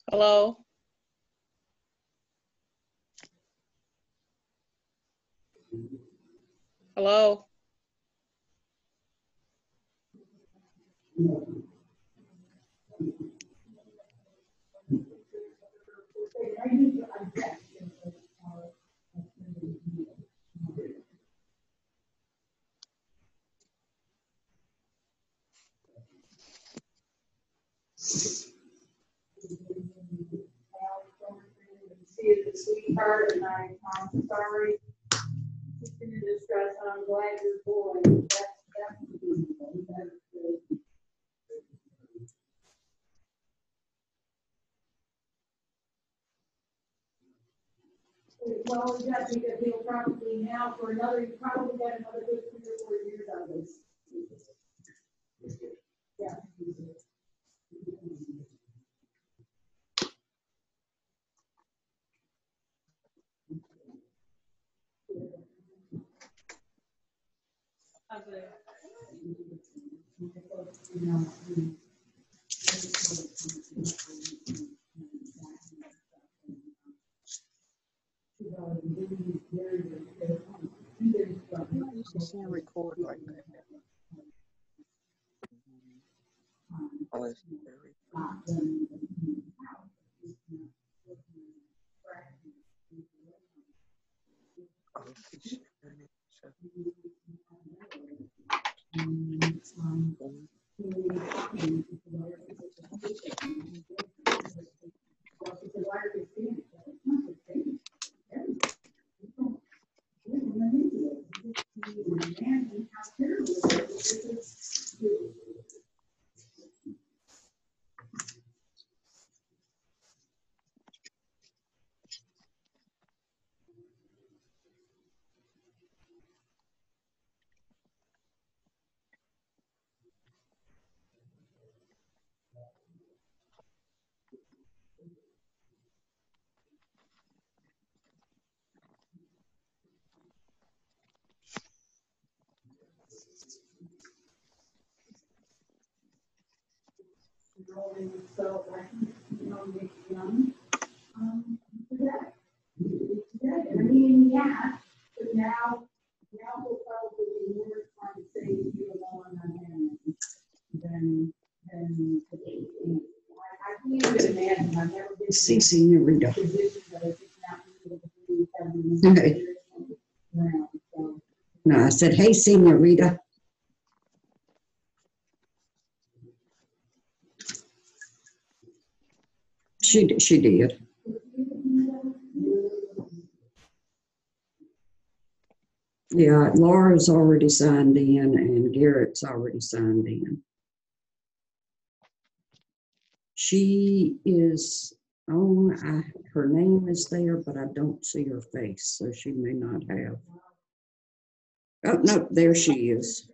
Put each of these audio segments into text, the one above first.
Hello? Hello? Sweetheart, and I'm sorry. Just in distress, and I'm glad you're boy. Well, that's because he'll probably now for another, you probably got another good 3 or 4 years out of this. Yeah. You should see him record like that. Oh, it's very So, you know, make young today. I mean, yeah, but now we'll probably be more trying to say you alone on him than today. I can't even imagine. I've never been See, Senorita. Okay. No, I said, hey, Senorita. She did. Yeah, Laura's already signed in and Garrett's already signed in. She is on, her name is there, but I don't see her face, so she may not have. Oh, no, there she is.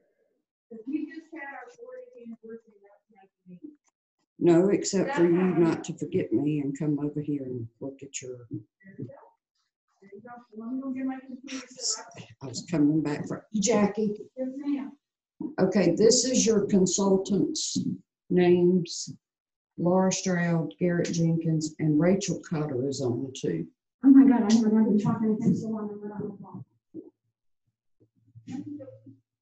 No, except for you not to forget me and come over here and look at your. I was coming back for Jackie. Okay, this is your consultants' names. Laura Stroud, Garrett Jenkins, and Rachel Cotter is on too. Oh my God, I haven't heard him talk anything so long. I'm not on the phone.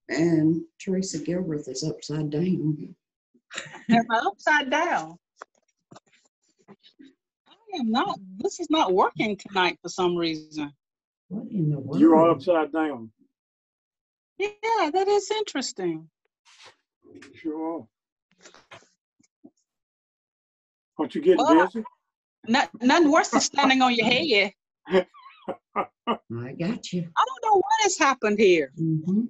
And Teresa Gilbert is upside down. Am I upside down? I am not. This is not working tonight for some reason. What in the world? You are upside down. Yeah, that is interesting. Sure are. Aren't you getting Well, busy? nothing worse than standing on your head. I got you. I don't know what has happened here. Mm-hmm.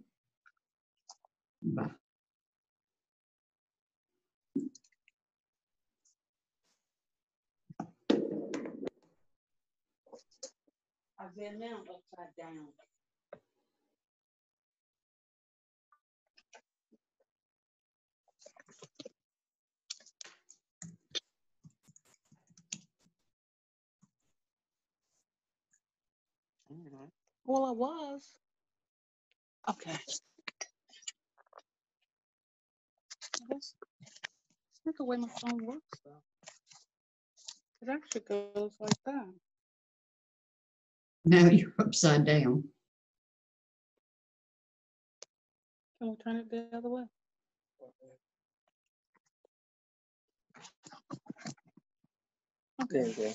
Bye. I've been now upside down. Well, I was. Okay. That's not the way my phone works, though. It actually goes like that. Now you're upside down. Can we turn it the other way? Okay.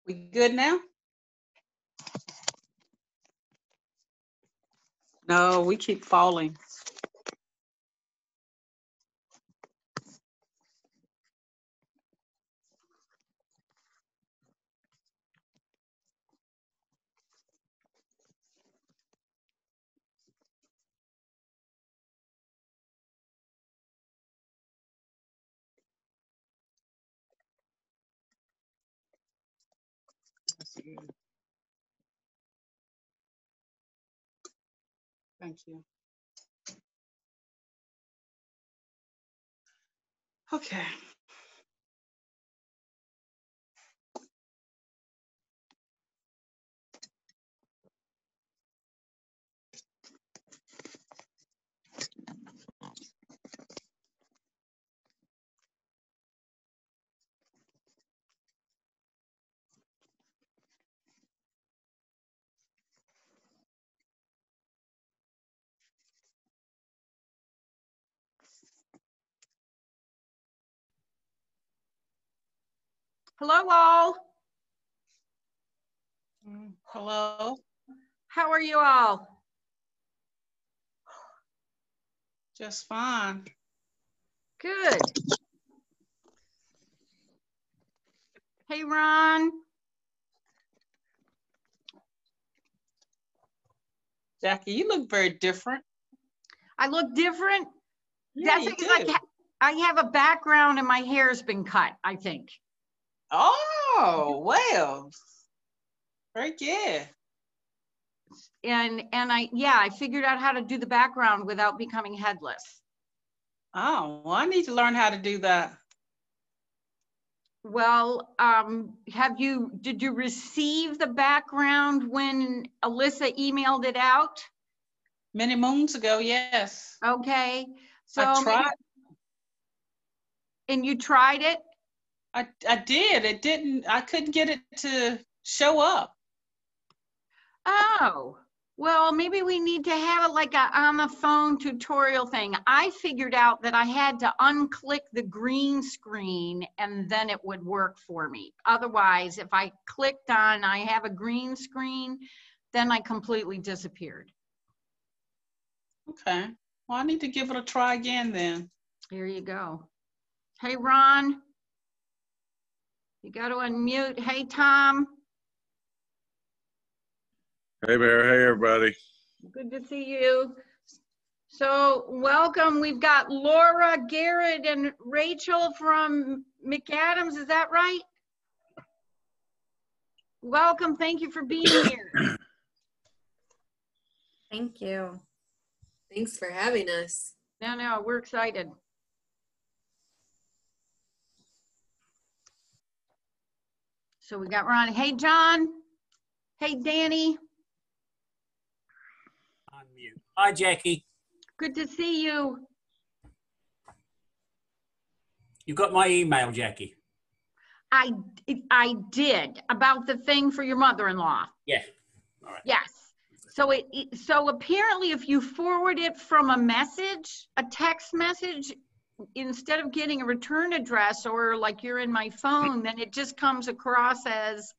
We good now? No, we keep falling. Thank you. Okay. Hello, all. Hello. How are you all? Just fine. Good. Hey, Ron. Jackie, you look very different. I look different. Yeah, That's you because do. I have a background and my hair's been cut, I think. Oh, well. Very good. And I figured out how to do the background without becoming headless. Oh, well, I need to learn how to do that. Well, did you receive the background when Alyssa emailed it out? Many moons ago, yes. Okay. So I tried. And you tried it? I did. I couldn't get it to show up. Oh, well, maybe we need to have it like a on the phone tutorial thing. I figured out that I had to unclick the green screen and then it would work for me. Otherwise, if I clicked on I have a green screen, then I completely disappeared. Okay. Well, I need to give it a try again then. Here you go. Hey, Ron. You got to unmute. Hey, Tom. Hey, Bear. Hey, everybody. Good to see you. So welcome. We've got Laura, Garrett, and Rachel from McAdams. Is that right? Welcome. Thank you for being here. Thank you. Thanks for having us. No, we're excited. So we got Ronnie. Hey, John. Hey, Danny. Unmute. Hi, Jackie. Good to see you. You got my email, Jackie? I did, about the thing for your mother-in-law. Yeah. All right. Yes. So apparently if you forward it from a text message, instead of getting a return address or like you're in my phone, then it just comes across as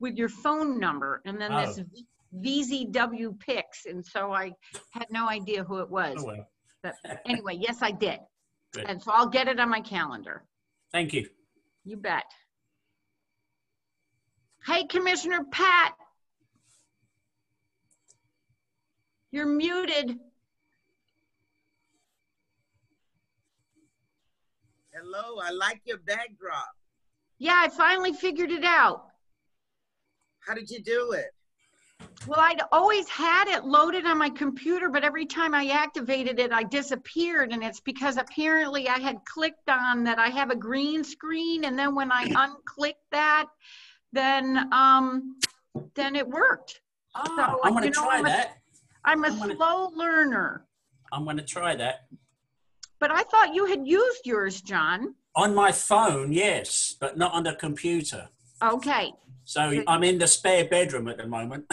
with your phone number, and then this VZW Pix, and so I had no idea who it was. Oh, well. But anyway, yes, I did. Good. And so I'll get it on my calendar. Thank you. You bet. Hey, Commissioner Pat. You're muted. Hello, I like your backdrop. Yeah, I finally figured it out. How did you do it? Well, I'd always had it loaded on my computer, but every time I activated it, I disappeared. And it's because apparently I had clicked on that I have a green screen. And then when I unclicked that, then it worked. So, I'm going to try that. I'm a slow learner. I'm going to try that. But I thought you had used yours, John. On my phone, yes, but not on the computer. Okay. So I'm in the spare bedroom at the moment.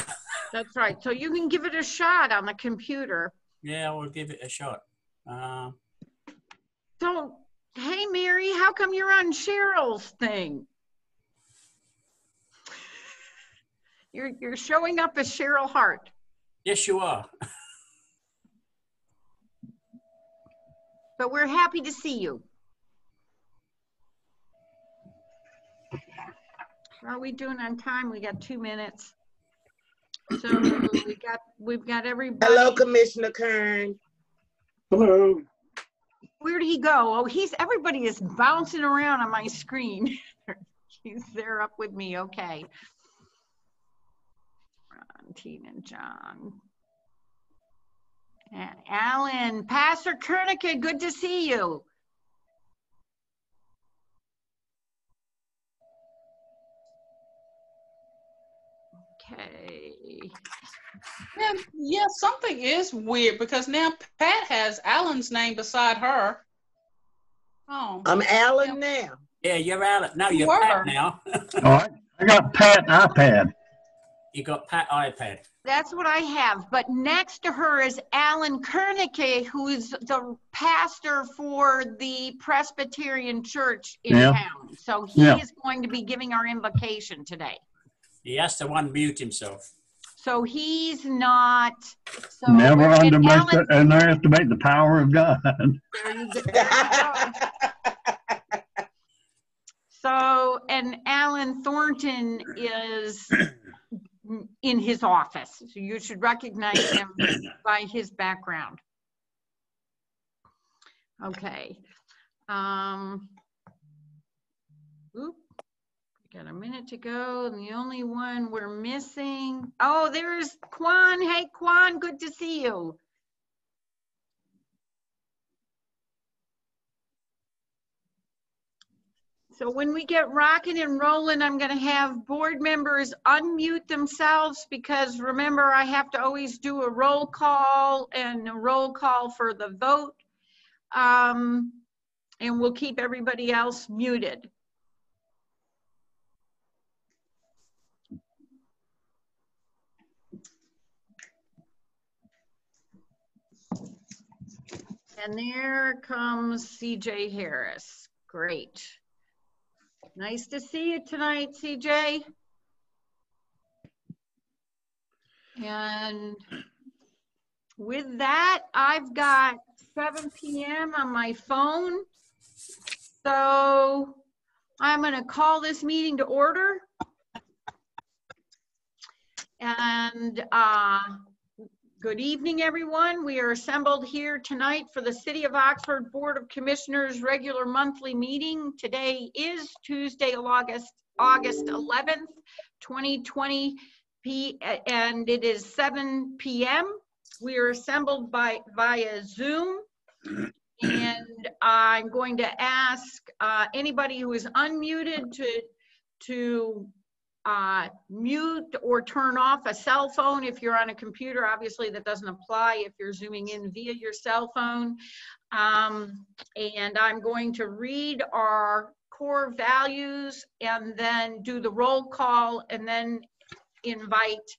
That's right. So you can give it a shot on the computer. Yeah, I will give it a shot. So, hey, Mary, how come you're on Cheryl's thing? You're showing up as Cheryl Hart. Yes, you are. But we're happy to see you. How are we doing on time? We got 2 minutes. So we've got everybody. Hello, Commissioner Kern. Hello. Where did he go? Oh, everybody is bouncing around on my screen. He's there up with me. Okay. Ron, Tina, John. And Alan, Pastor Kernicke, good to see you. Okay. Yeah, something is weird because now Pat has Alan's name beside her. Oh. I'm Alan now. Yeah, you're Alan. No, you're were. Pat now. All right. I got Pat iPad. You got Pat iPad. That's what I have. But next to her is Alan Kernicke, who is the pastor for the Presbyterian Church in town. So he is going to be giving our invocation today. He has to unmute himself. So he's not. So Never underestimate the power of God. There you go. So, and Alan Thornton is in his office. So you should recognize him by his background. Okay. Got a minute to go, and the only one we're missing. Oh, there's Kwan. Hey, Kwan, good to see you. So when we get rocking and rolling, I'm going to have board members unmute themselves because remember, I have to always do a roll call and a roll call for the vote. And we'll keep everybody else muted. And there comes CJ Harris. Great. Nice to see you tonight, CJ. And with that, I've got 7 p.m. on my phone. So I'm going to call this meeting to order. And good evening, everyone. We are assembled here tonight for the City of Oxford Board of Commissioners regular monthly meeting. Today is Tuesday, August 11th, 2020, and it is 7 p.m. We are assembled via Zoom, and I'm going to ask anybody who is unmuted to mute or turn off a cell phone if you're on a computer. Obviously, that doesn't apply if you're zooming in via your cell phone. And I'm going to read our core values and then do the roll call and then invite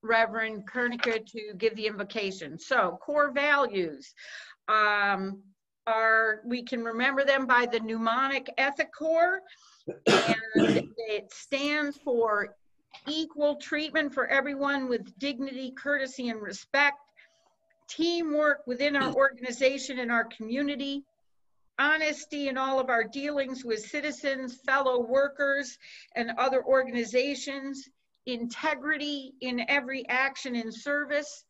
Reverend Kernicka to give the invocation. So core values we can remember them by the mnemonic Ethicor, and it stands for equal treatment for everyone with dignity, courtesy, and respect, teamwork within our organization and our community, honesty in all of our dealings with citizens, fellow workers, and other organizations, integrity in every action and service,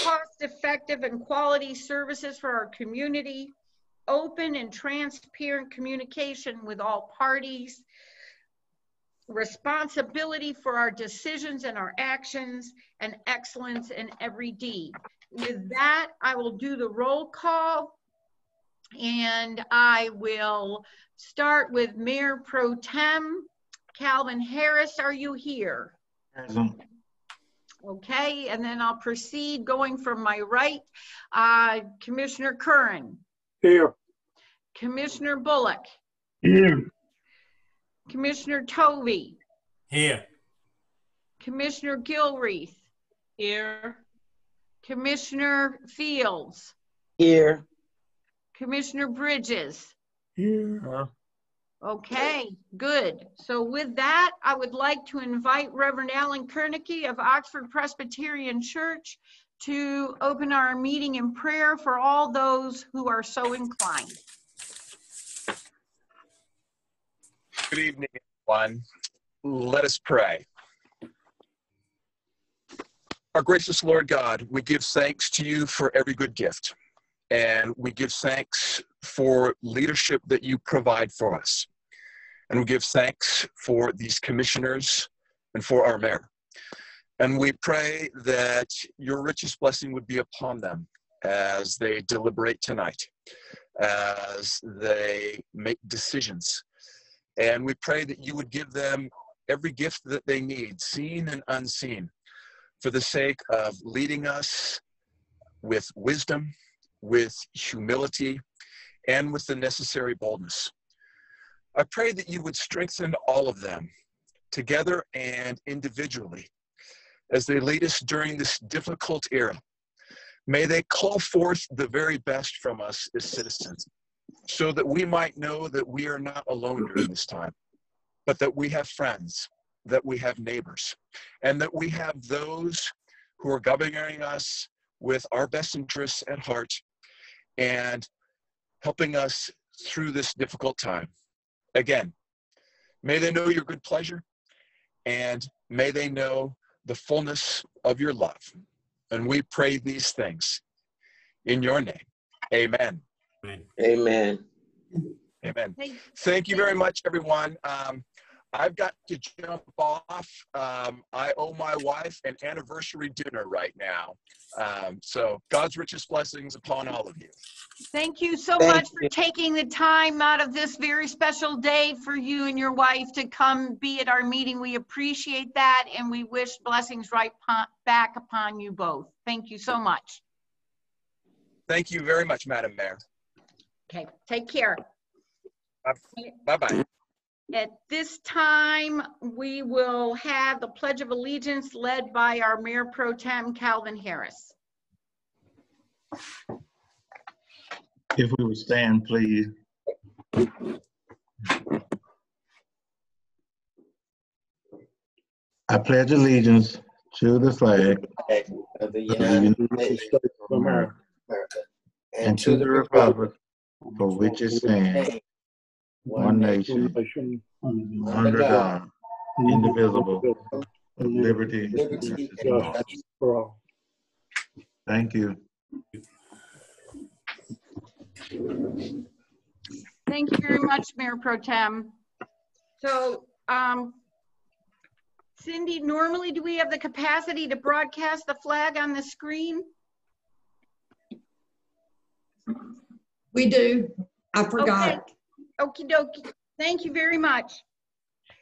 cost-effective and quality services for our community, open and transparent communication with all parties, responsibility for our decisions and our actions, and excellence in every deed. With that, I will do the roll call, and I will start with Mayor Pro Tem Calvin Harris. Are you here? Present. Okay, and then I'll proceed going from my right. Commissioner Curran. Here. Commissioner Bullock. Here. Commissioner Tovey. Here. Commissioner Gilreath. Here. Commissioner Fields. Here. Commissioner Bridges. Here. Okay, good. So with that, I would like to invite Reverend Alan Kernicka of Oxford Presbyterian Church to open our meeting in prayer for all those who are so inclined. Good evening, everyone. Let us pray. Our gracious Lord God, we give thanks to you for every good gift, and we give thanks for leadership that you provide for us. And we give thanks for these commissioners and for our mayor. And we pray that your richest blessing would be upon them as they deliberate tonight, as they make decisions. And we pray that you would give them every gift that they need, seen and unseen, for the sake of leading us with wisdom, with humility, and with the necessary boldness. I pray that you would strengthen all of them, together and individually, as they lead us during this difficult era. May they call forth the very best from us as citizens, so that we might know that we are not alone during this time, but that we have friends, that we have neighbors, and that we have those who are governing us with our best interests at heart and helping us through this difficult time. Again, may they know your good pleasure, and may they know the fullness of your love. And we pray these things in your name. Amen. Amen. Amen. Thank you very much, everyone. I've got to jump off. I owe my wife an anniversary dinner right now. So God's richest blessings upon all of you. Thank you so much for taking the time out of this very special day for you and your wife to come be at our meeting. We appreciate that, and we wish blessings right back upon you both. Thank you so much. Thank you very much, Madam Mayor. Okay, take care. Bye-bye. At this time, we will have the Pledge of Allegiance led by our Mayor Pro Tem, Calvin Harris. If we would stand, please. I pledge allegiance to the flag of the United United States of America and to the republic for which it stands, one nation, under God, indivisible, with liberty and justice for all. Thank you. Thank you very much, Mayor Pro Tem. So, Cindy, normally do we have the capacity to broadcast the flag on the screen? We do. I forgot. Okay. Okie dokie. Thank you very much.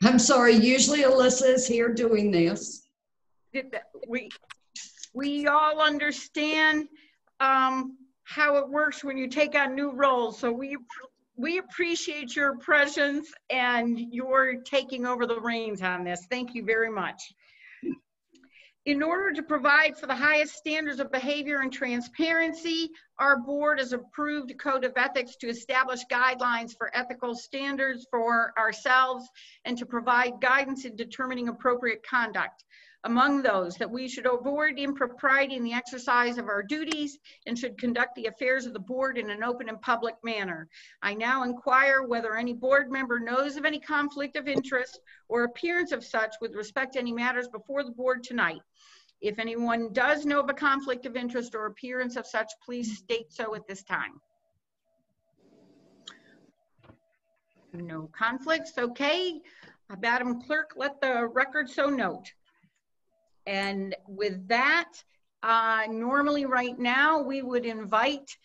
I'm sorry, usually Alyssa is here doing this. We all understand how it works when you take on new roles. So we appreciate your presence and your taking over the reins on this. Thank you very much. In order to provide for the highest standards of behavior and transparency, our board has approved a code of ethics to establish guidelines for ethical standards for ourselves and to provide guidance in determining appropriate conduct. Among those, that we should avoid impropriety in the exercise of our duties and should conduct the affairs of the board in an open and public manner. I now inquire whether any board member knows of any conflict of interest or appearance of such with respect to any matters before the board tonight. If anyone does know of a conflict of interest or appearance of such, please state so at this time. No conflicts, okay. Madam Clerk, let the record so note. And with that, normally right now we would invite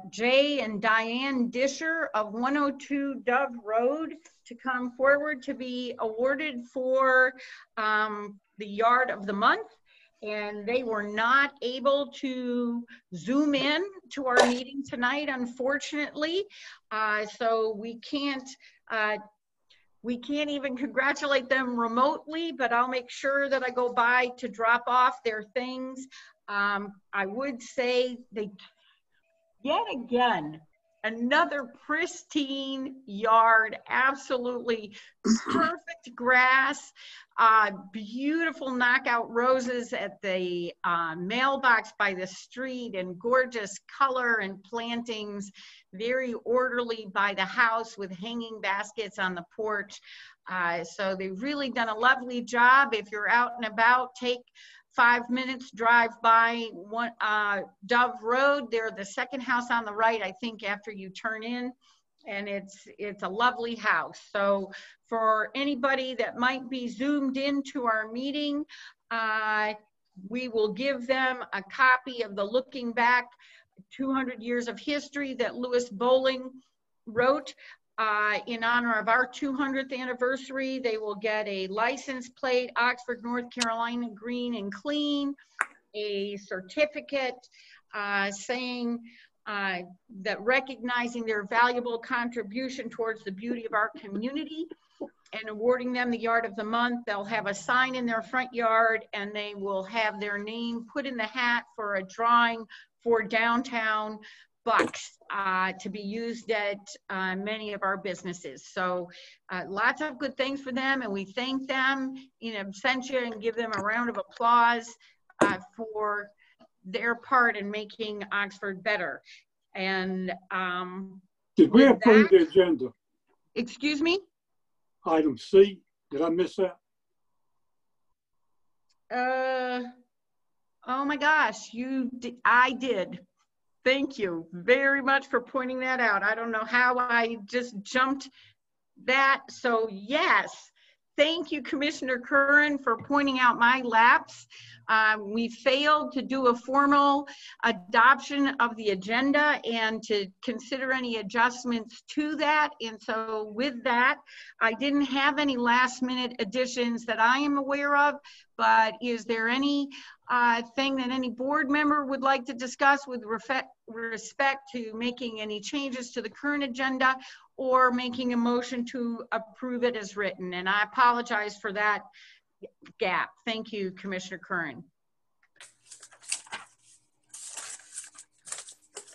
Jay and Diane Disher of 102 Dove Road to come forward to be awarded for the Yard of the Month. And they were not able to Zoom in to our meeting tonight, unfortunately. So we can't even congratulate them remotely, but I'll make sure that I go by to drop off their things. I would say they, yet again, another pristine yard, absolutely perfect grass, beautiful knockout roses at the mailbox by the street, and gorgeous color and plantings, very orderly by the house with hanging baskets on the porch. So they've really done a lovely job. If you're out and about, take 5 minutes, drive by Dove Road. They're the second house on the right, I think, after you turn in, and it's a lovely house. So for anybody that might be zoomed into our meeting, we will give them a copy of the Looking Back 200 Years of History that Louis Bowling wrote. In honor of our 200th anniversary. They will get a license plate, Oxford, North Carolina, green and clean, a certificate saying that recognizing their valuable contribution towards the beauty of our community and awarding them the Yard of the Month. They'll have a sign in their front yard and they will have their name put in the hat for a drawing for downtown bucks to be used at many of our businesses. So lots of good things for them, and we thank them in absentia and give them a round of applause for their part in making Oxford better. And did we approve the agenda? Excuse me? Item C, did I miss that? Oh my gosh, I did. Thank you very much for pointing that out. I don't know how I just jumped that. So yes, thank you, Commissioner Curran, for pointing out my lapse. We failed to do a formal adoption of the agenda and to consider any adjustments to that. And so with that, I didn't have any last minute additions that I am aware of, but is there any thing that any board member would like to discuss with respect to making any changes to the current agenda or making a motion to approve it as written? And I apologize for that gap. Thank you, Commissioner Curran.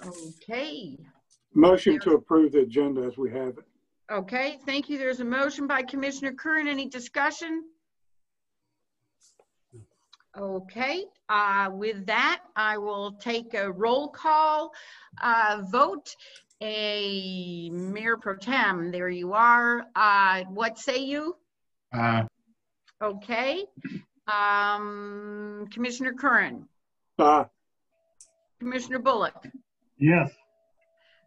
Okay. Motion to approve the agenda as we have it. Okay, thank you. There's a motion by Commissioner Curran. Any discussion? Okay, with that, I will take a roll call vote. Mayor Pro Tem, there you are. What say you? Okay. Commissioner Curran. Commissioner Bullock. Yes.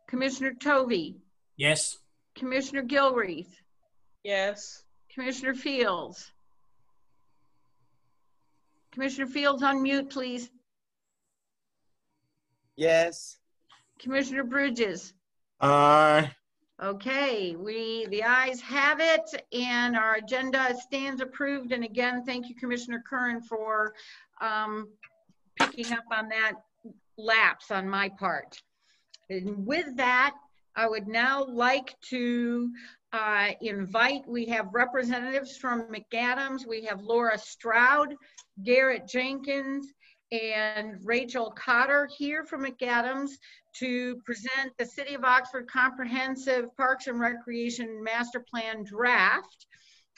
Commissioner Tovey. Yes. Commissioner Gilreath. Yes. Commissioner Fields. Commissioner Fields, unmute, please. Yes. Commissioner Bridges. Aye. Okay, the ayes have it, and our agenda stands approved. And again, thank you, Commissioner Curran, for picking up on that lapse on my part. And with that, I would now like to invite, we have representatives from McAdams. We have Laura Stroud, Garrett Jenkins, and Rachel Cotter here from McAdams to present the City of Oxford Comprehensive Parks and Recreation Master Plan Draft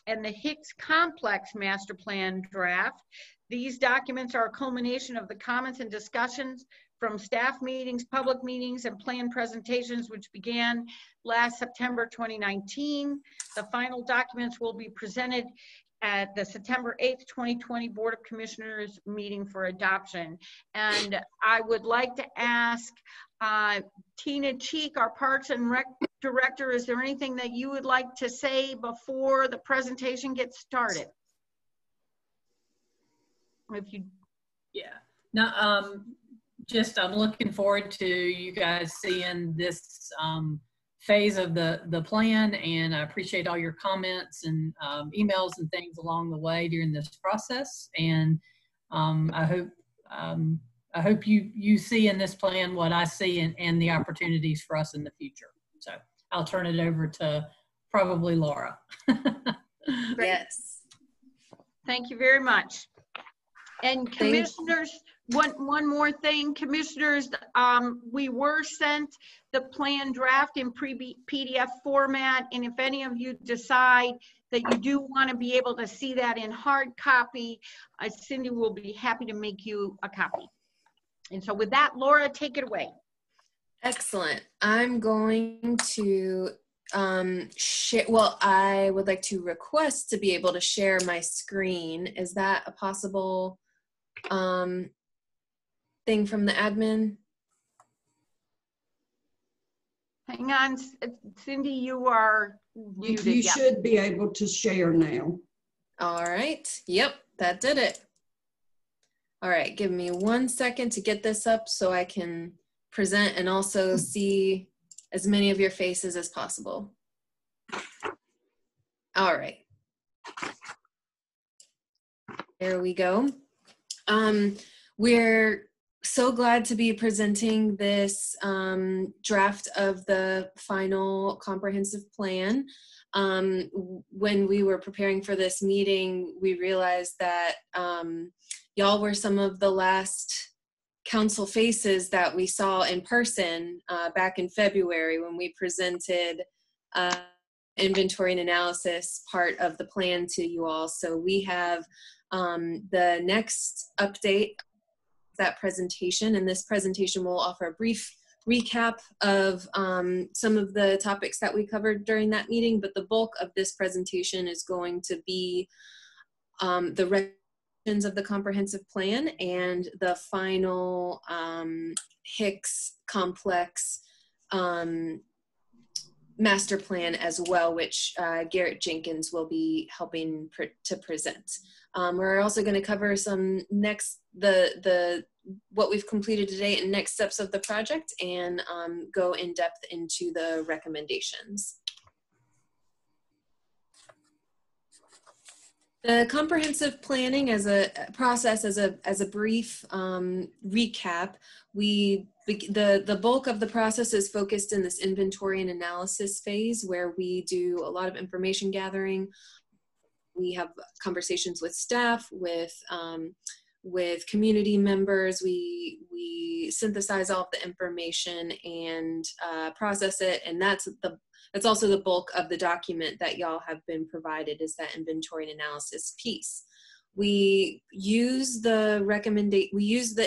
and the Hicks Complex Master Plan Draft. These documents are a culmination of the comments and discussions from staff meetings, public meetings, and plan presentations, which began last September 2019. The final documents will be presented at the September 8th, 2020 Board of Commissioners meeting for adoption. And I would like to ask Tina Cheek, our Parks and Rec Director, is there anything that you would like to say before the presentation gets started? If you... Yeah, no, just I'm looking forward to you guys seeing this phase of the plan, and I appreciate all your comments and emails and things along the way during this process. And I hope you see in this plan what I see and the opportunities for us in the future. So I'll turn it over to probably Laura. Yes. Thank you very much. And commissioners, one more thing, commissioners, we were sent the plan draft in PDF format, and if any of you decide that you do want to be able to see that in hard copy, Cindy will be happy to make you a copy. And so with that, Laura, take it away. Excellent. I'm going to share, well, I would like to request to be able to share my screen. Is that a possible thing from the admin? Hang on, Cindy, you are muted. You should be able to share now. All right. Yep, that did it. All right, give me 1 second to get this up so I can present and also see as many of your faces as possible. All right. There we go. We're so glad to be presenting this draft of the final comprehensive plan. When we were preparing for this meeting, we realized that y'all were some of the last council faces that we saw in person back in February when we presented inventory and analysis part of the plan to you all. So we have the next update, that presentation, and this presentation will offer a brief recap of some of the topics that we covered during that meeting, but the bulk of this presentation is going to be the recommendations of the comprehensive plan and the final Hicks Complex master plan as well, which Garrett Jenkins will be helping to present. We're also going to cover some what we've completed today and next steps of the project, and go in depth into the recommendations. The comprehensive planning as a process, as a brief recap, the bulk of the process is focused in this inventory and analysis phase, where we do a lot of information gathering. We have conversations with staff, with community members. We synthesize all of the information and process it, and that's also the bulk of the document that y'all have been provided, is that inventory and analysis piece. We use the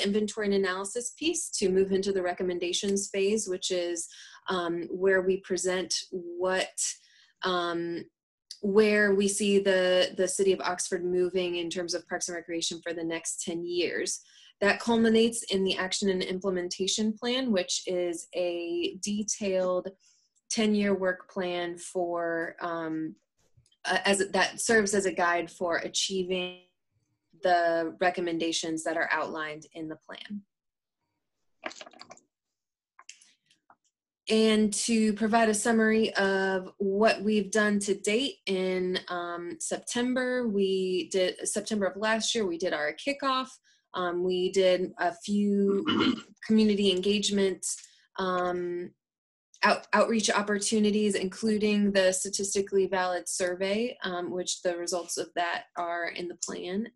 inventory and analysis piece to move into the recommendations phase, which is where we present where we see the City of Oxford moving in terms of Parks and Recreation for the next 10 years. That culminates in the Action and Implementation Plan, which is a detailed 10-year work plan for that serves as a guide for achieving the recommendations that are outlined in the plan. And to provide a summary of what we've done to date in September, September of last year, we did our kickoff. We did a few community engagement outreach opportunities, including the statistically valid survey, which the results of that are in the plan.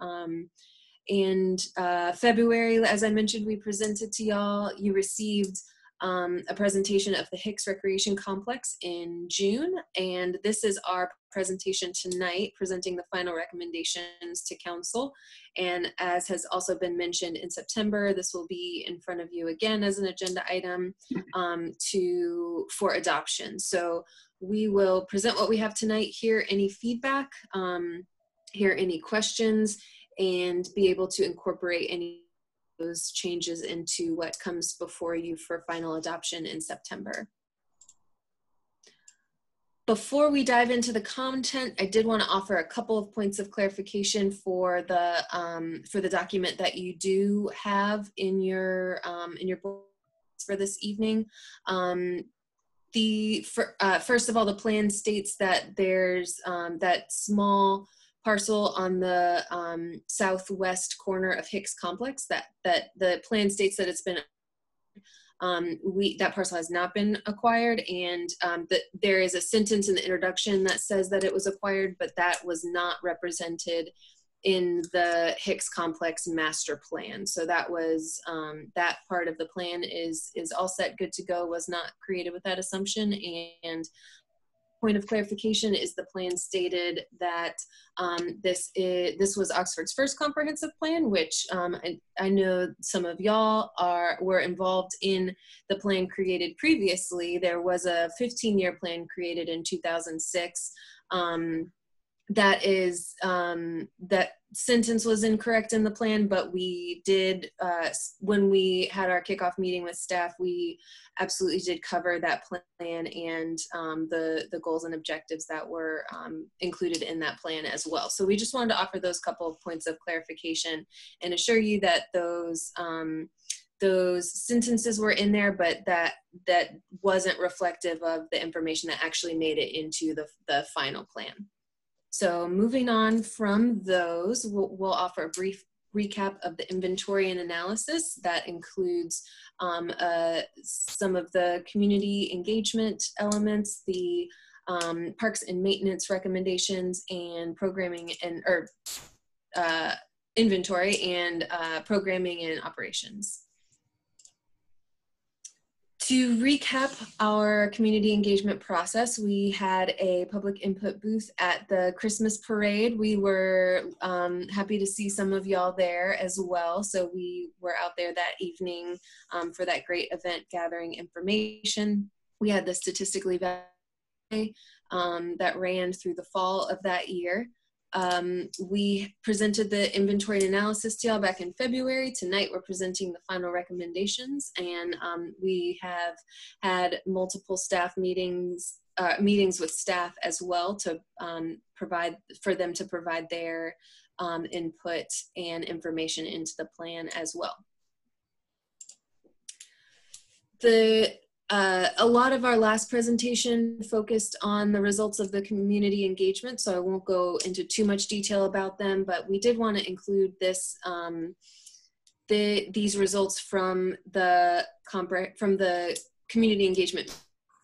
February, as I mentioned, we presented to y'all. You received a presentation of the Hicks Recreation Complex in June, and this is our presentation tonight, presenting the final recommendations to council. And as has also been mentioned, in September, this will be in front of you again as an agenda item for adoption. So we will present what we have tonight, hear any feedback, hear any questions, and be able to incorporate any those changes into what comes before you for final adoption in September. Before we dive into the content, I did want to offer a couple of points of clarification for the document that you do have in your books for this evening. First of all, the plan states that there's that small parcel on the southwest corner of Hicks Complex, that the plan states that it's been that parcel has not been acquired, and that there is a sentence in the introduction that says that it was acquired, but that was not represented in the Hicks Complex master plan. So that was that part of the plan is all set, good to go, was not created with that assumption. And point of clarification is the plan stated that this was Oxford's first comprehensive plan, which I know some of y'all were involved in the plan created previously. There was a 15-year plan created in 2006. That sentence was incorrect in the plan, but we did, when we had our kickoff meeting with staff, we absolutely did cover that plan and the goals and objectives that were included in that plan as well. So we just wanted to offer those couple of points of clarification and assure you that those sentences were in there, but that wasn't reflective of the information that actually made it into the final plan. So moving on from those, we'll offer a brief recap of the inventory and analysis that includes some of the community engagement elements, the parks and maintenance recommendations, and programming and inventory and programming and operations. To recap our community engagement process, we had a public input booth at the Christmas parade. We were happy to see some of y'all there as well. So we were out there that evening for that great event, gathering information. We had the statistically valid that ran through the fall of that year. We presented the inventory and analysis to y'all back in February. Tonight we're presenting the final recommendations, and we have had multiple staff meetings with staff as well to provide their input and information into the plan as well. A lot of our last presentation focused on the results of the community engagement, so I won't go into too much detail about them, but we did want to include this, these results from the community engagement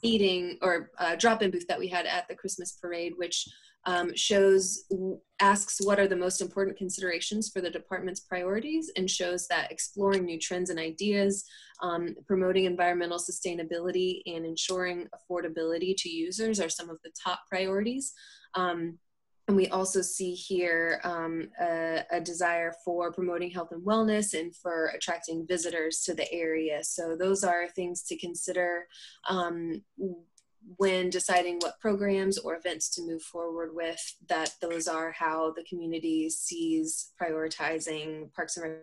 meeting or drop-in booth that we had at the Christmas parade, which asks what are the most important considerations for the department's priorities, and shows that exploring new trends and ideas, promoting environmental sustainability, and ensuring affordability to users are some of the top priorities. And we also see here a desire for promoting health and wellness and for attracting visitors to the area. So those are things to consider when deciding what programs or events to move forward with, that those are how the community sees prioritizing Parks and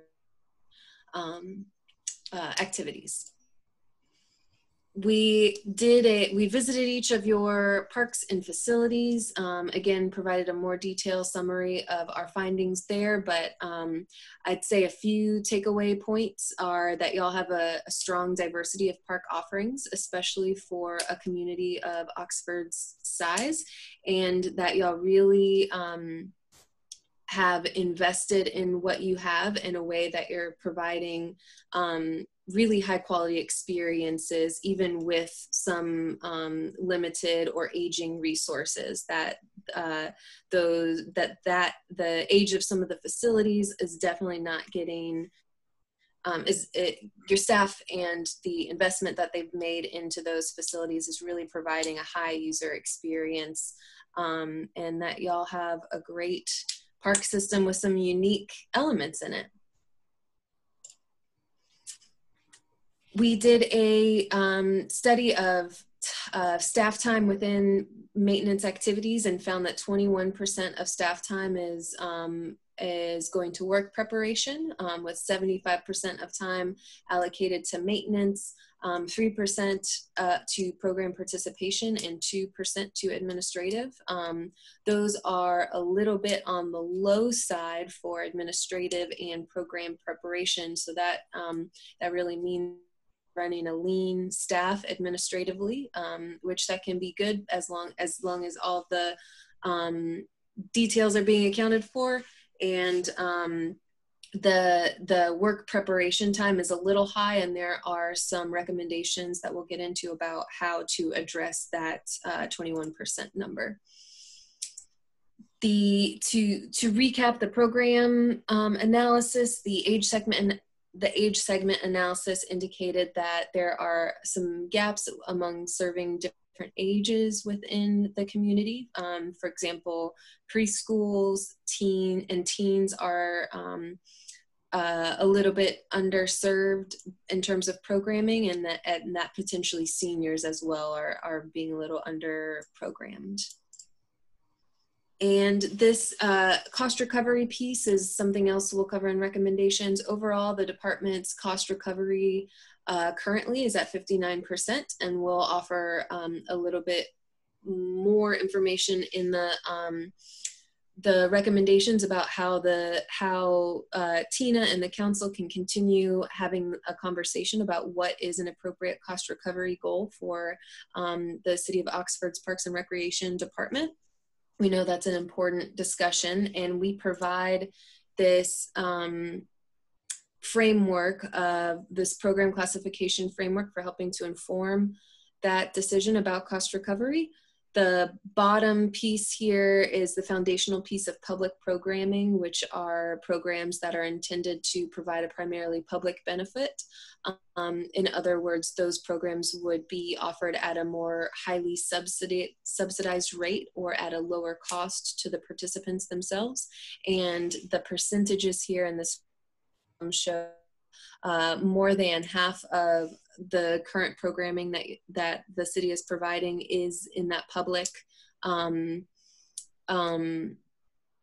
Rec activities. we visited each of your parks and facilities, again, provided a more detailed summary of our findings there, but I'd say a few takeaway points are that y'all have a strong diversity of park offerings, especially for a community of Oxford's size, and that y'all really have invested in what you have in a way that you're providing really high quality experiences, even with some limited or aging resources. That the age of some of the facilities is definitely not getting, your staff and the investment that they've made into those facilities is really providing a high user experience, and that y'all have a great park system with some unique elements in it. We did a study of staff time within maintenance activities and found that 21% of staff time is going to work preparation, with 75% of time allocated to maintenance, 3% to program participation, and 2% to administrative. Those are a little bit on the low side for administrative and program preparation. So that that really means running a lean staff administratively, which that can be good as long as all the details are being accounted for. And the work preparation time is a little high, and there are some recommendations that we'll get into about how to address that 21% number. To recap the program analysis, the age segment analysis indicated that there are some gaps among serving different ages within the community. For example, preschools, teens are a little bit underserved in terms of programming, and that potentially seniors as well are being a little under-programmed. And this cost recovery piece is something else we'll cover in recommendations. Overall, the department's cost recovery currently is at 59%, and we'll offer a little bit more information in the recommendations about how Tina and the council can continue having a conversation about what is an appropriate cost recovery goal for the City of Oxford's Parks and Recreation Department. We know that's an important discussion, and we provide this framework of this program classification framework for helping to inform that decision about cost recovery. The bottom piece here is the foundational piece of public programming, which are programs that are intended to provide a primarily public benefit. In other words, those programs would be offered at a more highly subsidized rate or at a lower cost to the participants themselves. And the percentages here in this show more than half of the current programming that the city is providing is in that public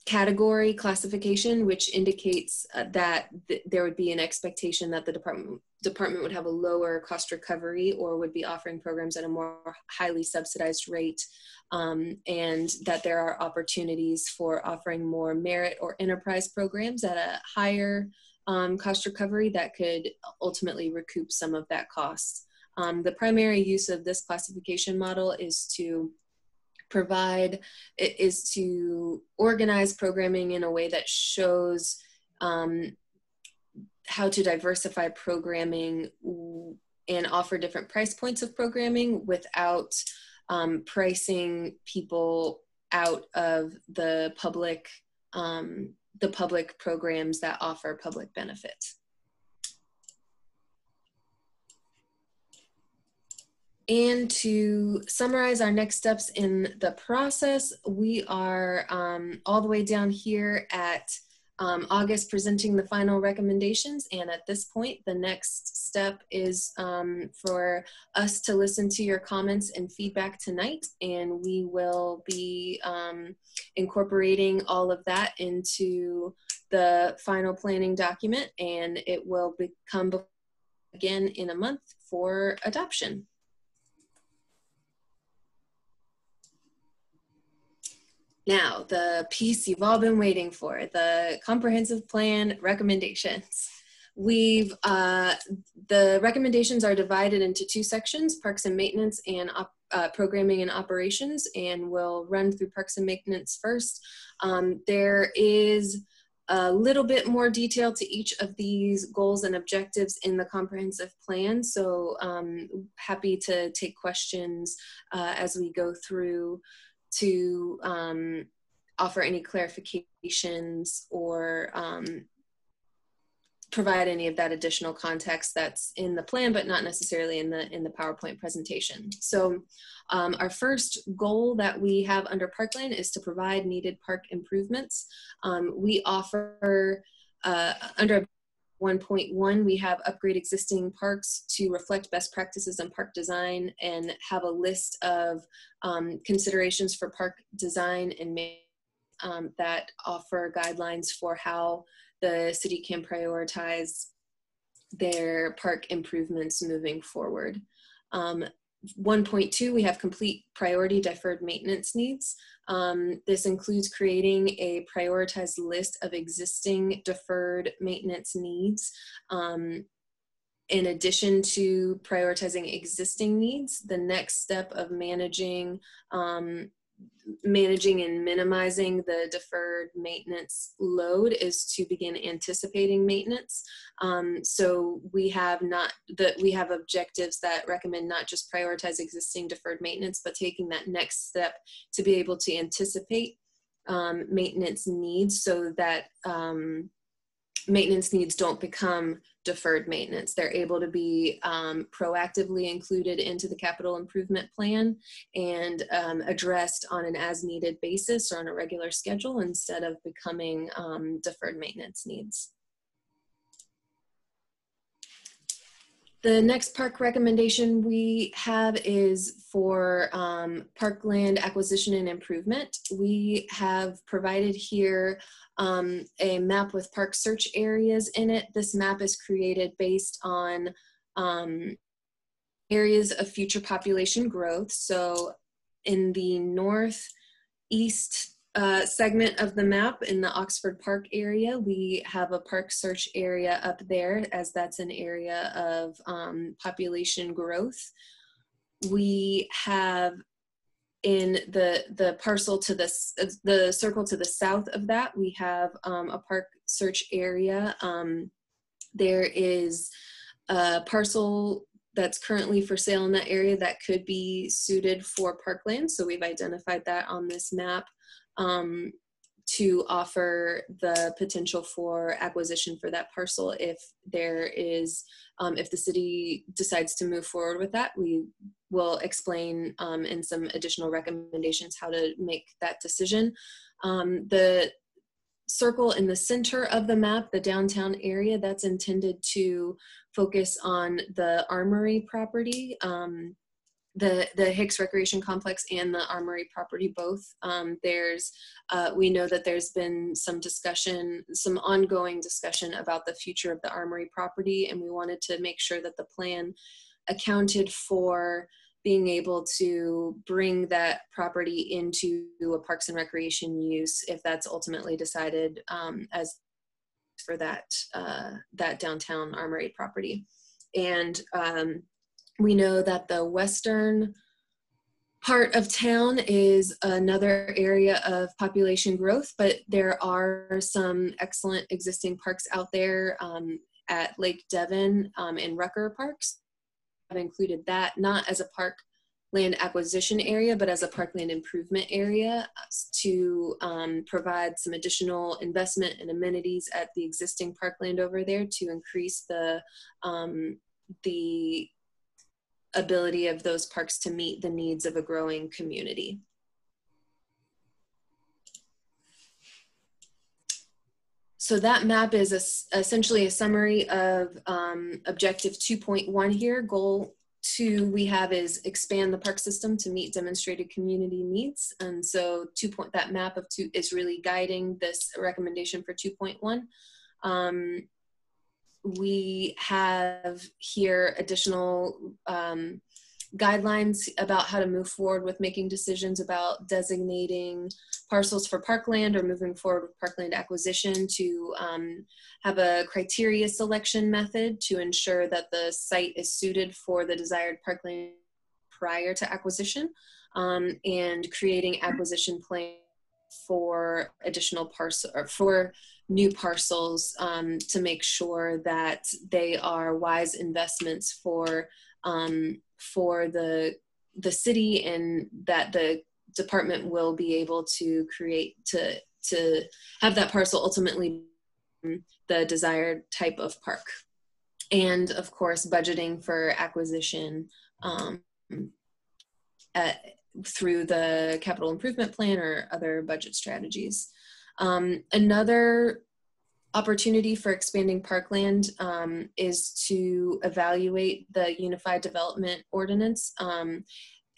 category classification, which indicates that there would be an expectation that the department would have a lower cost recovery or would be offering programs at a more highly subsidized rate, and that there are opportunities for offering more merit or enterprise programs at a higher cost recovery that could ultimately recoup some of that cost. The primary use of this classification model is to organize programming in a way that shows how to diversify programming and offer different price points of programming without pricing people out of the public programs that offer public benefits. And to summarize our next steps in the process, we are all the way down here at August presenting the final recommendations. And at this point, the next step is for us to listen to your comments and feedback tonight. And we will be incorporating all of that into the final planning document, and it will become again in a month for adoption. Now, the piece you've all been waiting for, the comprehensive plan recommendations. The recommendations are divided into two sections, parks and maintenance and programming and operations, and we'll run through parks and maintenance first. There is a little bit more detail to each of these goals and objectives in the comprehensive plan, so happy to take questions as we go through to offer any clarifications or provide any of that additional context that's in the plan, but not necessarily in the PowerPoint presentation. So our first goal that we have under Parkland is to provide needed park improvements. We offer under 1.1, we have upgrade existing parks to reflect best practices in park design and have a list of considerations for park design and that offer guidelines for how the city can prioritize their park improvements moving forward. 1.2, we have complete priority deferred maintenance needs. This includes creating a prioritized list of existing deferred maintenance needs. In addition to prioritizing existing needs, the next step of managing and minimizing the deferred maintenance load is to begin anticipating maintenance. So we have objectives that recommend not just prioritize existing deferred maintenance, but taking that next step to be able to anticipate maintenance needs so that maintenance needs don't become deferred maintenance. They're able to be proactively included into the capital improvement plan and addressed on an as-needed basis or on a regular schedule instead of becoming deferred maintenance needs. The next park recommendation we have is for parkland acquisition and improvement. We have provided here a map with park search areas in it. This map is created based on areas of future population growth. So in the northeast segment of the map in the Oxford Park area, we have a park search area up there, as that's an area of population growth. We have in the parcel to the circle to the south of that, we have a park search area. There is a parcel that's currently for sale in that area that could be suited for parkland. So we've identified that on this map to offer the potential for acquisition for that parcel. If there is, if the city decides to move forward with that, we will explain in some additional recommendations how to make that decision. The circle in the center of the map, the downtown area, that's intended to focus on the Armory property. The Hicks Recreation Complex and the Armory property both. We know that there's been some discussion, some ongoing discussion about the future of the Armory property, and we wanted to make sure that the plan accounted for being able to bring that property into a Parks and Recreation use if that's ultimately decided as for that downtown Armory property. And we know that the western part of town is another area of population growth, but there are some excellent existing parks out there at Lake Devon and Rucker Parks. I've included that not as a parkland acquisition area, but as a parkland improvement area to provide some additional investment and amenities at the existing parkland over there to increase the ability of those parks to meet the needs of a growing community. So that map is essentially a summary of objective 2.1 here. Goal 2 we have is expand the park system to meet demonstrated community needs. And so that map of 2 is really guiding this recommendation for 2.1. We have here additional guidelines about how to move forward with making decisions about designating parcels for parkland or moving forward with parkland acquisition, to have a criteria selection method to ensure that the site is suited for the desired parkland prior to acquisition, and creating acquisition plans for additional parcel or for new parcels, to make sure that they are wise investments for the city, and that the department will be able to create to have that parcel ultimately the desired type of park. And of course, budgeting for acquisition through the capital improvement plan or other budget strategies. Another opportunity for expanding parkland is to evaluate the Unified Development Ordinance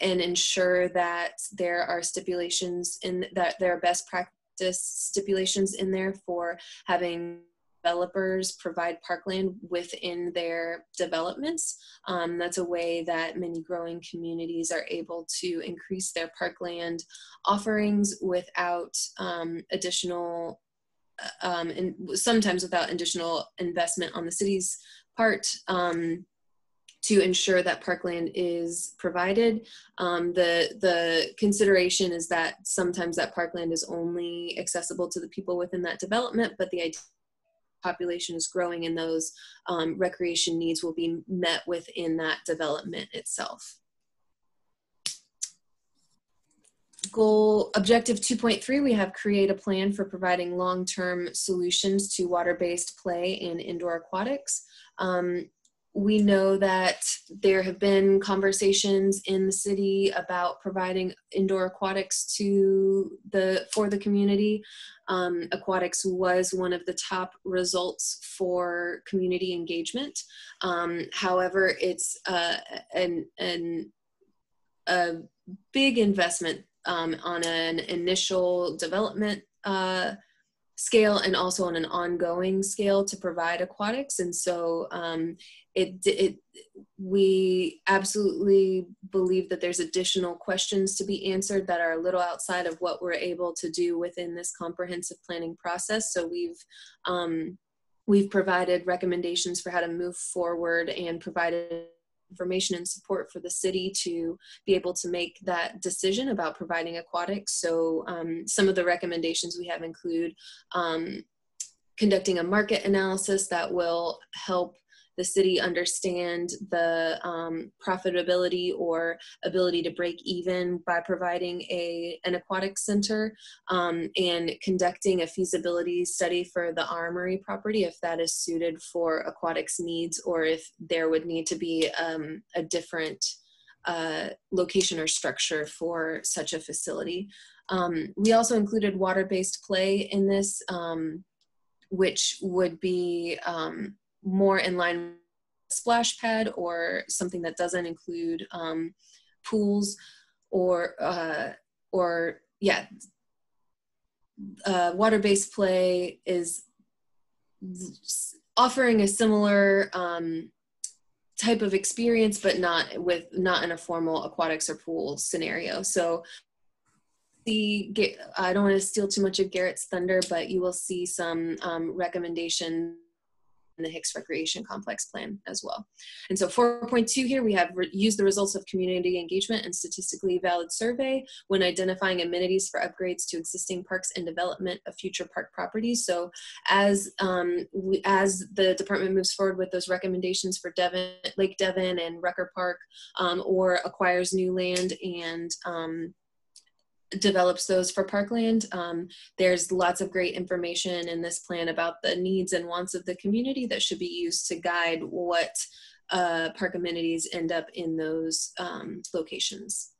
and ensure that there are stipulations that there are best practice stipulations in there for having developers provide parkland within their developments. That's a way that many growing communities are able to increase their parkland offerings without additional, and sometimes without additional investment on the city's part, to ensure that parkland is provided. The consideration is that sometimes that parkland is only accessible to the people within that development, but the idea population is growing and those recreation needs will be met within that development itself. Objective 2.3, we have create a plan for providing long-term solutions to water-based play and indoor aquatics. We know that there have been conversations in the city about providing indoor aquatics for the community. Aquatics was one of the top results for community engagement. However, it's a big investment on an initial development scale and also on an ongoing scale to provide aquatics. And so we absolutely believe that there's additional questions to be answered that are a little outside of what we're able to do within this comprehensive planning process. So we've provided recommendations for how to move forward and provided information and support for the city to be able to make that decision about providing aquatics. So some of the recommendations we have include conducting a market analysis that will help the city understand the profitability or ability to break even by providing an aquatic center, and conducting a feasibility study for the Armory property if that is suited for aquatics needs, or if there would need to be a different location or structure for such a facility. We also included water-based play in this, which would be more in line with splash pad or something that doesn't include pools or water-based play is offering a similar type of experience, but not in a formal aquatics or pool scenario. So I don't want to steal too much of Garrett's thunder, but you will see some recommendations in the Hicks Recreation Complex plan as well. And so 4.2 here, we have used the results of community engagement and statistically valid survey when identifying amenities for upgrades to existing parks and development of future park properties. So as the department moves forward with those recommendations for Lake Devon and Rucker Park, or acquires new land and develops those for parkland, there's lots of great information in this plan about the needs and wants of the community that should be used to guide what park amenities end up in those locations.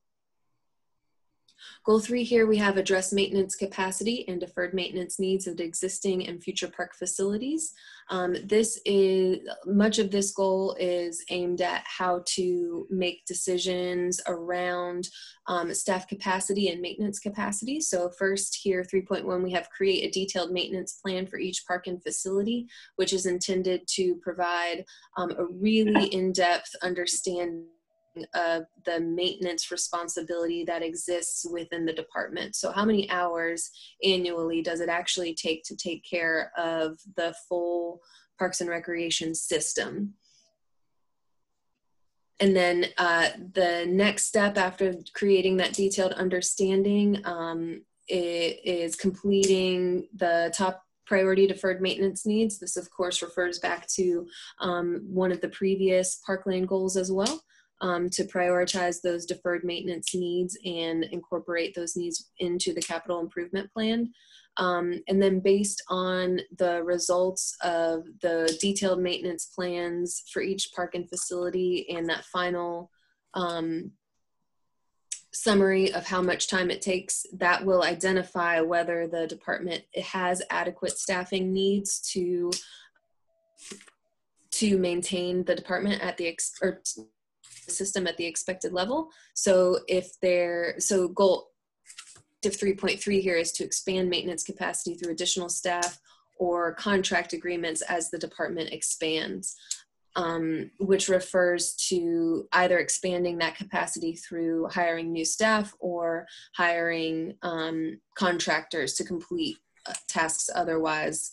Goal 3 here, we have address maintenance capacity and deferred maintenance needs of the existing and future park facilities. Much of this goal is aimed at how to make decisions around staff capacity and maintenance capacity. So first here, 3.1, we have create a detailed maintenance plan for each park and facility, which is intended to provide a really in-depth understanding of the maintenance responsibility that exists within the department. So how many hours annually does it actually take to take care of the full Parks and Recreation system? And then the next step after creating that detailed understanding is completing the top priority deferred maintenance needs. This, of course, refers back to one of the previous parkland goals as well, to prioritize those deferred maintenance needs and incorporate those needs into the capital improvement plan. And then based on the results of the detailed maintenance plans for each park and facility and that final summary of how much time it takes, that will identify whether the department has adequate staffing needs to maintain the department at the system at the expected level. So goal 3.3 here is to expand maintenance capacity through additional staff or contract agreements as the department expands, which refers to either expanding that capacity through hiring new staff or hiring contractors to complete tasks otherwise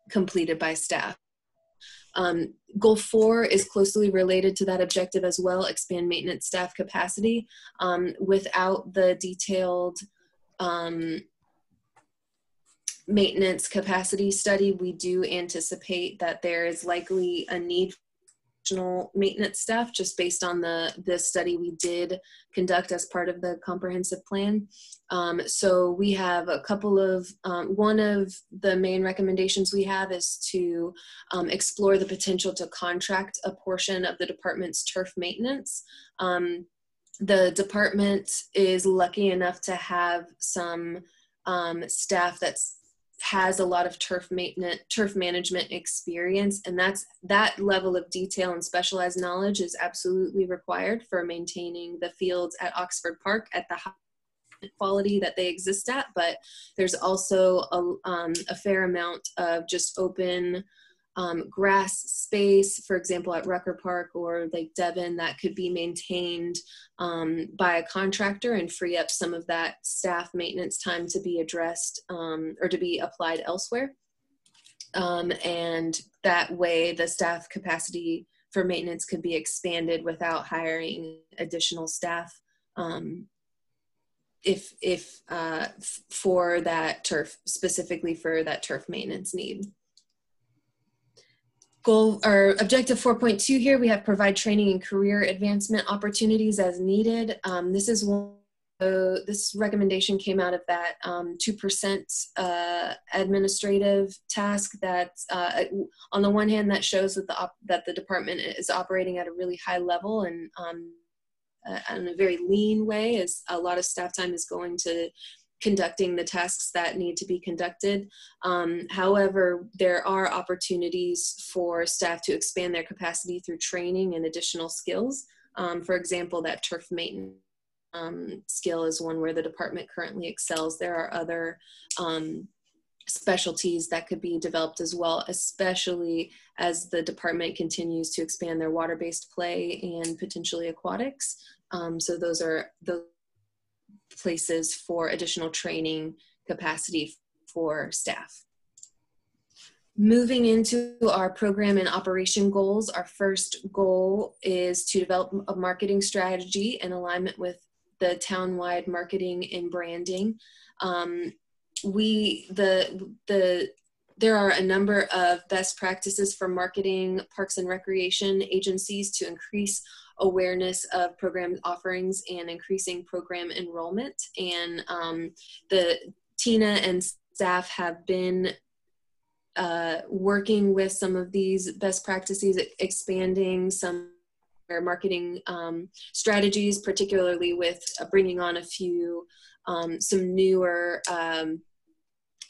completed by staff. Goal 4 is closely related to that objective as well, expand maintenance staff capacity. Without the detailed maintenance capacity study, we do anticipate that there is likely a need for additional maintenance staff just based on the study we did conduct as part of the comprehensive plan. So we have a couple of, one of the main recommendations we have is to explore the potential to contract a portion of the department's turf maintenance. The department is lucky enough to have some staff has a lot of turf management experience, and that level of detail and specialized knowledge is absolutely required for maintaining the fields at Oxford Park at the high quality that they exist at. But there's also a fair amount of just open grass space, for example, at Rucker Park or Lake Devon, that could be maintained by a contractor and free up some of that staff maintenance time to be addressed or to be applied elsewhere. And that way the staff capacity for maintenance could be expanded without hiring additional staff for that turf, specifically for that turf maintenance need. Goal or objective 4.2 here, we have provide training and career advancement opportunities as needed. This recommendation came out of that 2% administrative task that on the one hand that shows that the department is operating at a really high level and in a very lean way, as a lot of staff time is going to conducting the tasks that need to be conducted. However, there are opportunities for staff to expand their capacity through training and additional skills. For example, that turf maintenance skill is one where the department currently excels. There are other specialties that could be developed as well, especially as the department continues to expand their water-based play and potentially aquatics. So those are the places for additional training capacity for staff. Moving into our program and operation goals, our first goal is to develop a marketing strategy in alignment with the town-wide marketing and branding. There are a number of best practices for marketing parks and recreation agencies to increase awareness of program offerings and increasing program enrollment. And Tina and staff have been working with some of these best practices, expanding some marketing strategies, particularly with bringing on a few, some newer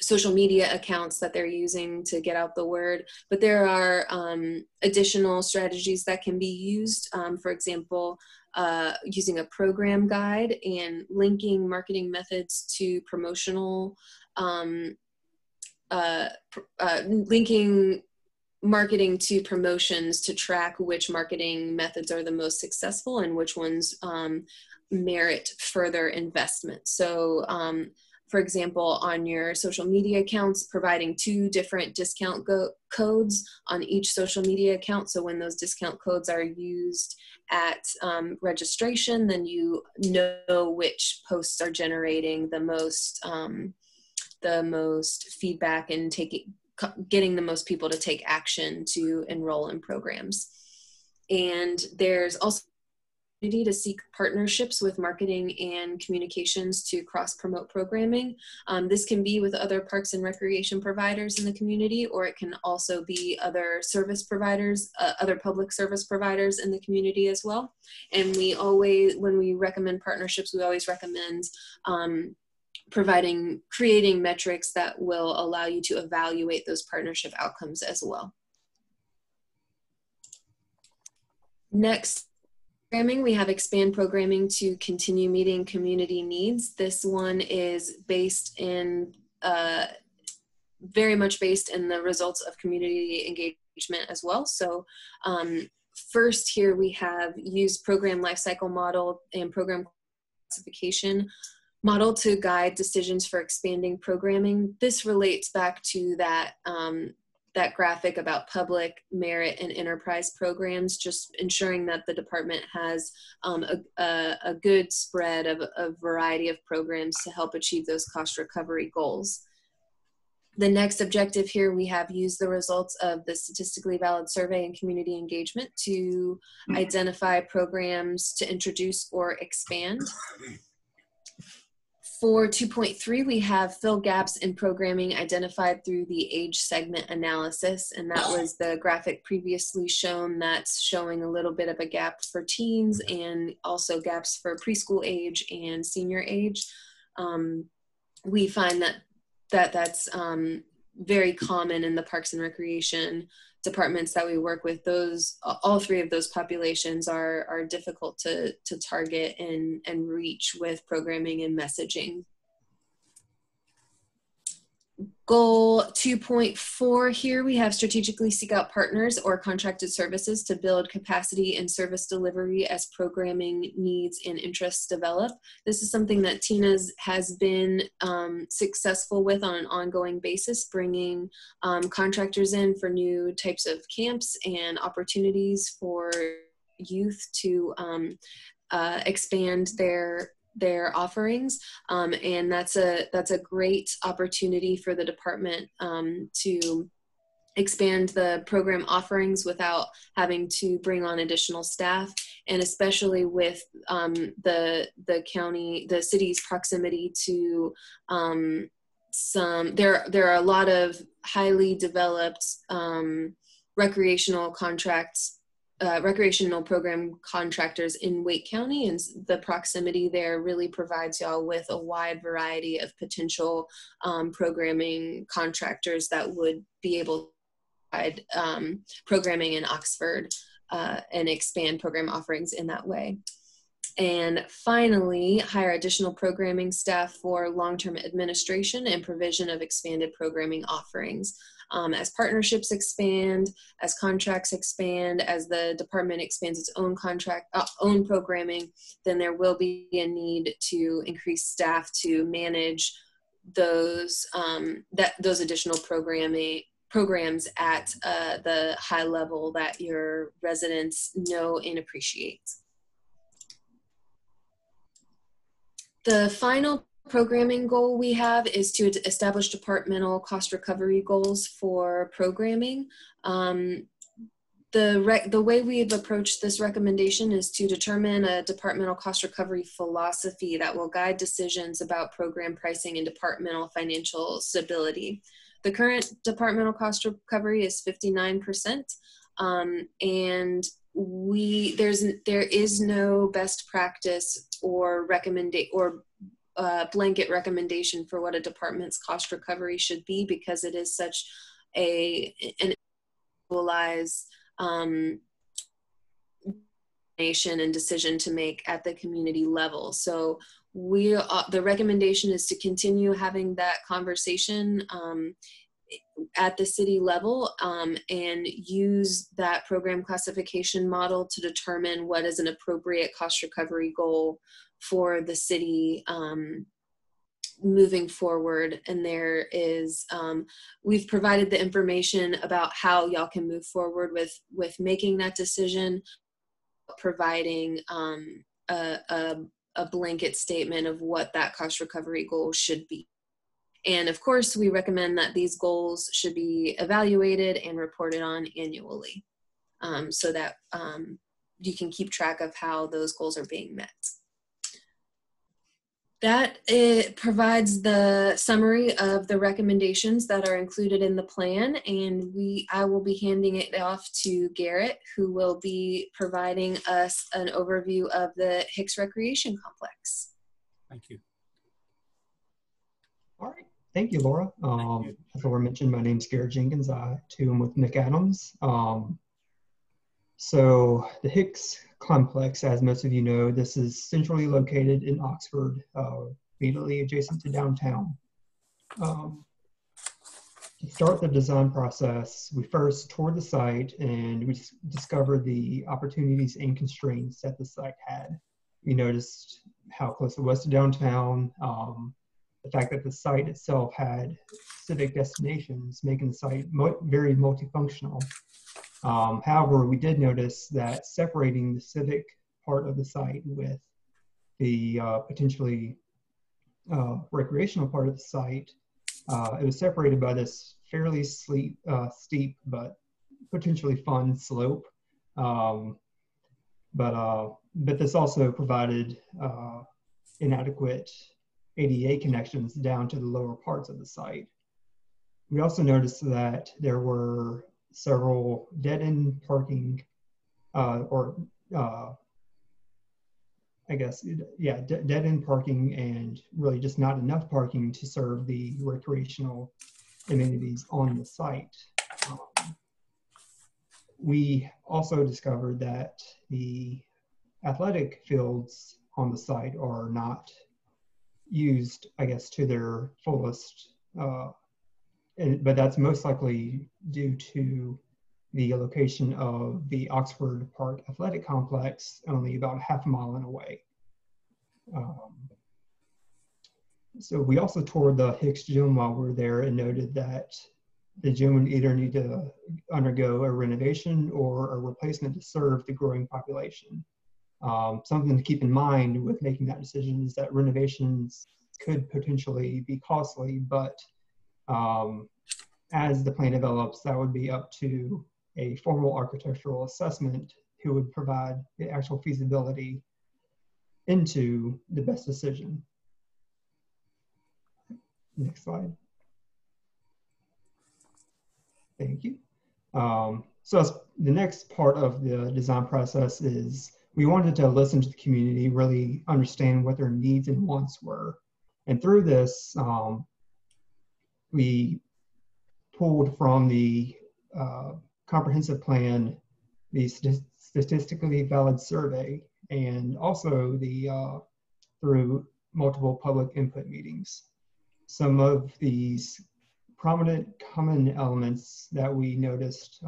social media accounts that they're using to get out the word. But there are additional strategies that can be used. For example, using a program guide and linking marketing methods to promotional, linking marketing to promotions to track which marketing methods are the most successful and which ones merit further investment. So for example, on your social media accounts, providing 2 different discount codes on each social media account. So when those discount codes are used at registration, then you know which posts are generating the most feedback and getting the most people to take action to enroll in programs. And there's also to seek partnerships with marketing and communications to cross-promote programming. This can be with other parks and recreation providers in the community, or it can also be other service providers, other public service providers in the community as well. And we always, when we recommend partnerships, we always recommend creating metrics that will allow you to evaluate those partnership outcomes as well. Next, we have expand programming to continue meeting community needs. This one is based in, very much based in the results of community engagement as well. So first here we have used program lifecycle model and program classification model to guide decisions for expanding programming. This relates back to that that graphic about public, merit, and enterprise programs, just ensuring that the department has a good spread of a variety of programs to help achieve those cost recovery goals. The next objective here, we have used the results of the statistically valid survey and community engagement to identify programs to introduce or expand. For 2.3, we have fill gaps in programming identified through the age segment analysis, and that was the graphic previously shown that's showing a little bit of a gap for teens and also gaps for preschool age and senior age. We find that's very common in the Parks and Recreation departments that we work with. Those, all 3 of those populations are difficult to target and reach with programming and messaging. Goal 2.4 here, we have strategically seek out partners or contracted services to build capacity and service delivery as programming needs and interests develop. This is something that Tina's has been successful with on an ongoing basis, bringing contractors in for new types of camps and opportunities for youth to expand their offerings, and that's a great opportunity for the department to expand the program offerings without having to bring on additional staff, and especially with the city's proximity to there are a lot of highly developed recreational program contractors in Wake County, and the proximity there really provides y'all with a wide variety of potential programming contractors that would be able to provide programming in Oxford and expand program offerings in that way. And finally, hire additional programming staff for long-term administration and provision of expanded programming offerings. As partnerships expand, as contracts expand, as the department expands its own own programming, then there will be a need to increase staff to manage those those additional programs at the high level that your residents know and appreciate. The final programming goal we have is to establish departmental cost recovery goals for programming. The way we've approached this recommendation is to determine a departmental cost recovery philosophy that will guide decisions about program pricing and departmental financial stability. The current departmental cost recovery is 59%, and there is no best practice or blanket recommendation for what a department's cost recovery should be, because it is such an individualized nation and decision to make at the community level. So the recommendation is to continue having that conversation at the city level and use that program classification model to determine what is an appropriate cost recovery goal for the city moving forward. And there is, we've provided the information about how y'all can move forward with making that decision, providing a blanket statement of what that cost recovery goal should be. And of course, we recommend that these goals should be evaluated and reported on annually so that you can keep track of how those goals are being met. That it provides the summary of the recommendations that are included in the plan, and I will be handing it off to Garrett, who will be providing us an overview of the Hicks Recreation Complex. Thank you. All right. Thank you, Laura. As Laura mentioned, my name is Garrett Jenkins. I too am with McAdams. So the Hicks Complex, as most of you know, this is centrally located in Oxford, immediately adjacent to downtown. To start the design process, we first toured the site and we discovered the opportunities and constraints that the site had. We noticed how close it was to downtown, the fact that the site itself had civic destinations, making the site very multifunctional. However, we did notice that separating the civic part of the site with the potentially recreational part of the site, it was separated by this fairly steep but potentially fun slope. But this also provided inadequate ADA connections down to the lower parts of the site. We also noticed that there were several dead-end parking, dead-end parking and really just not enough parking to serve the recreational amenities on the site. We also discovered that the athletic fields on the site are not used, I guess, to their fullest, but that's most likely due to the location of the Oxford Park Athletic Complex, only about half a mile away. So we also toured the Hicks Gym while we were there and noted that the gym would either need to undergo a renovation or a replacement to serve the growing population. Something to keep in mind with making that decision is that renovations could potentially be costly, but as the plan develops, that would be up to a formal architectural assessment who would provide the actual feasibility into the best decision. Next slide. Thank you. So the next part of the design process is we wanted to listen to the community, really understand what their needs and wants were. And through this, we pulled from the comprehensive plan, the statistically valid survey, and also the through multiple public input meetings. Some of these prominent common elements that we noticed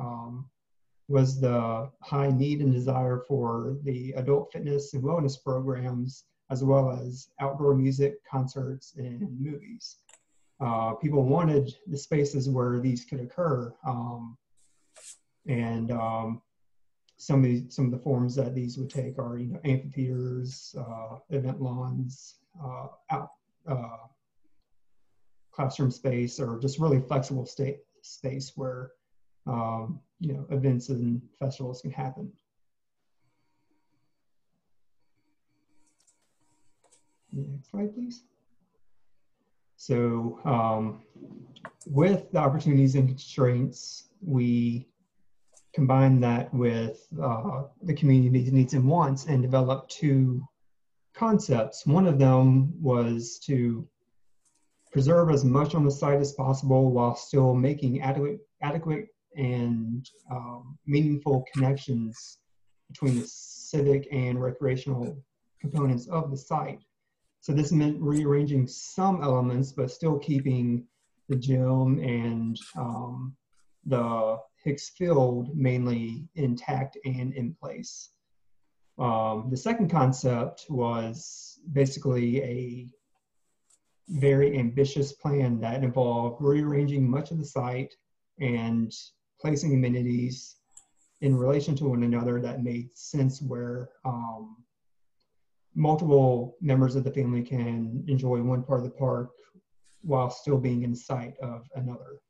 was the high need and desire for the adult fitness and wellness programs, as well as outdoor music, concerts, and movies. People wanted the spaces where these could occur, and some of the forms that these would take are, amphitheaters, event lawns, classroom space, or just really flexible space where events and festivals can happen. Next slide, please. So with the opportunities and constraints, we combine that with the community's needs and wants and develop two concepts. One of them was to preserve as much on the site as possible while still making adequate and meaningful connections between the civic and recreational components of the site. So this meant rearranging some elements, but still keeping the gym and the Hicks Field mainly intact and in place. The second concept was basically a very ambitious plan that involved rearranging much of the site and placing amenities in relation to one another that made sense, where multiple members of the family can enjoy one part of the park while still being in sight of another.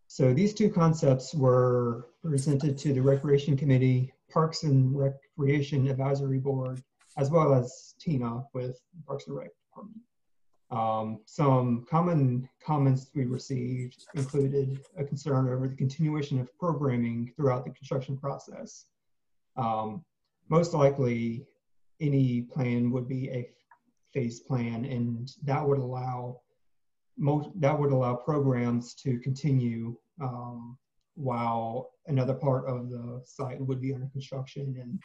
So these two concepts were presented to the Recreation Committee, Parks and Recreation Advisory Board, as well as TINA with Parks and Rec Department. Some common comments we received included a concern over the continuation of programming throughout the construction process. Most likely, any plan would be a phased plan, and that would allow programs to continue while another part of the site would be under construction, and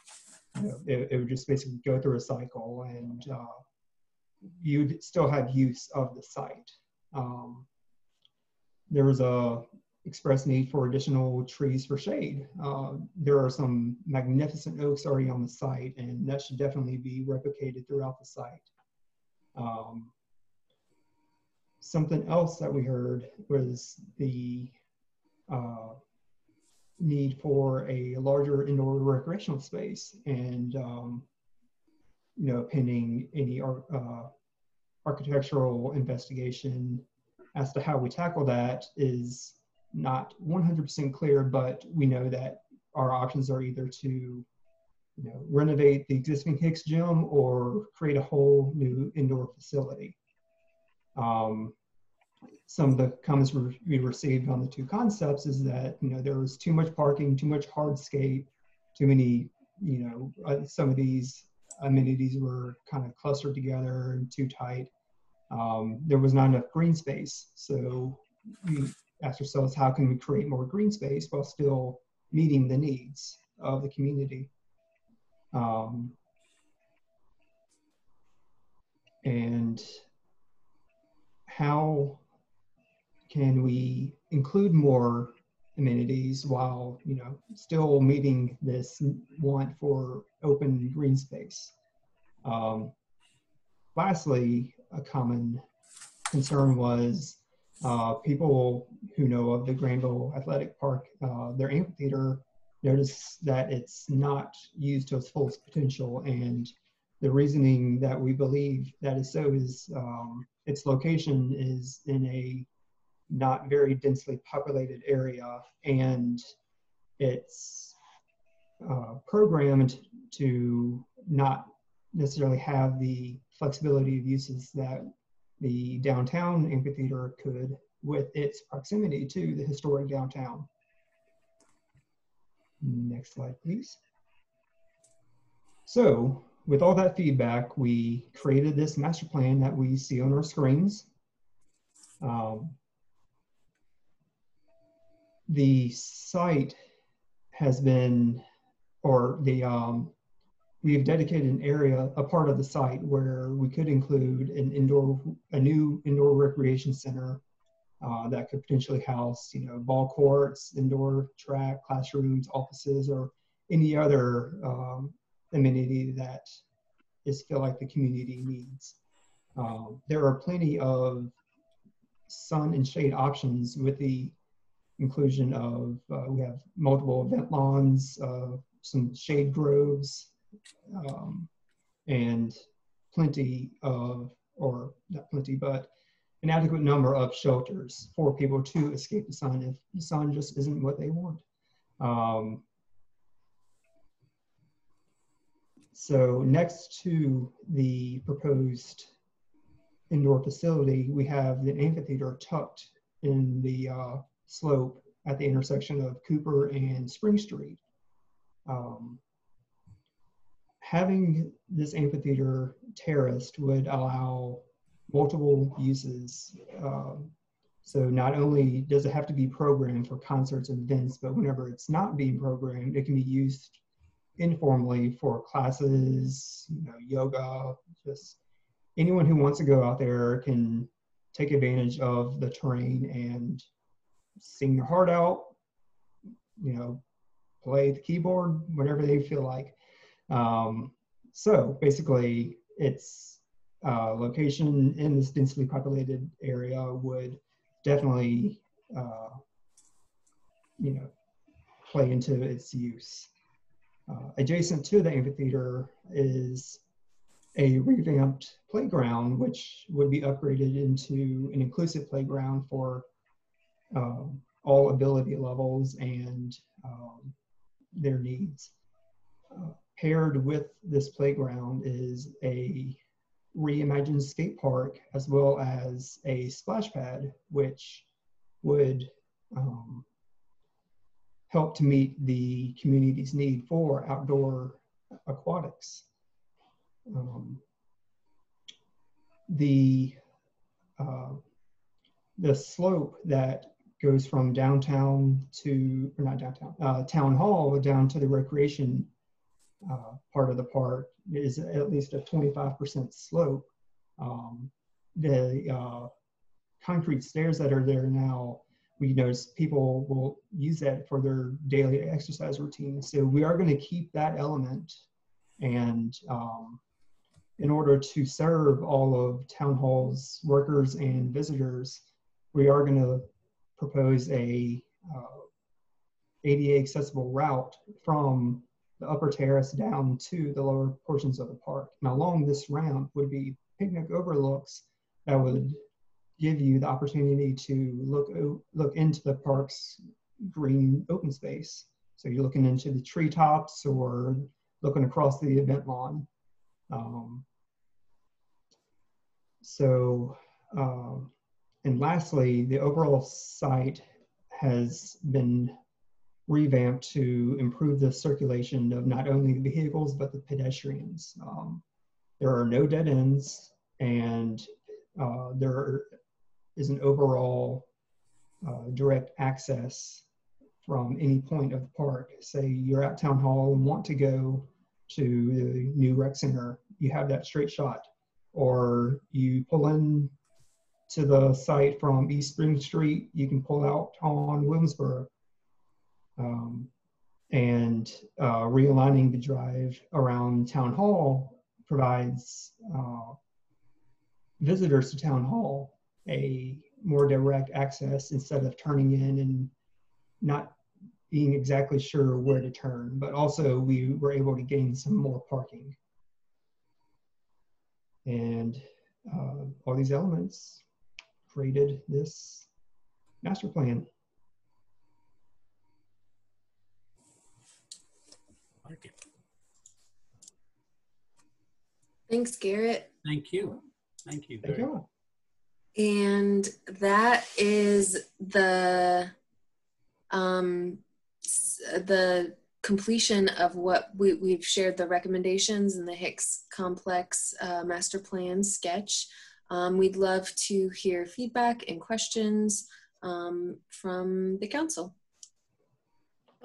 it would just basically go through a cycle, and you'd still have use of the site. There was a expressed need for additional trees for shade. There are some magnificent oaks already on the site, and that should definitely be replicated throughout the site. Something else that we heard was the need for a larger indoor recreational space, and pending any architectural investigation as to how we tackle that is not 100% clear, but we know that our options are either to renovate the existing Hicks Gym or create a whole new indoor facility. Some of the comments we received on the two concepts is that there was too much parking, too much hardscape, too many, some of these amenities were kind of clustered together and too tight. There was not enough green space, so we asked ourselves, how can we create more green space while still meeting the needs of the community? And how can we include more amenities while still meeting this want for open green space? Lastly, a common concern was people who know of the Granville Athletic Park, their amphitheater, notice that it's not used to its fullest potential, and the reasoning that we believe that is so is its location is in a not very densely populated area, and it's programmed to not necessarily have the flexibility of uses that the downtown amphitheater could with its proximity to the historic downtown. Next slide, please. So with all that feedback, we created this master plan that we see on our screens. The site has been, we've dedicated an area, a part of the site where we could include a new indoor recreation center that could potentially house, ball courts, indoor track, classrooms, offices, or any other amenity that is feel like the community needs. There are plenty of sun and shade options with the inclusion of, we have multiple event lawns, some shade groves, and plenty of, or not plenty, but an adequate number of shelters for people to escape the sun if the sun just isn't what they want. So next to the proposed indoor facility, we have the amphitheater tucked in the slope at the intersection of Cooper and Spring Street. Having this amphitheater terraced would allow multiple uses. So not only does it have to be programmed for concerts and events, but whenever it's not being programmed, it can be used informally for classes, yoga, just anyone who wants to go out there can take advantage of the terrain and sing their heart out, you know, play the keyboard, whatever they feel like. So basically, its location in this densely populated area would definitely, you know, play into its use. Adjacent to the amphitheater is a revamped playground, which would be upgraded into an inclusive playground for all ability levels and their needs. Paired with this playground is a reimagined skate park as well as a splash pad, which would help to meet the community's need for outdoor aquatics. The slope that goes from downtown to, or not downtown, town hall down to the recreation part of the park is at least a 25% slope. The concrete stairs that are there now, we notice people will use that for their daily exercise routine. So we are going to keep that element, and in order to serve all of Town Hall's workers and visitors, we are going to propose a ADA accessible route from the upper terrace down to the lower portions of the park. And along this ramp would be picnic overlooks that would give you the opportunity to look into the park's green open space. So you're looking into the treetops or looking across the event lawn. And lastly, the overall site has been revamped to improve the circulation of not only the vehicles, but the pedestrians. There are no dead ends, and there is an overall direct access from any point of the park. Say you're at Town Hall and want to go to the new rec center, you have that straight shot. Or you pull in to the site from East Spring Street, you can pull out on Williamsburg. And realigning the drive around Town Hall provides visitors to Town Hall a more direct access instead of turning in and not being exactly sure where to turn. But also we were able to gain some more parking. And all these elements created this master plan. Thanks, Garrett. Thank you. Thank you. Thank you. And that is the completion of what we've shared, the recommendations in the Hicks Complex Master Plan sketch. We'd love to hear feedback and questions from the council.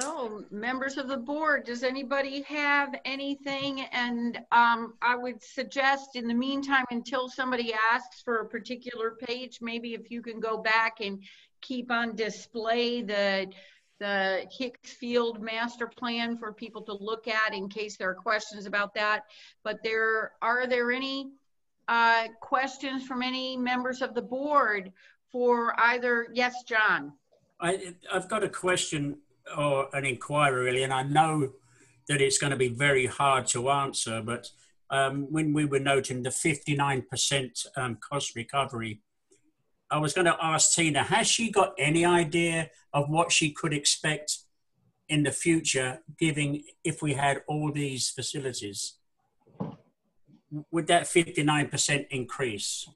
So, members of the board, does anybody have anything? And I would suggest in the meantime, until somebody asks for a particular page, maybe if you can go back and keep on display the Hicks Field Master Plan for people to look at in case there are questions about that. But are there any questions from any members of the board for either? Yes, John. I've got a question or an inquiry really, and I know that it's going to be very hard to answer, but when we were noting the 59% cost recovery, I was going to ask Tina, has she got any idea of what she could expect in the future, given if we had all these facilities? Would that 59% increase?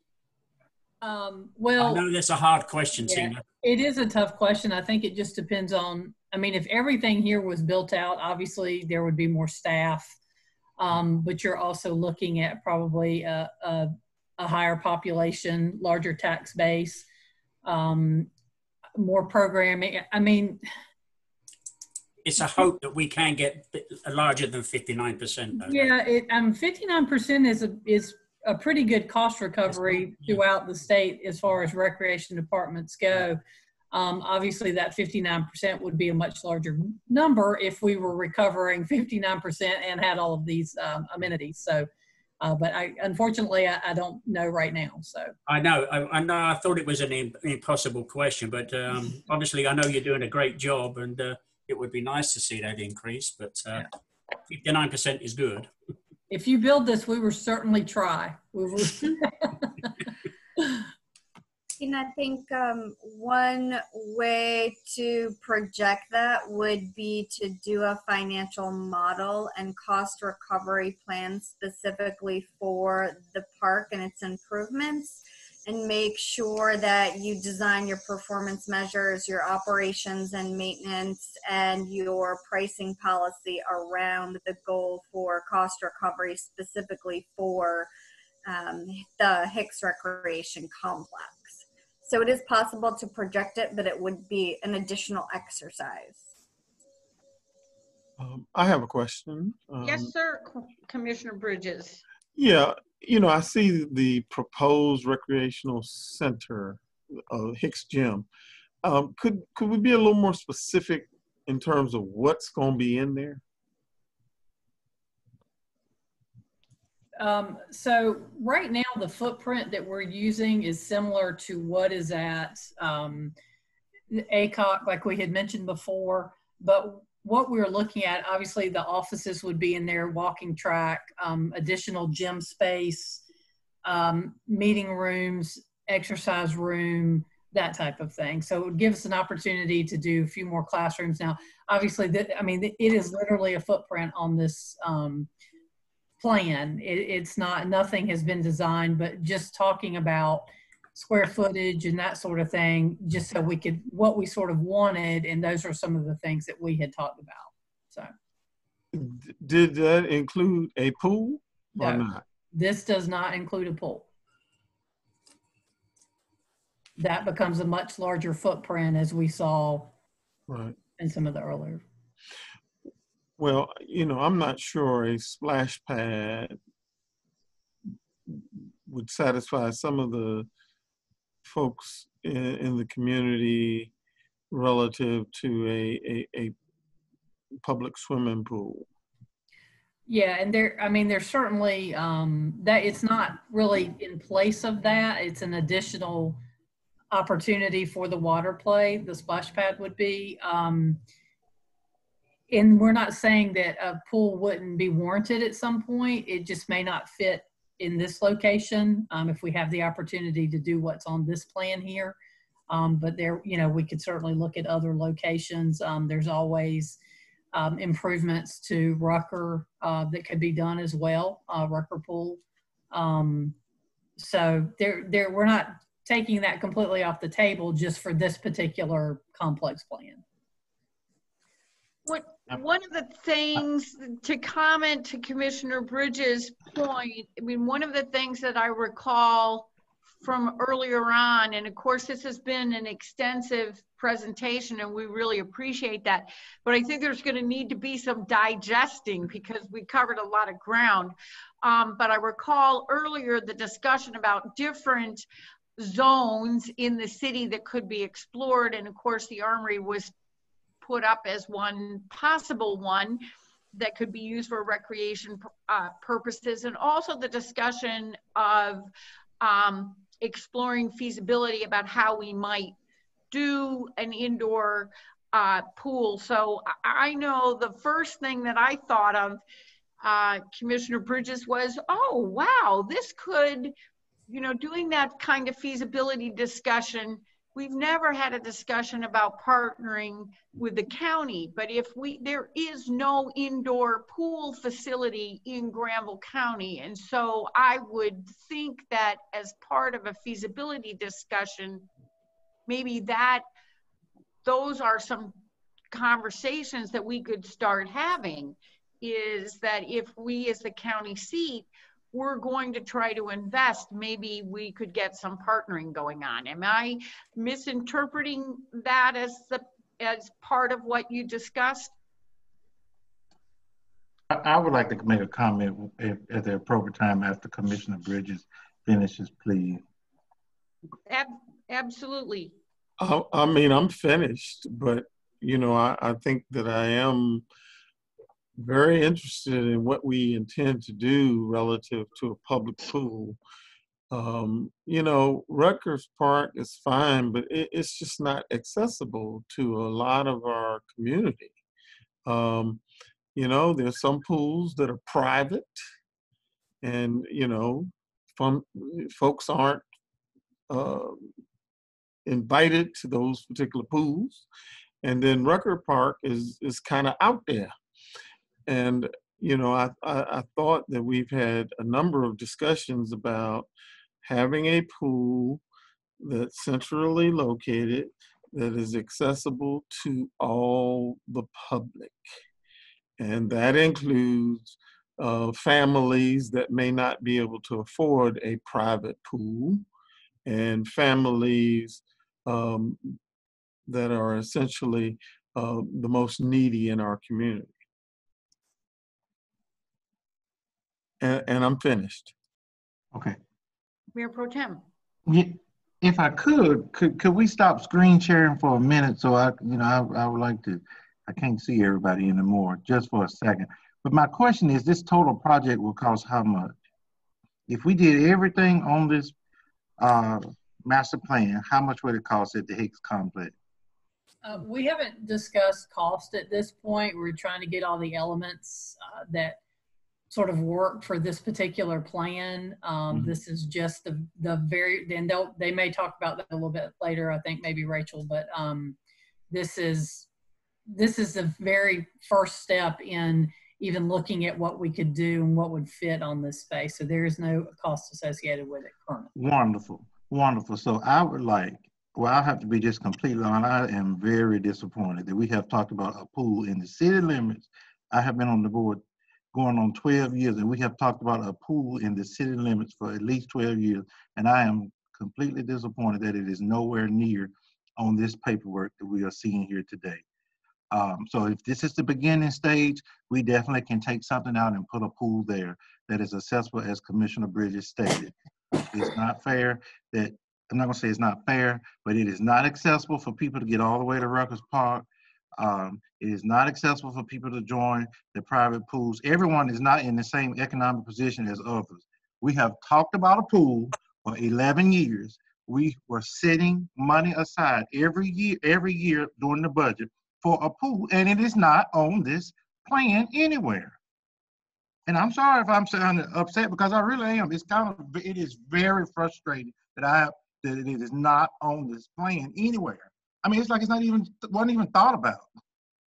Well, I know that's a hard question, yeah, Tina. It is a tough question. I think it just depends on, I mean, if everything here was built out, obviously there would be more staff, but you're also looking at probably a higher population, larger tax base, more programming. I mean, it's a hope that we can get larger than 59%. Though. Yeah, 59% is a pretty good cost recovery throughout the state as far as recreation departments go. Obviously, that 59% would be a much larger number if we were recovering 59% and had all of these amenities. So, but unfortunately, I don't know right now. So I know. I thought it was an impossible question, but obviously, I know you're doing a great job, and it would be nice to see that increase. But 59% is good. If you build this, we will certainly try. We will. And I think one way to project that would be to do a financial model and cost recovery plan specifically for the park and its improvements, and make sure that you design your performance measures, your operations and maintenance, and your pricing policy around the goal for cost recovery specifically for the Hicks Recreation Complex. So it is possible to project it, but it would be an additional exercise. I have a question. Yes, sir, Commissioner Bridges. Yeah, you know, I see the proposed recreational center, Hicks Gym. Could we be a little more specific in terms of what's going to be in there? So right now, the footprint that we're using is similar to what is at ACOC, like we had mentioned before. But what we're looking at, obviously, the offices would be in there, walking track, additional gym space, meeting rooms, exercise room, that type of thing. So it would give us an opportunity to do a few more classrooms. Now, obviously, I mean, it is literally a footprint on this plan. It's not, nothing has been designed, but just talking about square footage and that sort of thing, just so we could, what we sort of wanted, and those are some of the things that we had talked about. So did that include a pool or no, not? This does not include a pool. That becomes a much larger footprint, as we saw in some of the earlier. Well, you know, I'm not sure a splash pad would satisfy some of the folks in the community relative to a public swimming pool. Yeah, and there, I mean, there's certainly that it's not really in place of that. It's an additional opportunity for the water play. The splash pad would be. And we're not saying that a pool wouldn't be warranted at some point. It just may not fit in this location if we have the opportunity to do what's on this plan here. But there, you know, we could certainly look at other locations. There's always improvements to Rucker that could be done as well, Rucker Pool. So we're not taking that completely off the table just for this particular complex plan. One of the things to comment to Commissioner Bridges' point, I mean, one of the things that I recall from earlier on, and of course this has been an extensive presentation and we really appreciate that, but I think there's going to need to be some digesting because we covered a lot of ground. But I recall earlier the discussion about different zones in the city that could be explored, and of course the Armory was put up as one possible one that could be used for recreation purposes, and also the discussion of exploring feasibility about how we might do an indoor pool. So I know the first thing that I thought of, Commissioner Bridges, was, oh, wow, this could, you know, doing that kind of feasibility discussion. We've never had a discussion about partnering with the county, but if there is no indoor pool facility in Granville County, and so I would think that as part of a feasibility discussion, maybe those are some conversations that we could start having, is that if we as the county seat, we're going to try to invest, maybe we could get some partnering going on. Am I misinterpreting that as part of what you discussed? I would like to make a comment at the appropriate time after Commissioner Bridges finishes, please. Absolutely. I mean, I'm finished, but you know, I think that I am very interested in what we intend to do relative to a public pool. You know, Rutgers Park is fine, but it's just not accessible to a lot of our community. You know, there's some pools that are private, and you know, folks aren't invited to those particular pools. And then Rucker Park is kind of out there. And you know, I thought that we've had a number of discussions about having a pool that's centrally located, that is accessible to all the public. And that includes families that may not be able to afford a private pool, and families that are essentially the most needy in our community. And I'm finished. Okay. Mayor Pro Tem. If I could we stop screen sharing for a minute? So I would like to, I can't see everybody anymore, just for a second. But my question is, this total project will cost how much? If we did everything on this master plan, how much would it cost at the Hicks complex? We haven't discussed cost at this point. We're trying to get all the elements that sort of work for this particular plan. This is just the very, and they may talk about that a little bit later, I think maybe Rachel, but this is the very first step in even looking at what we could do and what would fit on this space. So there is no cost associated with it currently. Wonderful, wonderful. So I would like, well, I have to be just completely honest, I am very disappointed that we have talked about a pool in the city limits. I have been on the board going on 12 years, and we have talked about a pool in the city limits for at least 12 years, and I am completely disappointed that it is nowhere near on this paperwork that we are seeing here today. So if this is the beginning stage, we definitely can take something out and put a pool there that is accessible, as Commissioner Bridges stated. It's not fair that, I'm not gonna say it's not fair, but it is not accessible for people to get all the way to Rutgers Park. It is not accessible for people to join the private pools. Everyone is not in the same economic position as others. We have talked about a pool for 11 years. We were setting money aside every year during the budget for a pool, and it is not on this plan anywhere. And I'm sorry if I'm sounding upset, because I really am. It is very frustrating that it is not on this plan anywhere. I mean, it's like wasn't even thought about.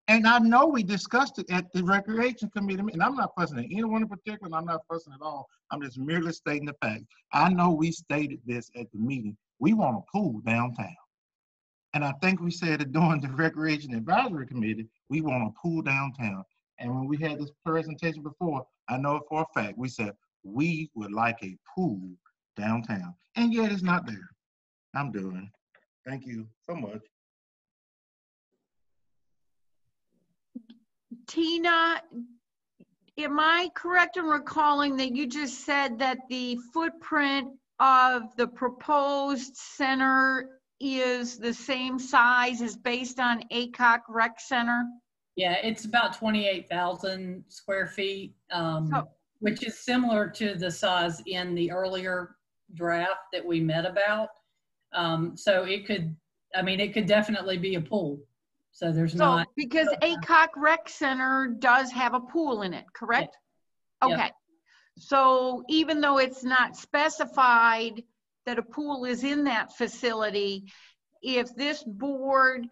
And I know we discussed it at the Recreation Committee, and I'm not fussing at anyone in particular, and I'm not fussing at all. I'm just merely stating the fact. I know we stated this at the meeting. We want a pool downtown. And I think we said it during the Recreation Advisory Committee, we want a pool downtown. And when we had this presentation before, I know it for a fact, we said we would like a pool downtown. And yet it's not there. I'm done. Thank you so much. Tina, am I correct in recalling that you just said that the footprint of the proposed center is the same size as based on ACOC Rec Center? Yeah, it's about 28,000 square feet, which is similar to the size in the earlier draft that we met about. So it could definitely be a pool. So there's not. Because ACOC Rec Center does have a pool in it, correct? Yeah. Okay. Yep. So even though it's not specified that a pool is in that facility, if this board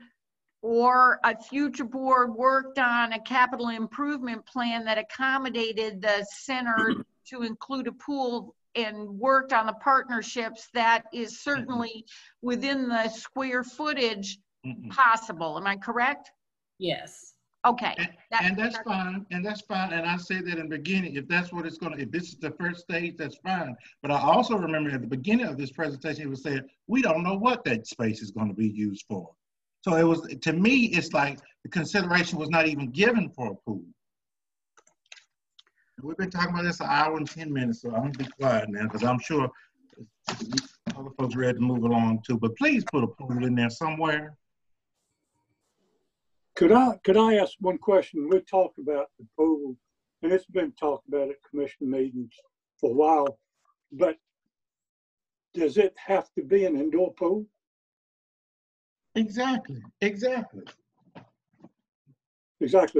or a future board worked on a capital improvement plan that accommodated the center to include a pool and worked on the partnerships, that is certainly within the square footage possible. Am I correct? Yes. Okay. And that's fine. And that's fine. And I said that in the beginning, if that's what it's going to, if this is the first stage, that's fine. But I also remember at the beginning of this presentation, it was said, we don't know what that space is going to be used for. So it was, to me, it's like the consideration was not even given for a pool. We've been talking about this an hour and 10 minutes, so I'm gonna be quiet now because I'm sure other folks are ready to move along too. But please put a pool in there somewhere. Could I ask one question? We talked about the pool, and it's been talked about at commission meetings for a while, but does it have to be an indoor pool? Exactly. Exactly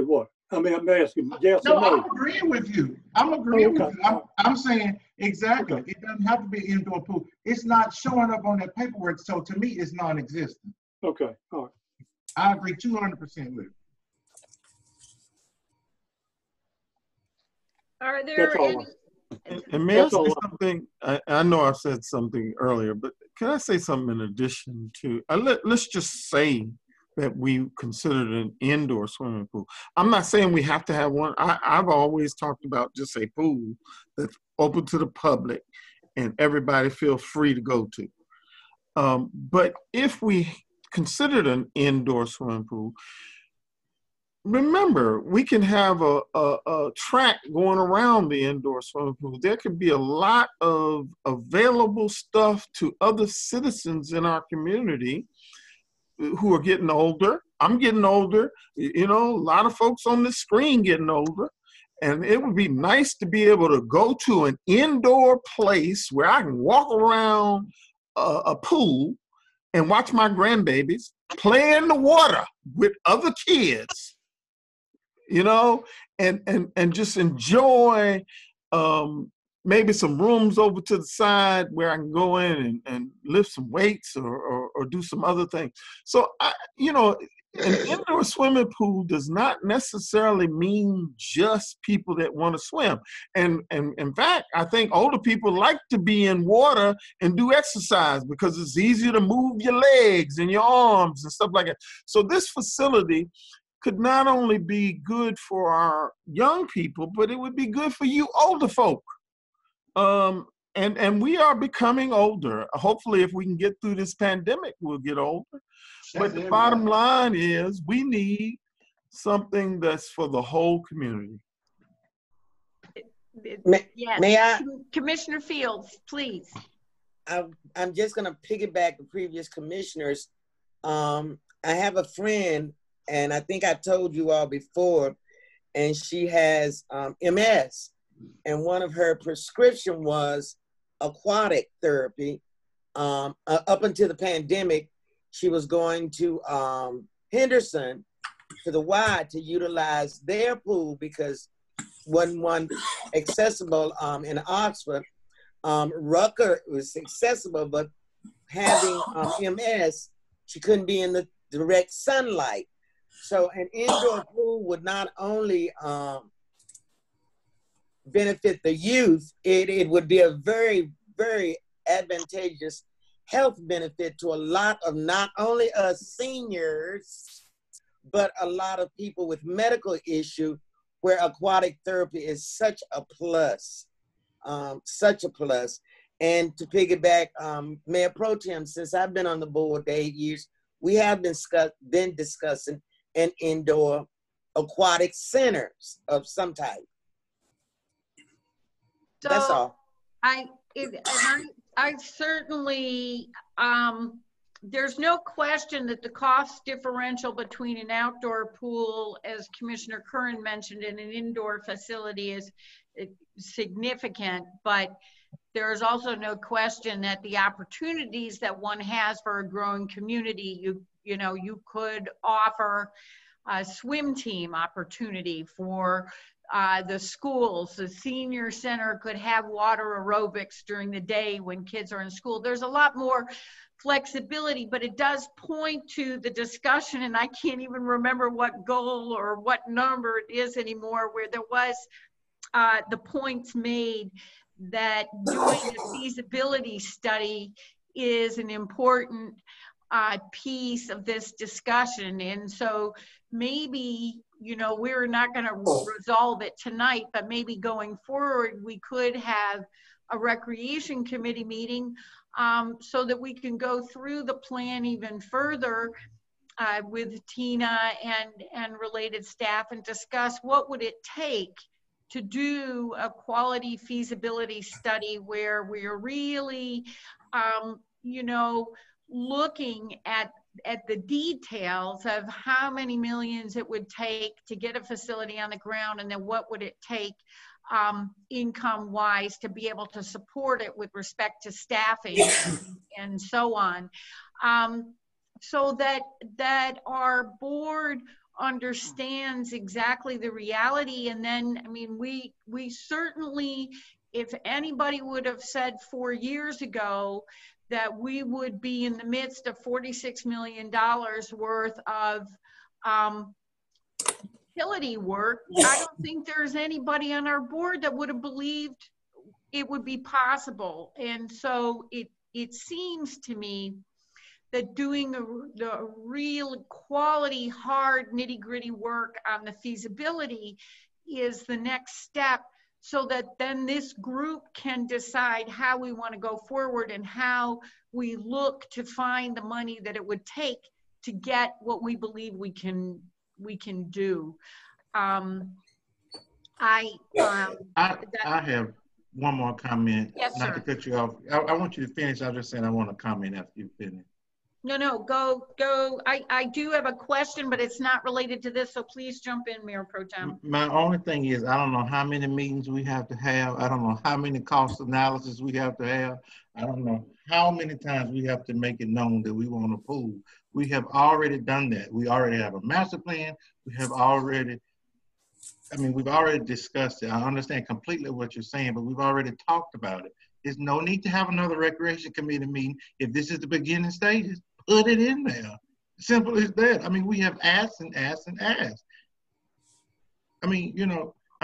what? I mean, I'm asking yes No, or no. I'm agreeing with you. I'm saying exactly. Okay. It doesn't have to be an indoor pool. It's not showing up on that paperwork, so to me, it's non-existent. Okay, all right. I agree 200% with it. Are there any? And may I say something? I know I said something earlier, but can I say something in addition to, let's just say that we considered an indoor swimming pool. I'm not saying we have to have one. I've always talked about just a pool that's open to the public and everybody feel free to go to. But if we considered an indoor swimming pool, remember, we can have a track going around the indoor swimming pool. There could be a lot of available stuff to other citizens in our community who are getting older. I'm getting older. You know, a lot of folks on the screen getting older. And it would be nice to be able to go to an indoor place where I can walk around a pool and watch my grandbabies play in the water with other kids. You know, and just enjoy maybe some rooms over to the side where I can go in and lift some weights or do some other things. So, you know, an indoor swimming pool does not necessarily mean just people that want to swim. And in fact, I think older people like to be in water and do exercise because it's easier to move your legs and your arms and stuff like that. So this facility could not only be good for our young people, but it would be good for you older folk. And we are becoming older. Hopefully, if we can get through this pandemic, we'll get older. But the bottom line is we need something that's for the whole community. Yes. May I? Commissioner Fields, please. I'm just going to piggyback the previous commissioners. I have a friend, and I think I told you all before, and she has MS, and one of her prescription was aquatic therapy. Up until the pandemic, she was going to Henderson to the Y to utilize their pool because wasn't one accessible in Oxford. Rucker was accessible, but having MS, she couldn't be in the direct sunlight. So an indoor pool would not only benefit the youth, it would be a very, very advantageous health benefit to a lot of not only us seniors, but a lot of people with medical issue where aquatic therapy is such a plus, such a plus. And to piggyback, Mayor Pro Tem, since I've been on the board 8 years, we have been discussing an indoor aquatic centers of some type. So that's all. I certainly, there's no question that the cost differential between an outdoor pool, as Commissioner Curran mentioned, and an indoor facility is significant, but there's also no question that the opportunities that one has for a growing community, you know, you could offer a swim team opportunity for the schools. The senior center could have water aerobics during the day when kids are in school. There's a lot more flexibility, but it does point to the discussion, and I can't even remember what goal or what number it is anymore, where there was the points made that doing a feasibility study is an important piece of this discussion. And so maybe, you know, we're not going to resolve it tonight, but maybe going forward, we could have a recreation committee meeting so that we can go through the plan even further with Tina and related staff and discuss what would it take to do a quality feasibility study where we're really, you know, looking at the details of how many millions it would take to get a facility on the ground, and then what would it take income wise to be able to support it with respect to staffing and so on, so that our board understands exactly the reality. And then, I mean, we certainly, if anybody would have said 4 years ago that we would be in the midst of $46 million worth of utility work, I don't think there's anybody on our board that would have believed it would be possible. And so it seems to me that doing the real quality, hard, nitty-gritty work on the feasibility is the next step, so that then this group can decide how we want to go forward and how we look to find the money that it would take to get what we believe we can do. I have one more comment. Yes, not sir. to cut you off. I want you to finish. I was just saying I want to comment after you finish. No, go. I do have a question, but it's not related to this, so please jump in, Mayor Pro Tem. My only thing is, I don't know how many meetings we have to have. I don't know how many cost analysis we have to have. I don't know how many times we have to make it known that we want a pool. We have already done that. We already have a master plan. We have already, we've already discussed it. I understand completely what you're saying, but we've already talked about it. There's no need to have another recreation committee meeting. If this is the beginning stages, put it in there. Simple as that. We have asked and asked and asked. I'm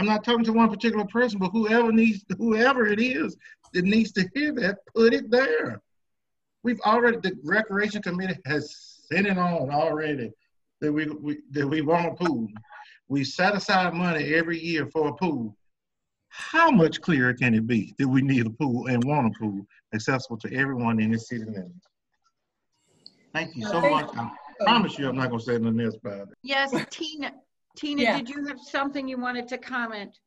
not talking to one particular person, but whoever it is that needs to hear that, put it there. The recreation committee has sent it on already that we want a pool. We set aside money every year for a pool. How much clearer can it be that we need a pool and want a pool accessible to everyone in the city limits? Thank you so much. I promise you I'm not going to say nothing else about it. Yes, Tina, Yeah. Did you have something you wanted to comment?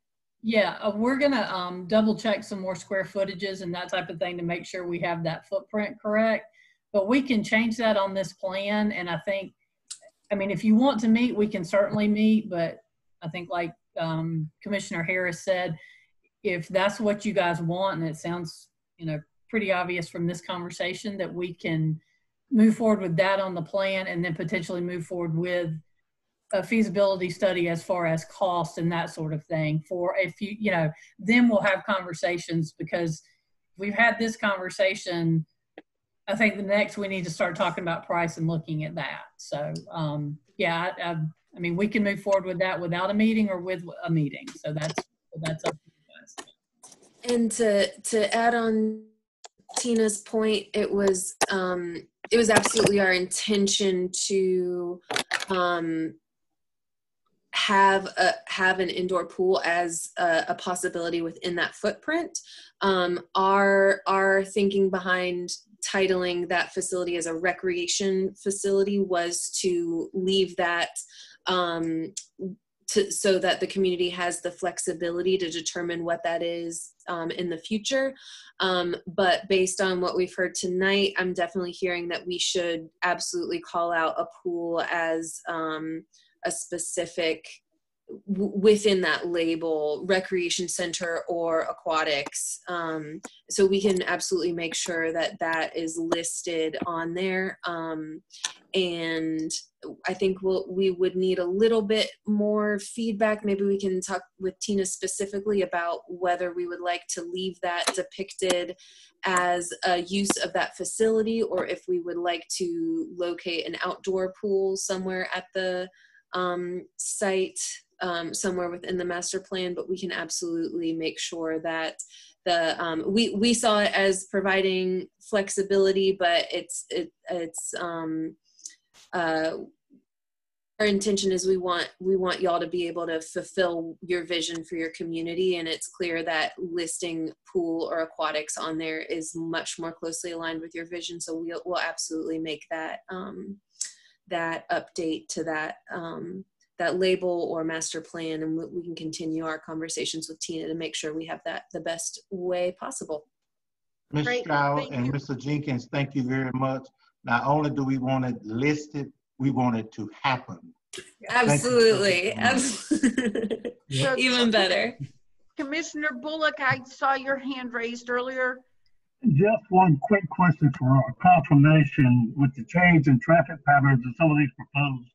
Yeah, we're gonna double check some more square footages and that type of thing to make sure we have that footprint correct. But we can change that on this plan. And I think, if you want to meet, we can certainly meet. But I think like Commissioner Harris said, if that's what you guys want, and it sounds, pretty obvious from this conversation, that we can move forward with that on the plan and then potentially move forward with a feasibility study as far as cost and that sort of thing. For if then we'll have conversations, because we've had this conversation. I think the next we need to start talking about price and looking at that. So we can move forward with that without a meeting or with a meeting. So that's up to you guys. And to add on Tina's point, it was absolutely our intention to have an indoor pool as a possibility within that footprint. Our thinking behind titling that facility as a recreation facility was to leave that so that the community has the flexibility to determine what that is in the future. But based on what we've heard tonight, I'm definitely hearing that we should absolutely call out a pool as a specific within that label, recreation center or aquatics. So we can absolutely make sure that that is listed on there. And I think we would need a little bit more feedback. Maybe we can talk with Tina specifically about whether we would like to leave that depicted as a use of that facility, or if we would like to locate an outdoor pool somewhere at the site, somewhere within the master plan. But we can absolutely make sure that we saw it as providing flexibility, but our intention is we want y'all to be able to fulfill your vision for your community, and it's clear that listing pool or aquatics on there is much more closely aligned with your vision. So we'll absolutely make that that update to that that label or master plan, and we can continue our conversations with Tina to make sure we have that the best way possible. Ms. Great, Stroud thank and you. Mr. Jenkins, thank you very much. Not only do we want it listed, we want it to happen. Absolutely. Thank you. So, Even better. Commissioner Bullock, I saw your hand raised earlier. Just one quick question for confirmation. With the change in traffic patterns and some of these proposed,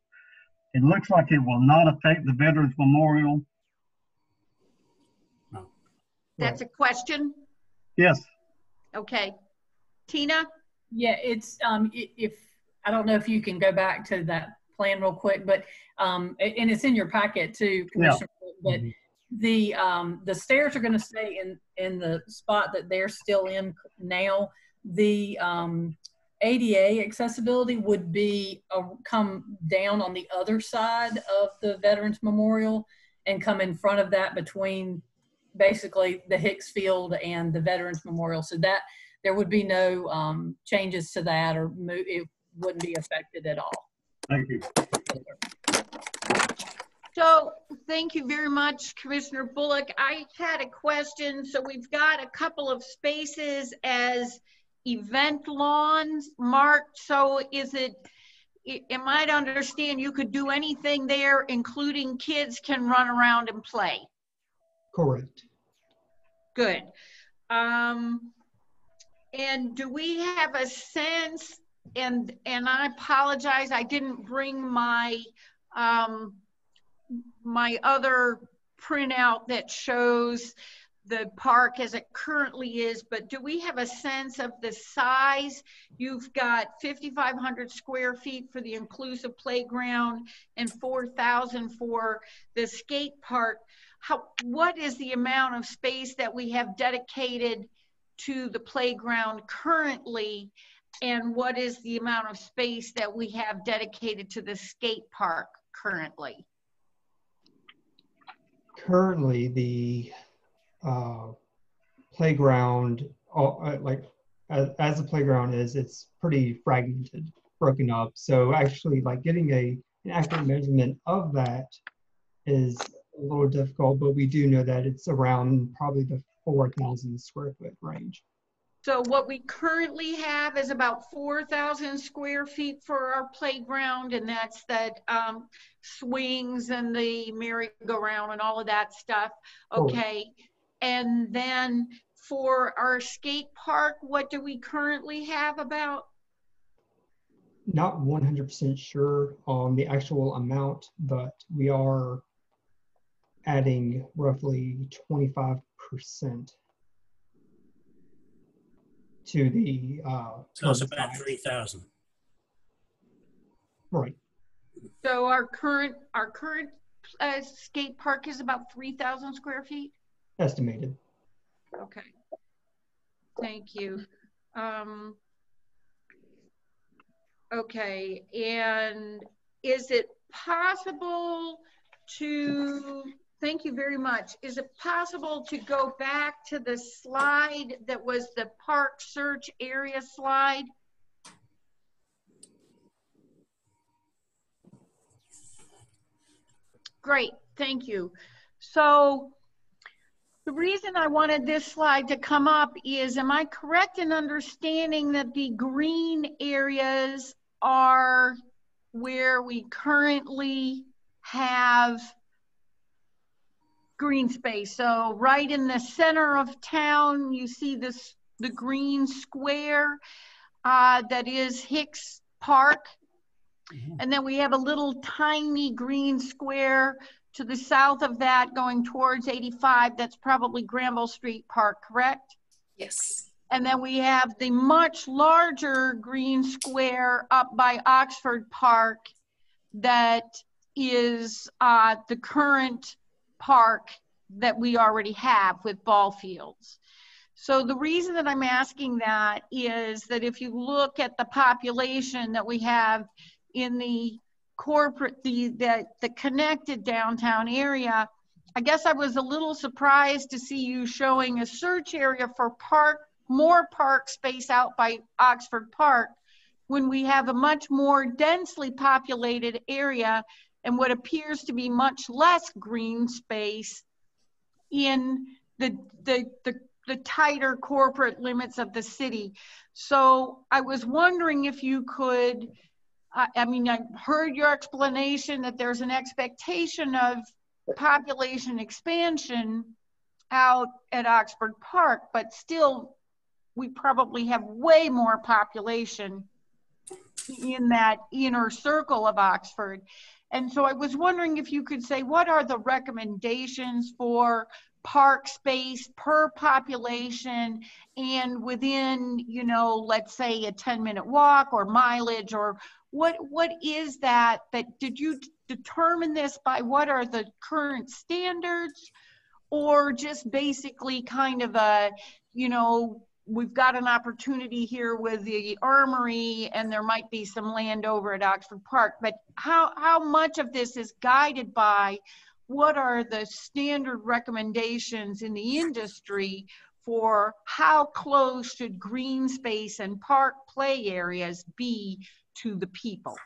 it looks like it will not affect the Veterans Memorial. That's a question? Yes. Okay. Tina? Yeah, it's if I don't know if you can go back to that plan real quick, but and it's in your packet too, Commissioner. Yeah. But the stairs are going to stay in the spot that they're still in now. The ADA accessibility would be come down on the other side of the Veterans Memorial and come in front of that between basically the Hicks Field and the Veterans Memorial. So that there would be no changes to that, or it wouldn't be affected at all. Thank you. So thank you very much, Commissioner Bullock. I had a question. So we've got a couple of spaces as event lawns marked. So is it, am I to understand you could do anything there, including kids can run around and play? Correct. Good. And do we have a sense, and I apologize, I didn't bring my my other printout that shows the park as it currently is, but do we have a sense of the size? You've got 5,500 square feet for the inclusive playground and 4,000 for the skate park. What is the amount of space that we have dedicated to the playground currently, and what is the amount of space that we have dedicated to the skate park currently? Currently, the playground, like as the playground is, it's pretty fragmented, broken up. So actually, like getting an accurate measurement of that is a little difficult, but we do know that it's around probably the 4,000 square foot range. So what we currently have is about 4,000 square feet for our playground, and that's that swings and the merry-go-round and all of that stuff. Okay. And then for our skate park, what do we currently have about? Not 100% sure on the actual amount, but we are adding roughly 25% to the so it's about 3,000. Right. So our current skate park is about 3,000 square feet? Estimated. Okay. Thank you. Okay, and is it possible to, thank you very much. Is it possible to go back to the slide that was the park search area slide? Great, thank you. So the reason I wanted this slide to come up is, am I correct in understanding that the green areas are where we currently have green space? So right in the center of town, you see this, the green square that is Hicks Park. And then we have a little tiny green square to the south of that going towards 85. That's probably Granville Street Park, correct? Yes. And then we have the much larger green square up by Oxford Park that is the current park that we already have with ball fields. So the reason that I'm asking that is that if you look at the population that we have in the corporate, the connected downtown area, I guess I was a little surprised to see you showing a search area for more park space out by Oxford Park when we have a much more densely populated area and what appears to be much less green space in the tighter corporate limits of the city. So I was wondering if you could, I mean, I heard your explanation that there's an expectation of population expansion out at Oxford Park, but still we probably have way more population in that inner circle of Oxford. And so I was wondering if you could say, what are the recommendations for park space per population and within, you know, let's say a 10-minute walk or mileage, or what is that did you determine this by what are the current standards, or just basically kind of a, you know, we've got an opportunity here with the Armory and there might be some land over at Oxford Park, but how much of this is guided by what are the standard recommendations in the industry for how close should green space and park play areas be to the people?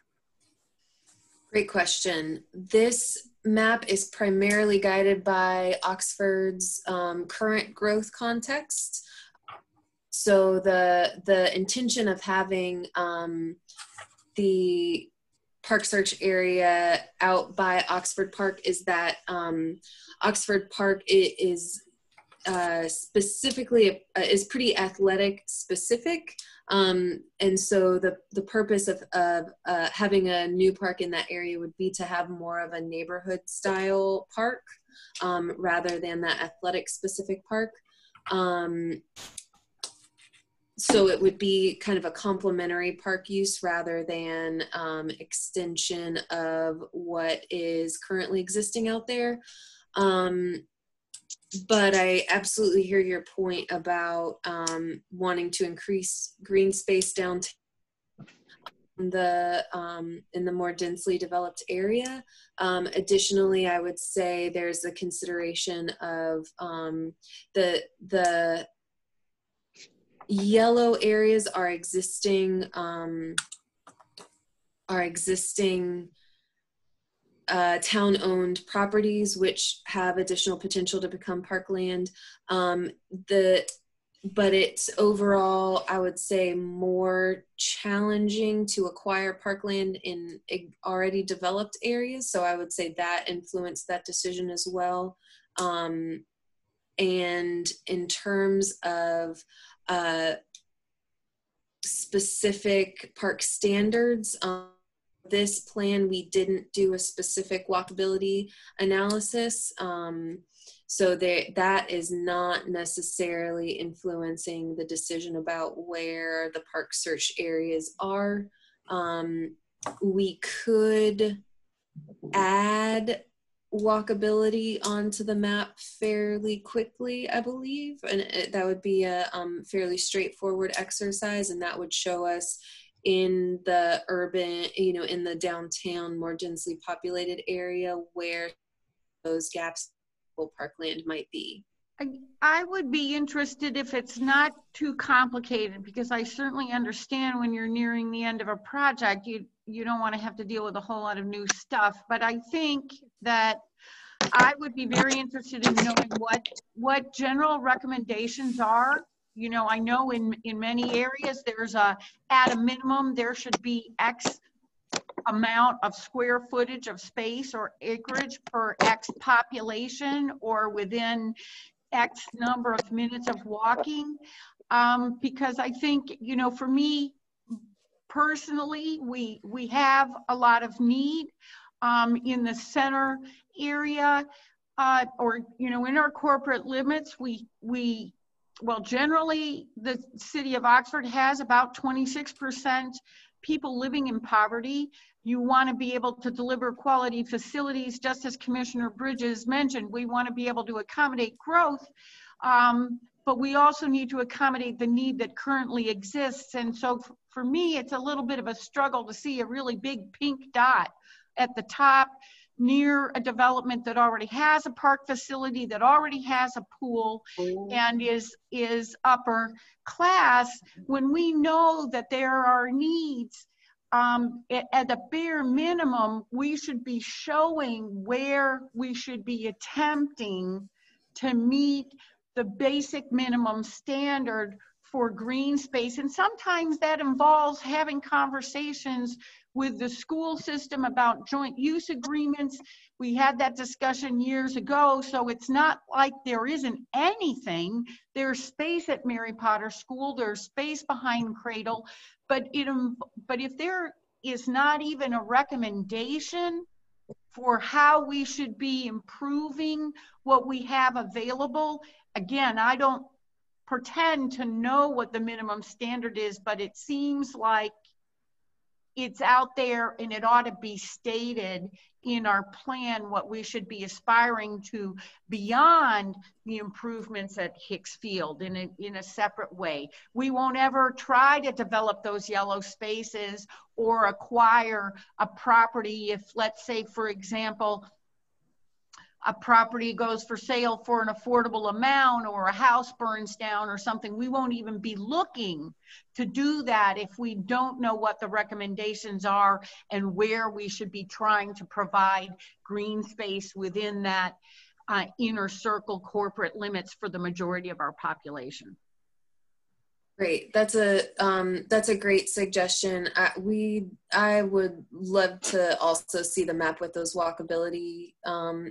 Great question. This map is primarily guided by Oxford's current growth context. So the intention of having the park search area out by Oxford Park is that Oxford Park is specifically is pretty athletic specific, and so the purpose of having a new park in that area would be to have more of a neighborhood style park rather than that athletic specific park. So it would be kind of a complementary park use rather than extension of what is currently existing out there. But I absolutely hear your point about wanting to increase green space downtown in the more densely developed area. Additionally, I would say there's a consideration of the yellow areas are existing town-owned properties which have additional potential to become parkland. But it's overall, I would say, more challenging to acquire parkland in already developed areas. So I would say that influenced that decision as well. And in terms of specific park standards, this plan, we didn't do a specific walkability analysis. So that is not necessarily influencing the decision about where the park search areas are. We could add walkability onto the map fairly quickly, I believe, and that would be a fairly straightforward exercise, and that would show us in the urban, you know, in the downtown, more densely populated area where those gaps parkland might be. I would be interested if it's not too complicated, because I certainly understand when you're nearing the end of a project, you don't want to have to deal with a whole lot of new stuff. But I think that I would be very interested in knowing what general recommendations are. You know, I know in many areas there's at a minimum there should be X amount of square footage of space or acreage per X population or within X number of minutes of walking. Because I think, you know, for me personally, we have a lot of need in the center area, or, you know, in our corporate limits, well, generally the city of Oxford has about 26% people living in poverty. You want to be able to deliver quality facilities, just as Commissioner Bridges mentioned. We want to be able to accommodate growth, but we also need to accommodate the need that currently exists. And so for me, it's a little bit of a struggle to see a really big pink dot at the top near a development that already has a park facility, that already has a pool, and is upper class, when we know that there are needs at the bare minimum, we should be showing where we should be attempting to meet the basic minimum standard for green space. And sometimes that involves having conversations with the school system about joint use agreements. We had that discussion years ago, so it's not like there isn't anything. There's space at Mary Potter School, there's space behind Cradle, but if there is not even a recommendation for how we should be improving what we have available, again, I don't pretend to know what the minimum standard is, but it seems like it's out there and it ought to be stated in our plan what we should be aspiring to beyond the improvements at Hicks Field in a separate way. We won't ever try to develop those yellow spaces or acquire a property if, let's say, for example, a property goes for sale for an affordable amount or a house burns down or something. We won't even be looking to do that if we don't know what the recommendations are and where we should be trying to provide green space within that inner circle corporate limits for the majority of our population. Great. That's a great suggestion. I would love to also see the map with those walkability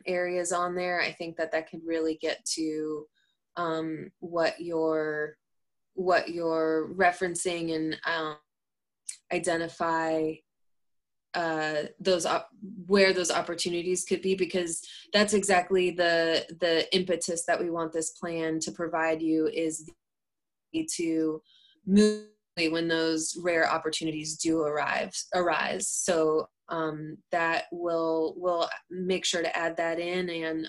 areas on there. I think that could really get to what you're referencing and identify where those opportunities could be, because that's exactly the impetus that we want this plan to provide you, is to move when those rare opportunities do arise. So that we'll make sure to add that in, and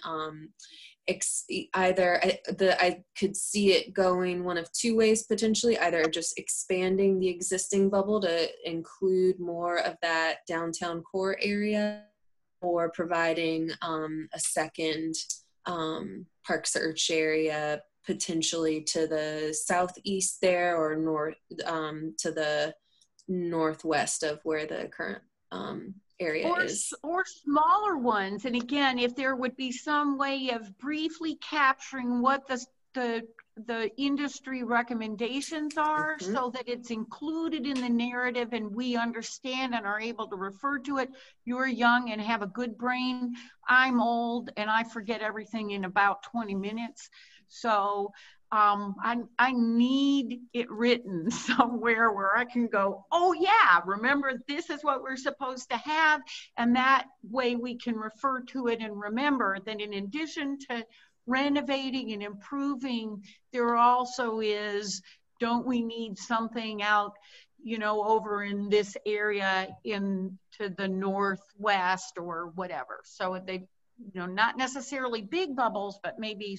I could see it going one of two ways potentially, either just expanding the existing bubble to include more of that downtown core area, or providing a second park search area potentially to the southeast there, or north to the northwest of where the current area is. Or smaller ones. And again, if there would be some way of briefly capturing what the industry recommendations are, so that it's included in the narrative and we understand and are able to refer to it. You're young and have a good brain. I'm old and I forget everything in about 20 minutes. So I need it written somewhere where I can go, oh yeah, remember this is what we're supposed to have. And that way we can refer to it and remember that in addition to renovating and improving, there also is, don't we need something out, over in this area to the northwest or whatever. So they, not necessarily big bubbles, but maybe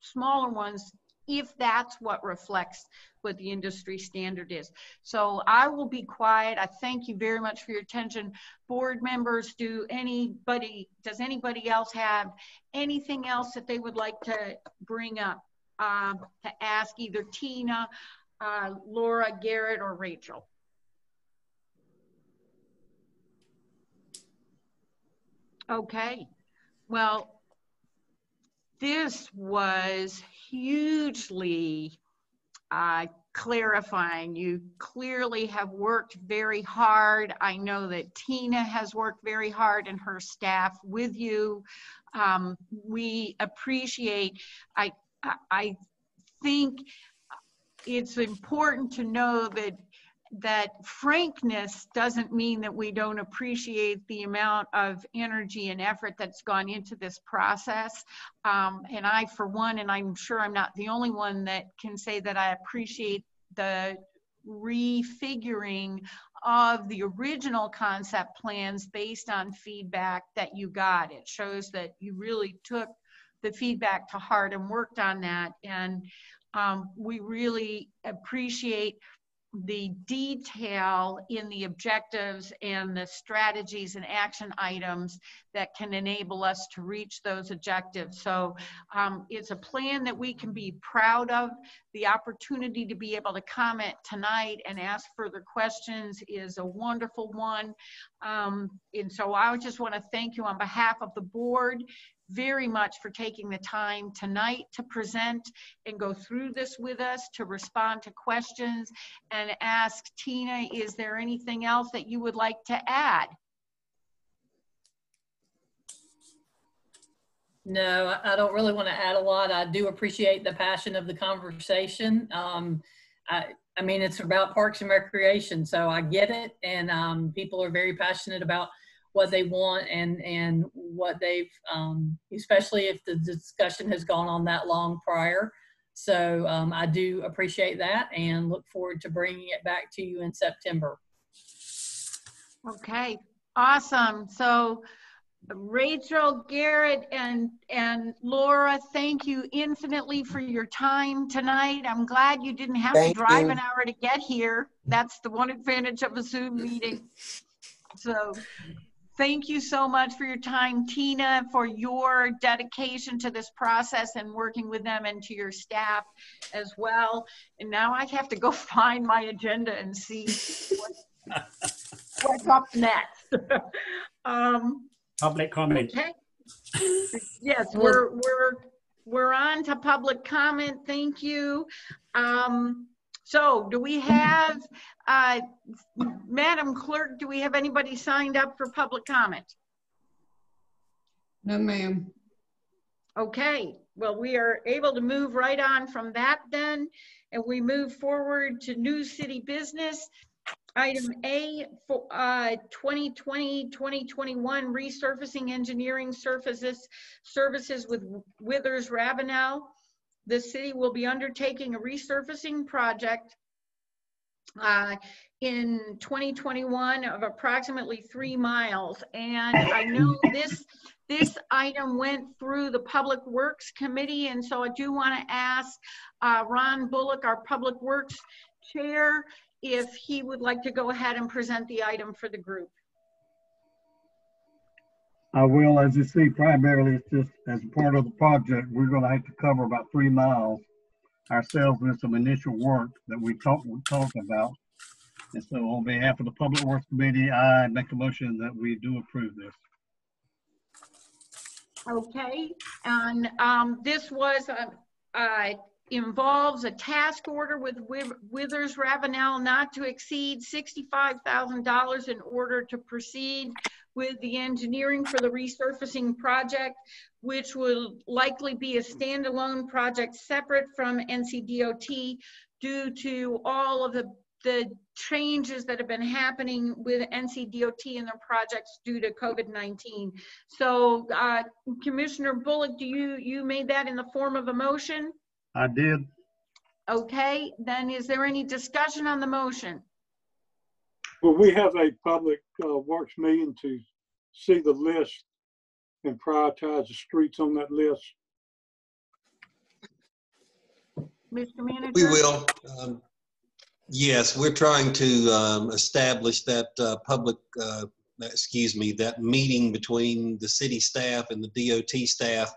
smaller ones, if that's what reflects what the industry standard is. So I will be quiet. I thank you very much for your attention. Board members, does anybody else have anything else that they would like to bring up, to ask either Tina, Laura, Garrett, or Rachel? Okay, well, this was hugely clarifying. You clearly have worked very hard. I know that Tina has worked very hard and her staff with you. We appreciate, I think it's important to know that frankness doesn't mean that we don't appreciate the amount of energy and effort that's gone into this process. And I, for one, and I'm sure I'm not the only one that can say that I appreciate the refiguring of the original concept plans based on feedback that you got. It shows that you really took the feedback to heart and worked on that. And we really appreciate detail in the objectives and the strategies and action items that can enable us to reach those objectives. So it's a plan that we can be proud of. The opportunity to be able to comment tonight and ask further questions is a wonderful one. And so I just want to thank you on behalf of the board very much for taking the time tonight to present and go through this with us, to respond to questions, and ask Tina, is there anything else that you would like to add? No, I don't really want to add a lot. I do appreciate the passion of the conversation. I mean, it's about Parks and Recreation, so I get it. And people are very passionate about what they want and what they've, especially if the discussion has gone on that long prior. So I do appreciate that and look forward to bringing it back to you in September. Okay, awesome. So Rachel, Garrett, and Laura, thank you infinitely for your time tonight. I'm glad you didn't have to drive an hour to get here. That's the one advantage of a Zoom meeting. So thank you so much for your time, Tina, for your dedication to this process and working with them, and to your staff as well. And now I have to go find my agenda and see what's up next. Public comment. Okay. Yes, we're on to public comment. Thank you. So do we have, Madam Clerk, do we have anybody signed up for public comment? No, ma'am. Okay, well, we are able to move right on from that then, and we move forward to new city business. Item A, for 2020-2021 resurfacing engineering services with Withers Ravenel. The city will be undertaking a resurfacing project in 2021 of approximately 3 miles. And I know this item went through the Public Works Committee, and so I do want to ask Ron Bullock, our Public Works Chair, if he would like to go ahead and present the item for the group. I will. As you see, primarily it's just as part of the project, we're going to have to cover about 3 miles ourselves with some initial work that we talked about. And so on behalf of the Public Works Committee, I make a motion that we do approve this. Okay, and this was involves a task order with Withers Ravenel not to exceed $65,000 in order to proceed with the engineering for the resurfacing project, which will likely be a standalone project separate from NCDOT due to all of the changes that have been happening with NCDOT and their projects due to COVID-19. So Commissioner Bullock, you made that in the form of a motion? I did. Okay, then is there any discussion on the motion? Well, we have a public works meeting to see the list and prioritize the streets on that list. Mr. Manager? We will. Yes, we're trying to establish that that meeting between the city staff and the DOT staff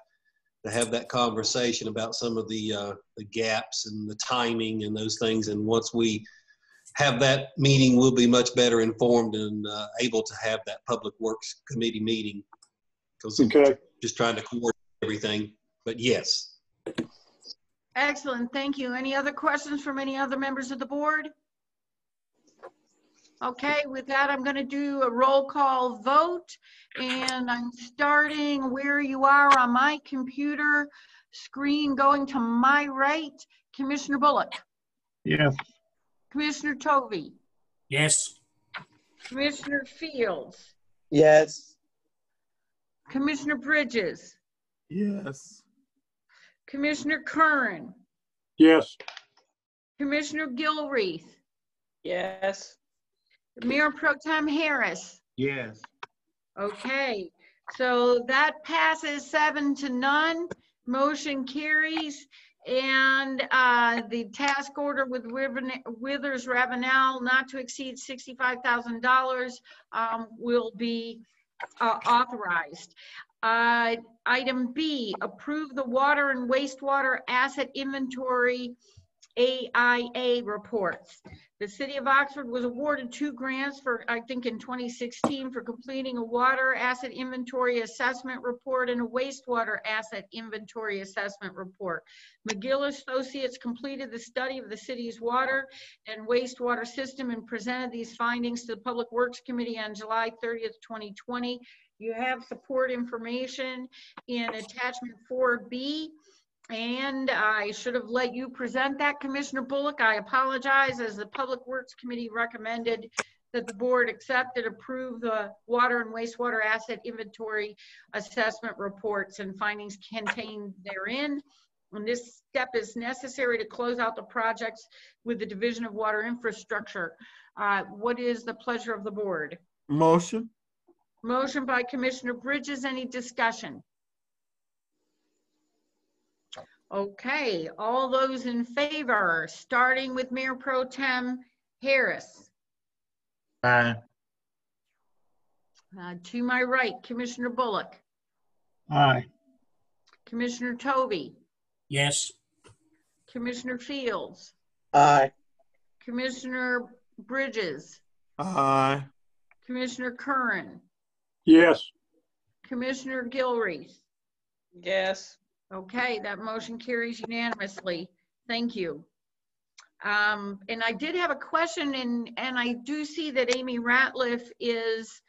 to have that conversation about some of the gaps and the timing and those things. And once we have that meeting, we'll be much better informed and able to have that Public Works Committee meeting. Because just trying to coordinate everything. But yes. Excellent, thank you. Any other questions from any other members of the board? Okay, with that, I'm going to do a roll call vote, and I'm starting where you are on my computer screen, going to my right. Commissioner Bullock? Yes. Commissioner Tovey? Yes. Commissioner Fields? Yes. Commissioner Bridges? Yes. Commissioner Curran? Yes. Commissioner Gilreath? Yes. Mayor Pro Tem Harris? Yes. Okay, so that passes 7-0. Motion carries, And the task order with Withers Ravenel not to exceed $65,000 will be authorized. Item B, approve the water and wastewater asset inventory AIA reports. The city of Oxford was awarded 2 grants for, I think in 2016, for completing a water asset inventory assessment report and a wastewater asset inventory assessment report. McGill Associates completed the study of the city's water and wastewater system and presented these findings to the Public Works Committee on July 30th, 2020. You have support information in attachment 4B. And I should have let you present that, Commissioner Bullock. I apologize, as the Public Works Committee recommended that the board accept and approve the water and wastewater asset inventory assessment reports and findings contained therein. And this step is necessary to close out the projects with the Division of Water Infrastructure. What is the pleasure of the board? Motion. Motion by Commissioner Bridges. Any discussion? Okay, all those in favor, starting with Mayor Pro Tem Harris. Aye. To my right, Commissioner Bullock. Aye. Commissioner Tovey. Yes. Commissioner Fields. Aye. Commissioner Bridges. Aye. Commissioner Curran. Yes. Commissioner Gilreath. Yes. Okay, that motion carries unanimously. Thank you. And I did have a question, and I do see that Amy Ratliff is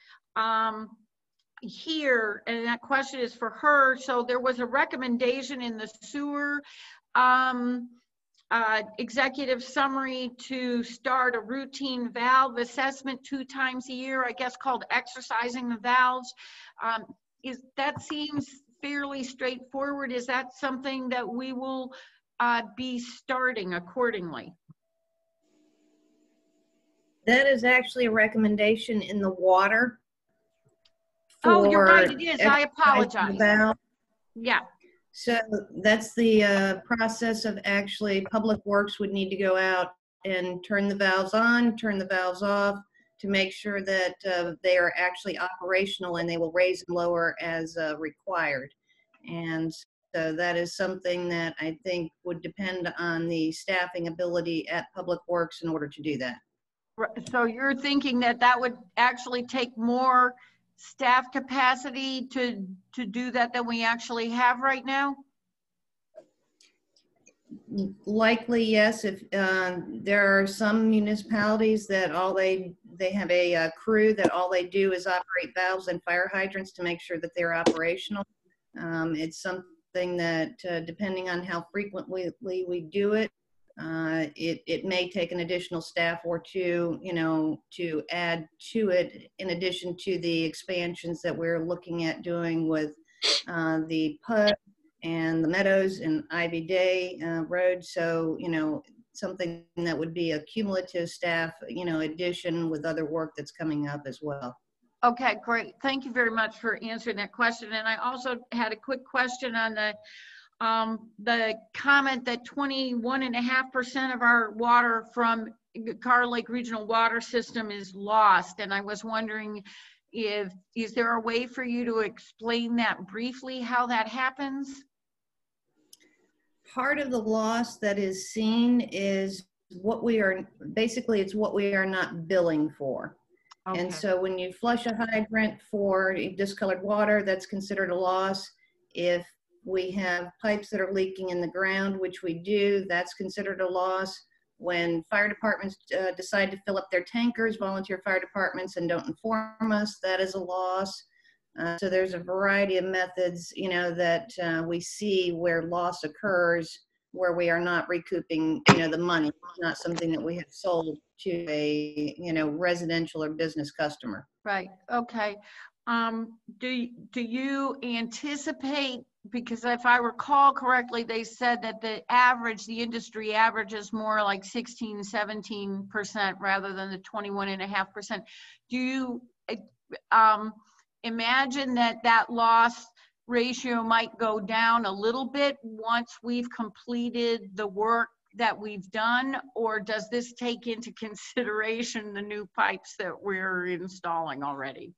here, and that question is for her. So there was a recommendation in the sewer executive summary to start a routine valve assessment 2 times a year, I guess called exercising the valves. That seems fairly straightforward. Is that something that we will be starting accordingly? That is actually a recommendation in the water. Oh, you're right, for it is. I apologize. exercising the valve. Yeah. So that's the process of actually Public Works would need to go out and turn the valves on, turn the valves off to make sure that they are actually operational, and they will raise and lower as required. And so that is something that I think would depend on the staffing ability at Public Works in order to do that. So you're thinking that that would actually take more staff capacity to do that than we actually have right now? Likely, yes. If there are some municipalities that they have a crew that all they do is operate valves and fire hydrants to make sure that they're operational. It's something that depending on how frequently we do it, it may take an additional staff or 2, to add to it, in addition to the expansions that we're looking at doing with the PUD and the Meadows and Ivy Day Road. So, something that would be a cumulative staff, addition with other work that's coming up as well. Okay, great. Thank you very much for answering that question. And I also had a quick question on the comment that 21.5% of our water from Carr Lake Regional Water System is lost. And I was wondering is there a way for you to explain that briefly, how that happens? Part of the loss that is seen is it's what we are not billing for. Okay. And so when you flush a hydrant for discolored water, that's considered a loss. If we have pipes that are leaking in the ground, which we do, that's considered a loss. When fire departments decide to fill up their tankers, volunteer fire departments, and don't inform us, that is a loss. So there's a variety of methods, that we see where loss occurs, where we are not recouping, the money. It's not something that we have sold to a, residential or business customer. Right. Okay. Do you anticipate, because if I recall correctly, they said that the industry average is more like 16, 17% rather than the 21.5%. Do you imagine that loss ratio might go down a little bit once we've completed the work that we've done, or does this take into consideration the new pipes that we're installing already?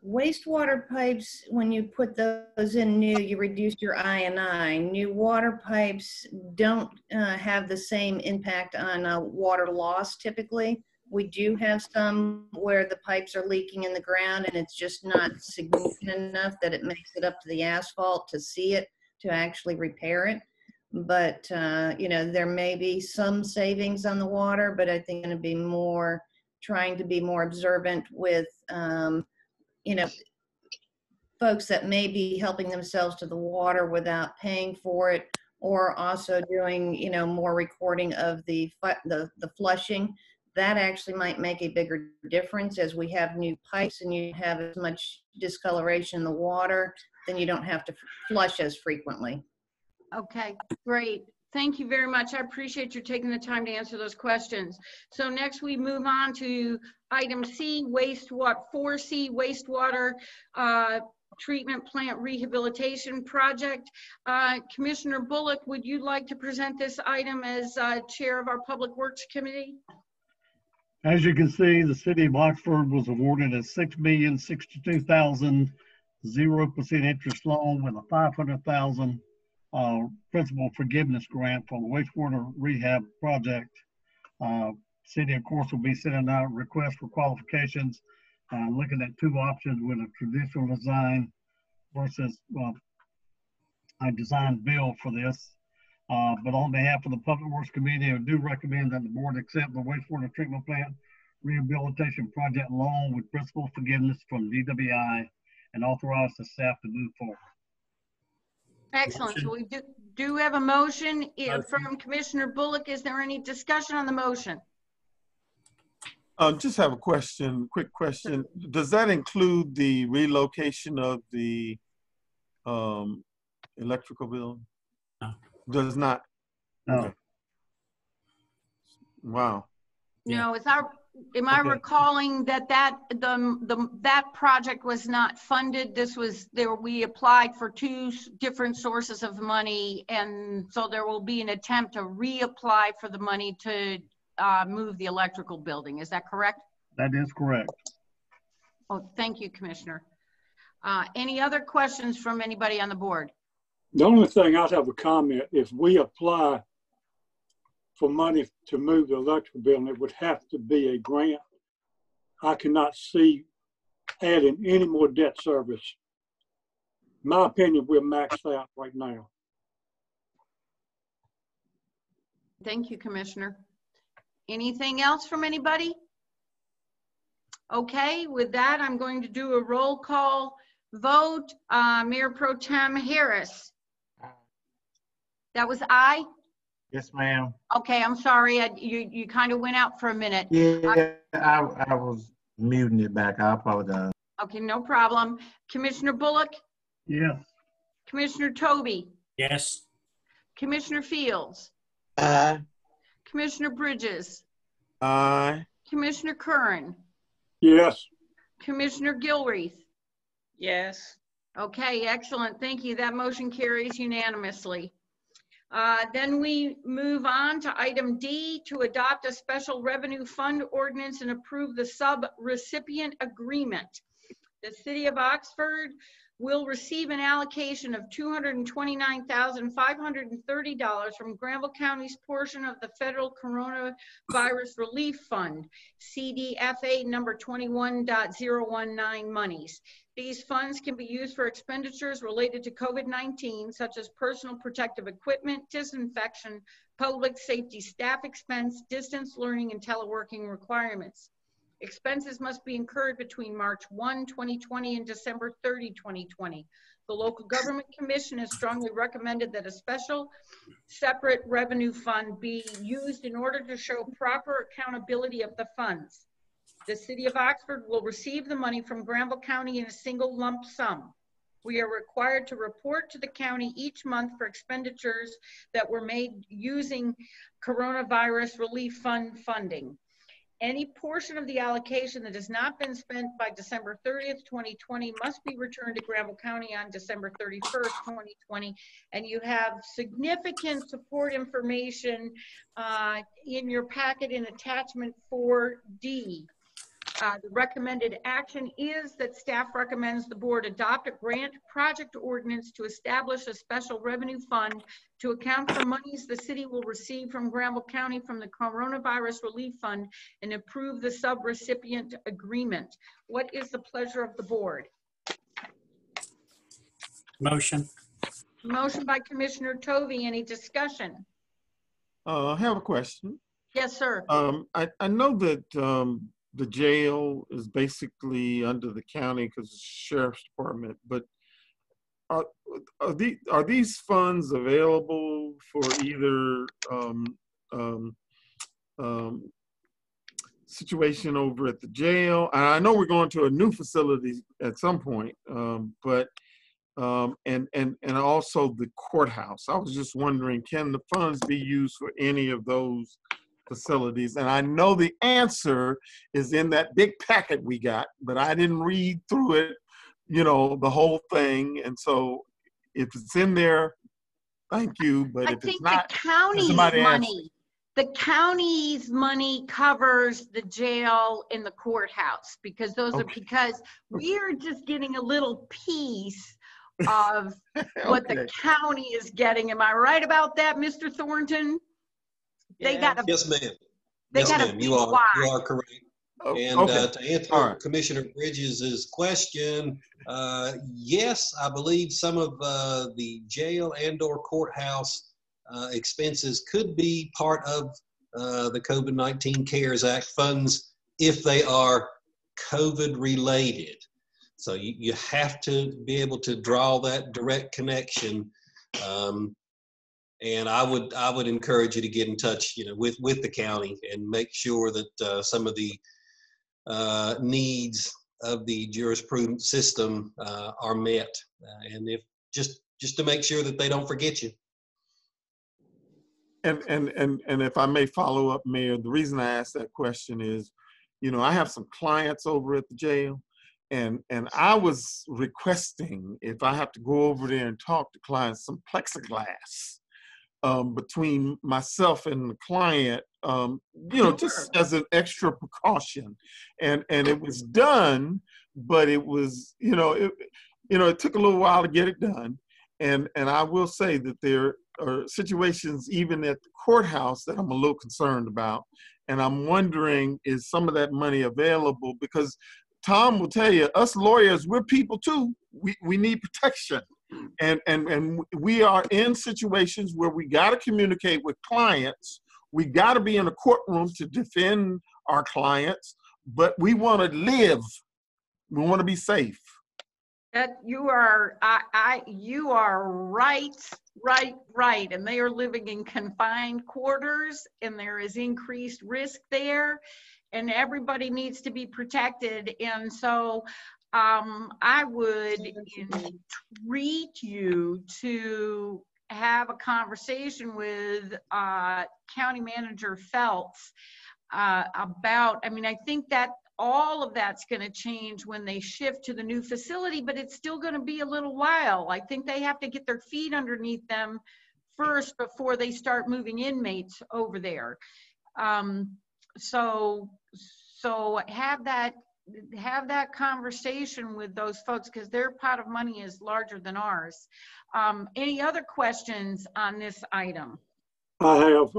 Wastewater pipes, when you put those in new, you reduce your I&I. New water pipes don't have the same impact on water loss typically. We do have some where the pipes are leaking in the ground and it's just not significant enough that it makes it up to the asphalt to see it, to actually repair it. But, you know, there may be some savings on the water, but I think going to be more, trying to be more observant with, you know, folks that may be helping themselves to the water without paying for it, or also doing, you know, more recording of the flushing. That actually might make a bigger difference as we have new pipes and you have as much discoloration in the water, then you don't have to flush as frequently. Okay, great. Thank you very much. I appreciate you taking the time to answer those questions. So next we move on to item C, wastewater, 4C, wastewater treatment plant rehabilitation project. Commissioner Bullock, would you like to present this item as chair of our Public Works Committee? As you can see, the city of Oxford was awarded a $6,062,000 0% interest loan with a $500,000 principal forgiveness grant for the wastewater rehab project. City, of course, will be sending out requests for qualifications, looking at two options with a traditional design versus a design build for this. But on behalf of the Public Works Committee, I do recommend that the board accept the wastewater treatment plant rehabilitation project loan with principal forgiveness from DWI and authorize the staff to move forward. Excellent. So we do have a motion from Commissioner Bullock. Is there any discussion on the motion? Just have a question, quick question. Does that include the relocation of the electrical building? No. Does not? No. Okay. Wow. No, am I recalling that that project was not funded? This was we applied for two different sources of money, and so there will be an attempt to reapply for the money to move the electrical building. Is that correct? That is correct. Oh, thank you, Commissioner. Any other questions from anybody on the board? The only thing I'd have a comment, if we apply for money to move the electrical building, it would have to be a grant. I cannot see adding any more debt service. In my opinion, we're maxed out right now. Thank you, Commissioner. Anything else from anybody? Okay, with that, I'm going to do a roll call vote. Mayor Pro Tem Harris. That was aye? Yes, ma'am. Okay, I'm sorry. You kind of went out for a minute. Yeah, I was muting it back. I apologize. Okay, no problem. Commissioner Bullock? Yes. Commissioner Toby? Yes. Commissioner Fields? Aye. Commissioner Bridges? Aye. Commissioner Curran? Yes. Commissioner Gilreath? Yes. Okay, excellent. Thank you. That motion carries unanimously. Then we move on to item D, to adopt a special revenue fund ordinance and approve the sub-recipient agreement. The City of Oxford will receive an allocation of $229,530 from Granville County's portion of the Federal Coronavirus Relief Fund, CDFA number 21.019 monies. These funds can be used for expenditures related to COVID-19, such as personal protective equipment, disinfection, public safety staff expense, distance learning, and teleworking requirements. Expenses must be incurred between March 1, 2020 and December 30, 2020. The Local Government Commission has strongly recommended that a special separate revenue fund be used in order to show proper accountability of the funds. The City of Oxford will receive the money from Granville County in a single lump sum. We are required to report to the county each month for expenditures that were made using Coronavirus Relief Fund funding. Any portion of the allocation that has not been spent by December 30th, 2020 must be returned to Granville County on December 31st, 2020. And you have significant support information in your packet in attachment 4D. The recommended action is that staff recommends the board adopt a grant project ordinance to establish a special revenue fund to account for monies the city will receive from Granville County from the Coronavirus Relief Fund and approve the subrecipient agreement. What is the pleasure of the board? Motion. Motion by Commissioner Tovey. Any discussion? I have a question. Yes, sir. I know that the jail is basically under the county because it's sheriff's department, but are these funds available for either situation over at the jail? And I know we're going to a new facility at some point, but and also the courthouse. I was just wondering, can the funds be used for any of those facilities? And I know the answer is in that big packet we got, but I didn't read through it, you know, the whole thing. And so if it's in there, thank you. But if it's not, the county's money, the county's money covers the jail and the courthouse, because those are, because we're just getting a little piece of what the county is getting. Am I right about that, Mr. Thornton? They got a, yes, ma'am. They yes, got ma'am. You are correct. And to answer Commissioner Bridges' question, yes, I believe some of the jail and/or courthouse expenses could be part of the COVID-19 CARES Act funds if they are COVID related. So you have to be able to draw that direct connection. And I would encourage you to get in touch, you know, with the county and make sure that some of the needs of the jurisprudence system are met, and if just to make sure that they don't forget you. And if I may follow up, Mayor, the reason I asked that question is, you know, I have some clients over at the jail, and I was requesting, if I have to go over there and talk to clients, some plexiglass between myself and the client, you know, just as an extra precaution. And it was done, but it was, it took a little while to get it done. And I will say that there are situations even at the courthouse that I'm a little concerned about. And I'm wondering, is some of that money available? Because Tom will tell you, us lawyers, we're people too. We need protection. And we are in situations where we got to communicate with clients. We got to be in a courtroom to defend our clients, but we want to live. We want to be safe. That you are, you are right. And they are living in confined quarters, and there is increased risk there, and everybody needs to be protected. And so I would entreat you to have a conversation with County Manager Phelps about, I mean, I think that all of that's going to change when they shift to the new facility, but it's still going to be a little while. I think they have to get their feet underneath them first before they start moving inmates over there. So have that conversation with those folks, because their pot of money is larger than ours. Any other questions on this item? I have.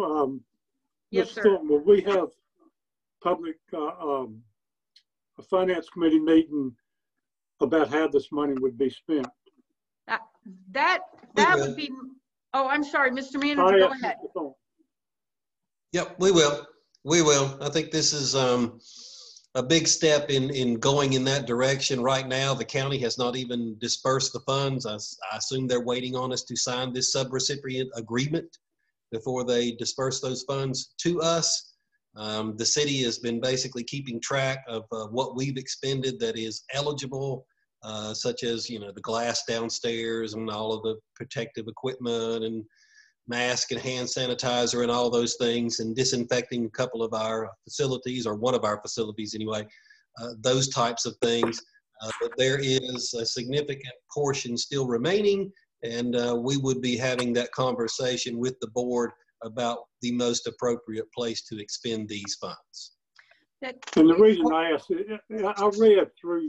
Yes, Mr. sir. Thornton, will we have public a finance committee meeting about how this money would be spent? That would be. Oh, I'm sorry, Mr. Manager, go ahead. Yep, we will. We will. I think this is a big step in going in that direction. Right now, the county has not even dispersed the funds. I assume they're waiting on us to sign this subrecipient agreement before they disperse those funds to us. The city has been basically keeping track of what we've expended that is eligible, such as, the glass downstairs and all of the protective equipment and mask and hand sanitizer and all those things, and disinfecting a couple of our facilities, or one of our facilities anyway, those types of things. But there is a significant portion still remaining, and we would be having that conversation with the board about the most appropriate place to expend these funds. And the reason I asked, I read through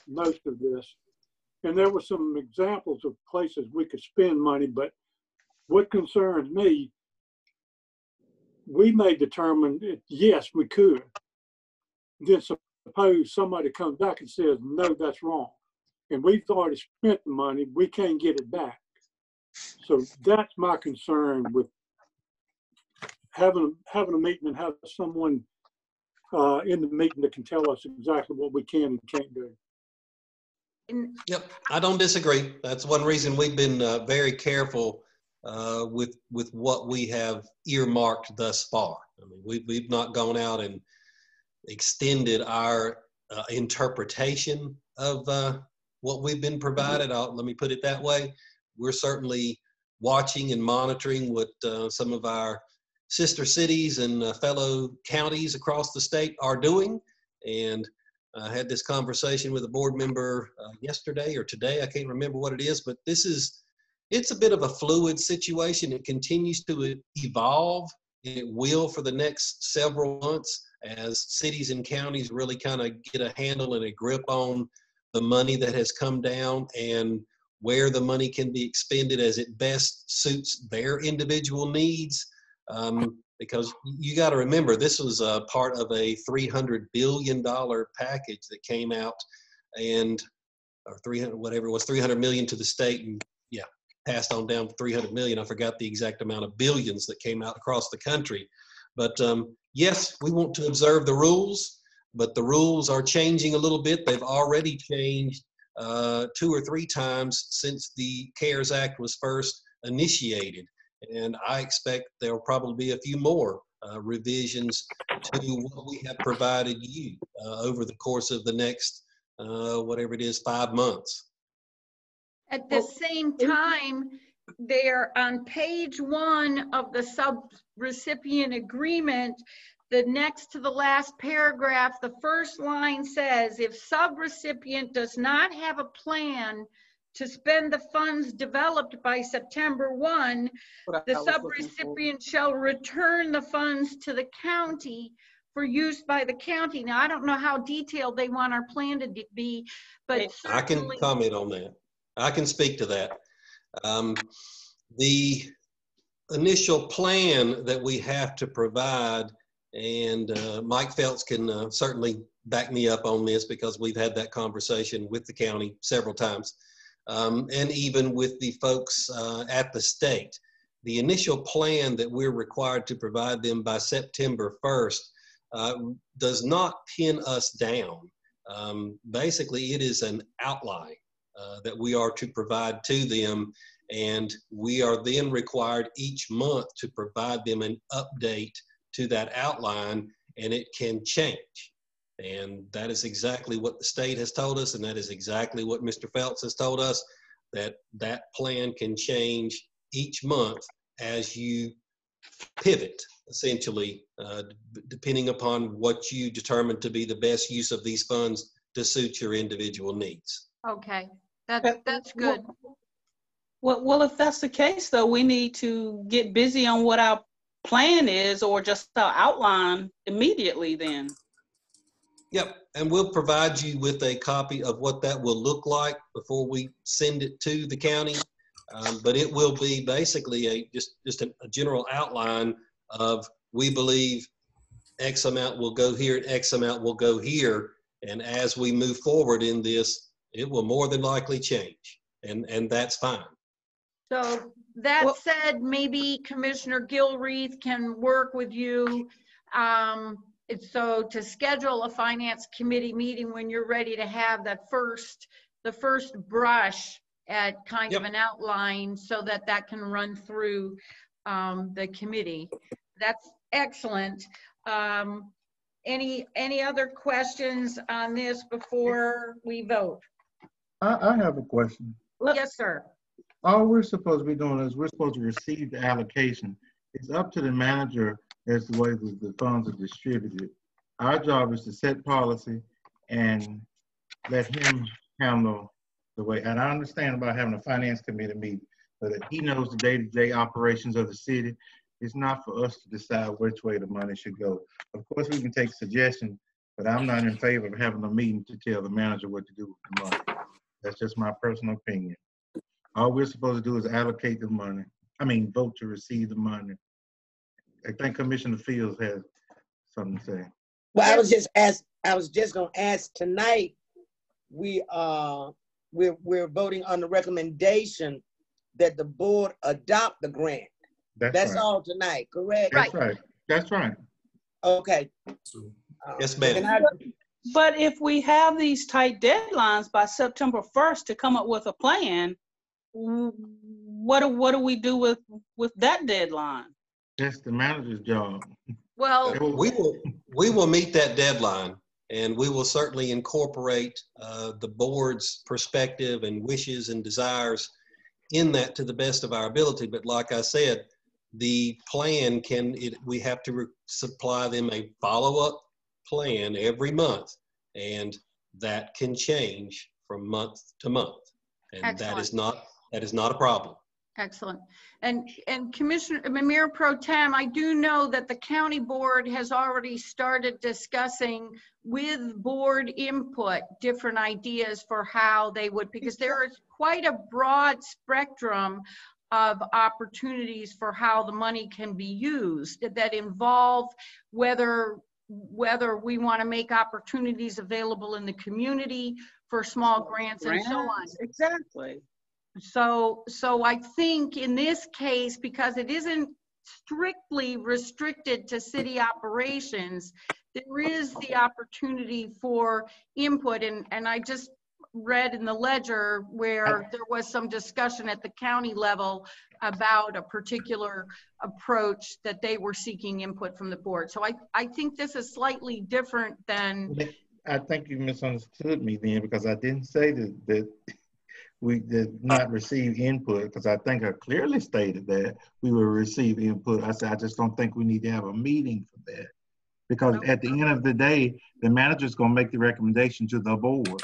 most of this, and there were some examples of places we could spend money, but what concerns me, we may determine that, yes, we could. Then suppose somebody comes back and says, no, that's wrong. And we've already spent the money, we can't get it back. So that's my concern with having a meeting and have someone in the meeting that can tell us exactly what we can and can't do. Yep, I don't disagree. That's one reason we've been very careful with what we have earmarked thus far. I mean, we've not gone out and extended our interpretation of what we've been provided. Let me put it that way. We're certainly watching and monitoring what some of our sister cities and fellow counties across the state are doing. And I had this conversation with a board member yesterday or today, I can't remember what it is, but it's a bit of a fluid situation. It continues to evolve, and it will for the next several months as cities and counties really kind of get a handle and a grip on the money that has come down and where the money can be expended as it best suits their individual needs. Because you got to remember, this was a part of a $300 billion package that came out, and or 300, whatever it was, 300 million to the state, and yeah, passed on down 300 million. I forgot the exact amount of billions that came out across the country. But yes, we want to observe the rules, but the rules are changing a little bit. They've already changed 2 or 3 times since the CARES Act was first initiated. And I expect there will probably be a few more revisions to what we have provided you over the course of the next, whatever it is, 5 months. At the same time, they're on page 1 of the sub-recipient agreement, the next to the last paragraph, the first line says, if sub-recipient does not have a plan to spend the funds developed by September 1, the sub-recipient shall return the funds to the county for use by the county. Now, I don't know how detailed they want our plan to be, but I can comment on that. I can speak to that. The initial plan that we have to provide, and Mike Feltz can certainly back me up on this because we've had that conversation with the county several times. And even with the folks at the state. The initial plan that we're required to provide them by September 1st does not pin us down. Basically, it is an outline that we are to provide to them, and we are then required each month to provide them an update to that outline, and it can change. And that is exactly what the state has told us, and that is exactly what Mr. Feltz has told us, that that plan can change each month as you pivot, essentially, depending upon what you determine to be the best use of these funds to suit your individual needs. Okay, that's good. Well, if that's the case, though, we need to get busy on what our plan is, or just our outline immediately then. Yep, and we'll provide you with a copy of what that will look like before we send it to the county. But it will be basically just a general outline of, we believe X amount will go here and X amount will go here. And as we move forward in this, it will more than likely change, and that's fine. So that said, maybe Commissioner Gilreath can work with you. So to schedule a finance committee meeting when you're ready to have the first brush at kind of an outline, so that can run through the committee. That's excellent. Any other questions on this before we vote? I have a question. Yes, sir. all we're supposed to be doing is we're supposed to receive the allocation. It's up to the manager as to the way the funds are distributed. Our job is to set policy and let him handle the way. And I understand about having a finance committee meeting, but he knows the day-to-day operations of the city. It's not for us to decide which way the money should go. Of course, we can take suggestions, but I'm not in favor of having a meeting to tell the manager what to do with the money. That's just my personal opinion. All we're supposed to do is allocate the money. Vote to receive the money. I think Commissioner Fields has something to say. Well, I was just gonna ask tonight, we're voting on the recommendation that the board adopt the grant. That's right. all tonight, correct? That's right. That's right. Okay. Yes, ma'am. But if we have these tight deadlines by September 1st to come up with a plan, what do we do with that deadline? That's the manager's job. Well, we will meet that deadline, and we will certainly incorporate the board's perspective and wishes and desires in that to the best of our ability. But like I said, the plan we have to supply them a follow-up plan every month, and that can change from month to month, and Excellent. that is not a problem. Excellent. And Commissioner, Mayor Pro Tem, I do know that the county board has already started discussing with board input different ideas for how they would, because there is quite a broad spectrum of opportunities for how the money can be used that involve whether we want to make opportunities available in the community for small grants and so on. Exactly. So I think in this case, because it isn't strictly restricted to city operations, there is the opportunity for input. And I just read in the ledger where there was some discussion at the county level about a particular approach that they were seeking input from the board. So I think this is slightly different than... I think you misunderstood me then, because I didn't say that we did not receive input, because I think I clearly stated that we will receive input. I said, I just don't think we need to have a meeting for that, because at the end of the day, the manager's going to make the recommendation to the board.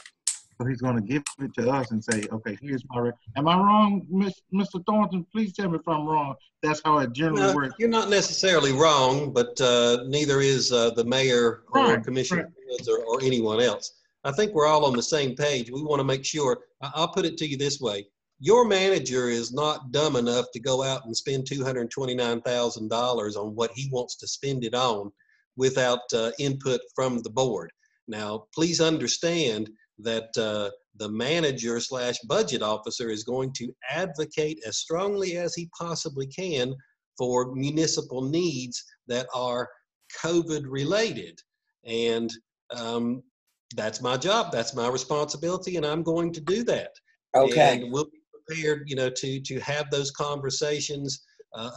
So he's going to give it to us and say, okay, here's my am I wrong, Mr. Thornton? Please tell me if I'm wrong. That's how it generally works. You're not necessarily wrong, but neither is the mayor or Commissioner Fields or anyone else. I think we're all on the same page. We want to make sure. I'll put it to you this way. Your manager is not dumb enough to go out and spend $229,000 on what he wants to spend it on without input from the board. Now, please understand that the manager / budget officer is going to advocate as strongly as he possibly can for municipal needs that are COVID related. And that's my job. That's my responsibility. And I'm going to do that. Okay. And we'll be prepared, to have those conversations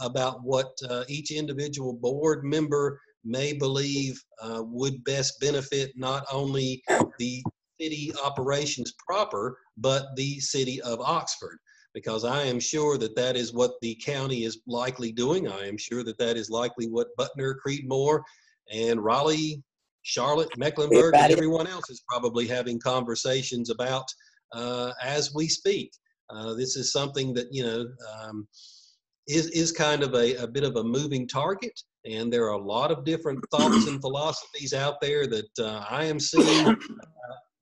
about what each individual board member may believe would best benefit not only the city operations proper, but the city of Oxford, because I am sure that that is what the county is likely doing. I am sure that that is likely what Butner, Creedmoor, and Raleigh, Charlotte, Mecklenburg, and everyone else is probably having conversations about as we speak. This is something that, is kind of a bit of a moving target. And there are a lot of different thoughts and philosophies out there that I am seeing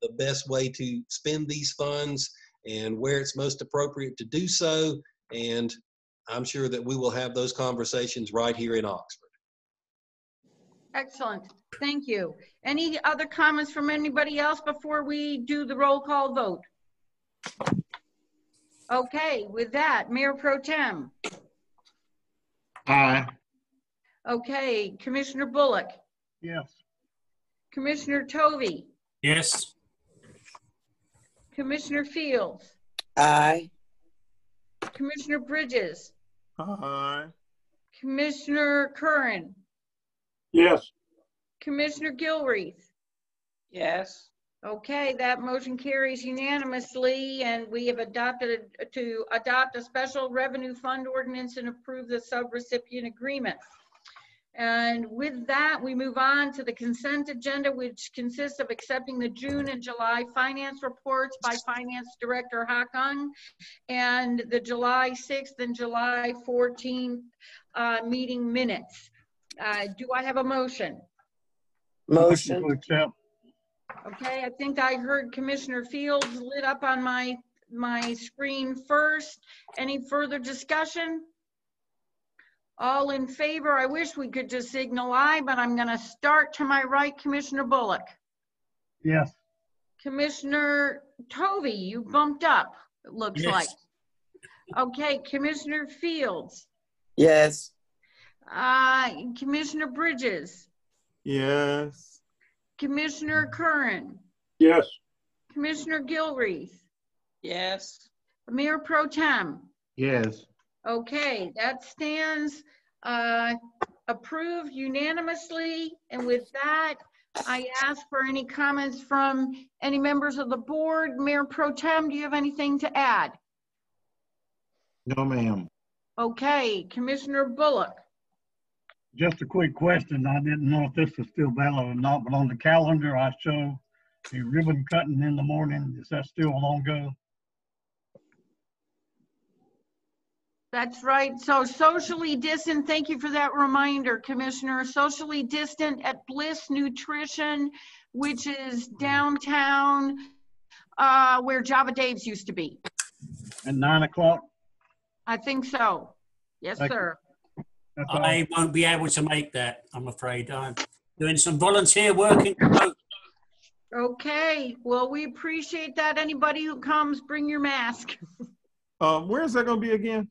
the best way to spend these funds and where it's most appropriate to do so. And I'm sure that we will have those conversations right here in Oxford. Excellent. Thank you. Any other comments from anybody else before we do the roll call vote? Okay, with that, Mayor Pro Tem. Aye. Okay, Commissioner Bullock. Yes. Commissioner Tovey. Yes. Commissioner Fields. Aye. Commissioner Bridges. Aye. Commissioner Curran. Yes. Commissioner Gilreath. Yes. Okay, that motion carries unanimously, and we have adopted to adopt a special revenue fund ordinance and approve the subrecipient agreement. And with that, we move on to the consent agenda, which consists of accepting the June and July finance reports by Finance Director Hakang and the July 6th and July 14th meeting minutes. Do I have a motion? Motion. To accept. Okay, I think I heard Commissioner Fields lit up on my screen first. Any further discussion? All in favor? I wish we could just signal aye, but I'm going to start to my right. Commissioner Bullock. Yes. Commissioner Tovey, you bumped up, it looks Yes. like. Okay, Commissioner Fields. Yes. Commissioner Bridges. Yes. Commissioner Curran. Yes. Commissioner Gilreath. Yes. Mayor Pro Tem. Yes. Okay, that stands approved unanimously. And with that, I ask for any comments from any members of the board. Mayor Pro Tem, do you have anything to add? No, ma'am. Okay, Commissioner Bullock. Just a quick question. I didn't know if this is still valid or not, but on the calendar, I show a ribbon cutting in the morning. Is that still on go? That's right. So socially distant, thank you for that reminder, Commissioner. Socially distant at Bliss Nutrition, which is downtown where Java Dave's used to be. At 9 o'clock? I think so. Yes, Thank you. sir. That's all. I won't be able to make that, I'm afraid. I'm doing some volunteer work in remote. Okay, well, we appreciate that. Anybody who comes, bring your mask. Where is that going to be again?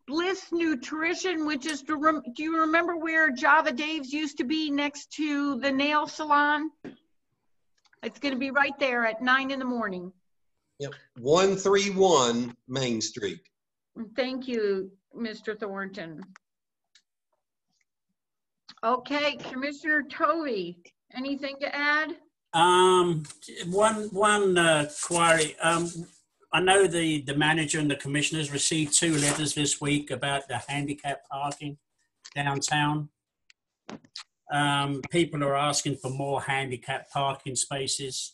Bliss Nutrition, which is, do you remember where Java Dave's used to be next to the nail salon? It's going to be right there at 9 in the morning. Yep, 131 Main Street. Thank you, Mr. Thornton. Okay, Commissioner Tovey, anything to add? One query. I know the manager and the commissioners received 2 letters this week about the handicap parking downtown. People are asking for more handicap parking spaces.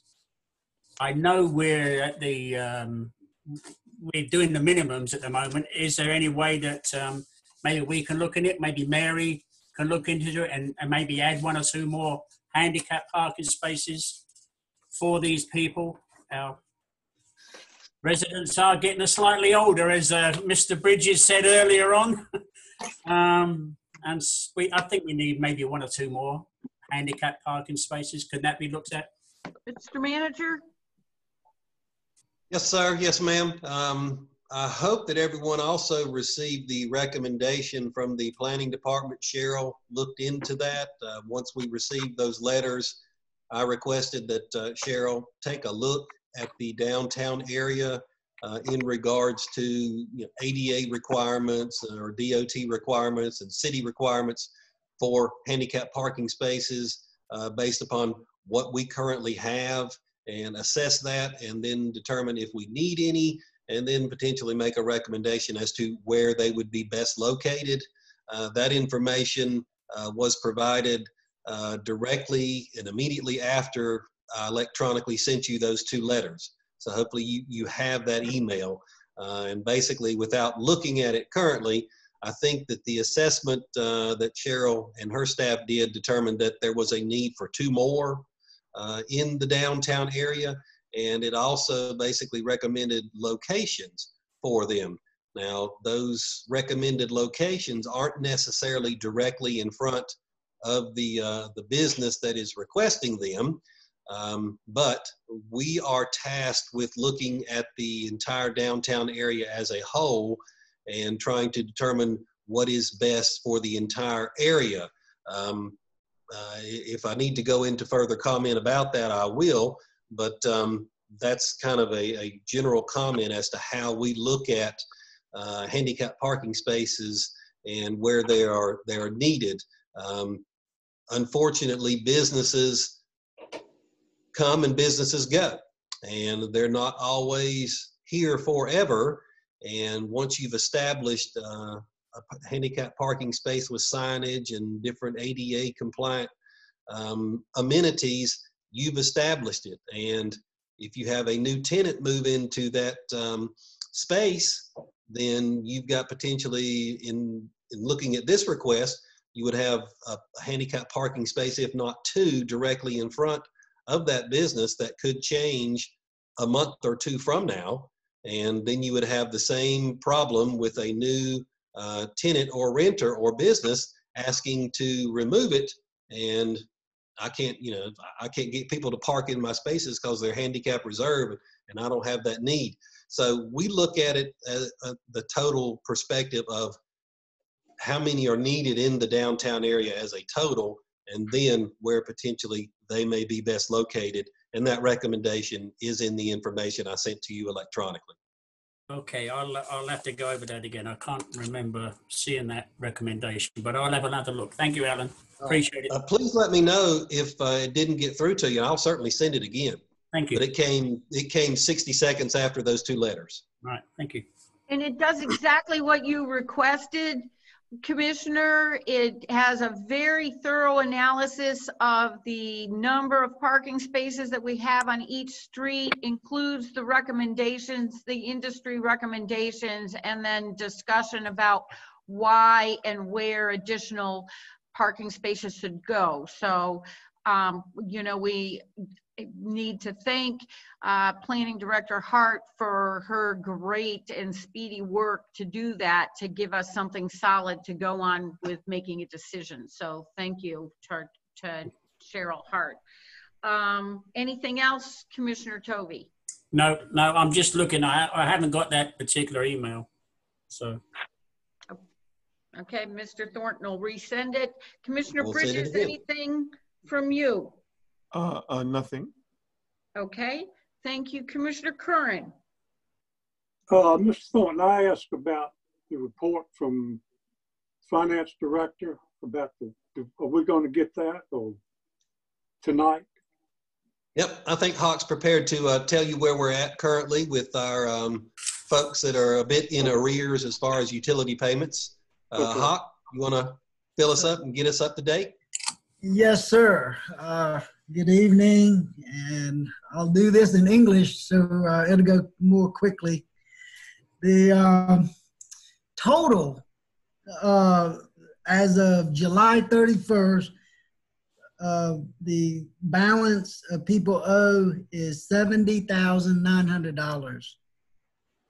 I know we're at the we're doing the minimums at the moment. Is there any way that maybe we can look in it? Maybe Mary can look into it and maybe add 1 or 2 more handicap parking spaces for these people. Our residents are getting slightly older, as Mr. Bridges said earlier on. And I think we need maybe 1 or 2 more handicap parking spaces. Could that be looked at? Mr. Manager? Yes, sir. Yes, ma'am. I hope that everyone also received the recommendation from the planning department. Cheryl looked into that. Once we received those letters, I requested that Cheryl take a look at the downtown area in regards to ADA requirements or DOT requirements and city requirements for handicap parking spaces based upon what we currently have, and assess that and then determine if we need any, and then potentially make a recommendation as to where they would be best located. That information was provided directly and immediately after I electronically sent you those 2 letters. So hopefully you have that email. And basically, without looking at it currently, I think that the assessment that Cheryl and her staff did determined that there was a need for 2 more in the downtown area. And it also basically recommended locations for them. Now, those recommended locations aren't necessarily directly in front of the business that is requesting them, but we are tasked with looking at the entire downtown area as a whole and trying to determine what is best for the entire area. If I need to go into further comment about that, I will, but that's kind of a general comment as to how we look at handicap parking spaces and where they are needed. Unfortunately, businesses come and businesses go, and they're not always here forever. And once you've established a handicap parking space with signage and different ADA compliant amenities, you've established it. And if you have a new tenant move into that space, then you've got potentially, in looking at this request, you would have a handicap parking space, if not two, directly in front of that business that could change a month or two from now. And then you would have the same problem with a new tenant or renter or business asking to remove it. And I can't get people to park in my spaces because they're handicap reserved, and I don't have that need. So we look at it as the total perspective of how many are needed in the downtown area as a total, and then where potentially they may be best located. And that recommendation is in the information I sent to you electronically. Okay, I'll have to go over that again. I can't remember seeing that recommendation, but I'll have another look. Thank you, Alan. Appreciate it. Please let me know if it didn't get through to you. I'll certainly send it again. Thank you. But it came 60 seconds after those two letters. All right, thank you. And it does exactly what you requested, Commissioner. It has a very thorough analysis of the number of parking spaces that we have on each street, includes the recommendations, the industry recommendations, and then discussion about why and where additional parking spaces should go. So, you know, we need to thank Planning Director Hart for her great and speedy work to do that, to give us something solid to go on with making a decision. So thank you to Cheryl Hart. Anything else, Commissioner Tovey? No, I'm just looking. I haven't got that particular email, so. Okay, Mr. Thornton will resend it. Commissioner We'll send it Bridges, again. anything from you? Nothing. Okay, thank you. Commissioner Curran. Mr. Thornton, I asked about the report from Finance Director about are we going to get that or tonight? Yep, I think Hawk's prepared to tell you where we're at currently with our folks that are a bit in arrears as far as utility payments. Okay. Hawk, you want to fill us up and get us up to date? Yes, sir. Good evening, and I'll do this in English so it'll go more quickly. The total as of July 31st, the balance of people owe is $70,900,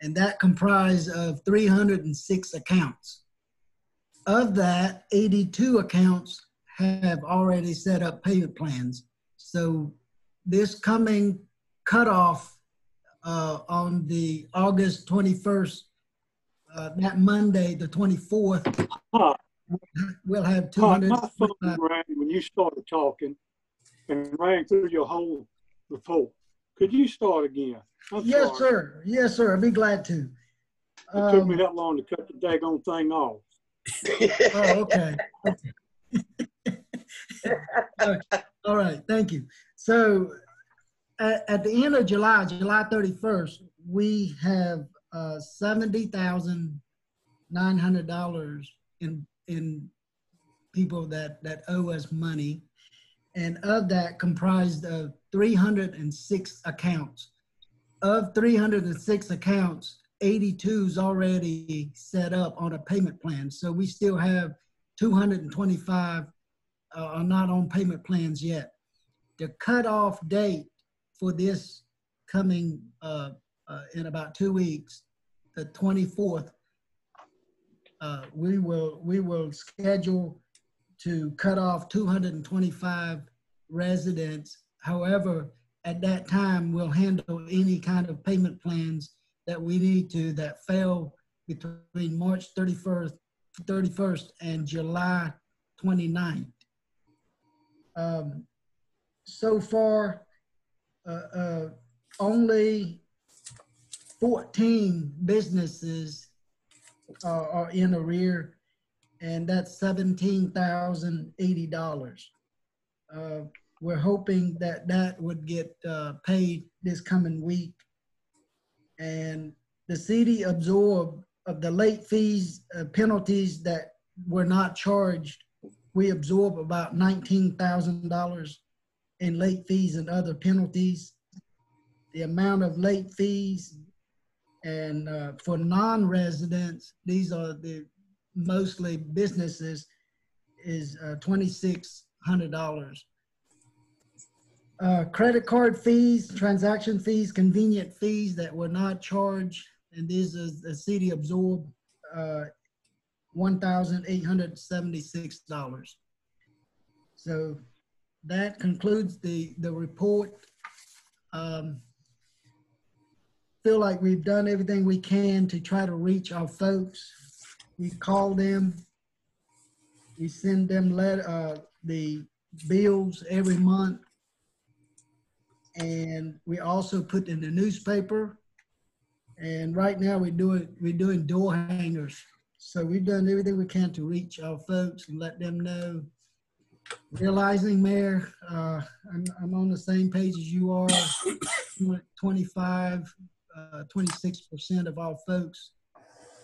and that comprised of 306 accounts. Of that, 82 accounts have already set up payment plans. So this coming cutoff on the August 21st, that Monday, the 24th, we'll have 200. My phone rang when you started talking and rang through your whole report. Could you start again? Yes, sir. Yes, sir. I'd be glad to. It took me that long to cut the daggone thing off. Oh, okay. All right, thank you. So at the end of July 31st, we have $70,900 in people that owe us money. And of that, comprised of 306 accounts. Of 306 accounts, 82 is already set up on a payment plan. So we still have 225 are not on payment plans yet. The cutoff date for this coming in about 2 weeks, the 24th, we will schedule to cut off 225 residents. However, at that time, we'll handle any kind of payment plans that we need to that fell between March 31st and July 29th. So far, only 14 businesses are in arrear, and that's $17,080. we're hoping that that would get paid this coming week. And the city absorbed of the late fees, penalties that were not charged. We absorb about $19,000 in late fees and other penalties. The amount of late fees and for non-residents, these are the mostly businesses, is $2,600. Credit card fees, transaction fees, convenient fees that were not charged, and these is the city absorbed $1,876. So that concludes the report. Feel like we've done everything we can to try to reach our folks. We call them, we send them the bills every month, and we also put in the newspaper. And right now we're doing door hangers. So we've done everything we can to reach our folks and let them know. Realizing, Mayor, I'm on the same page as you are. 26% of our folks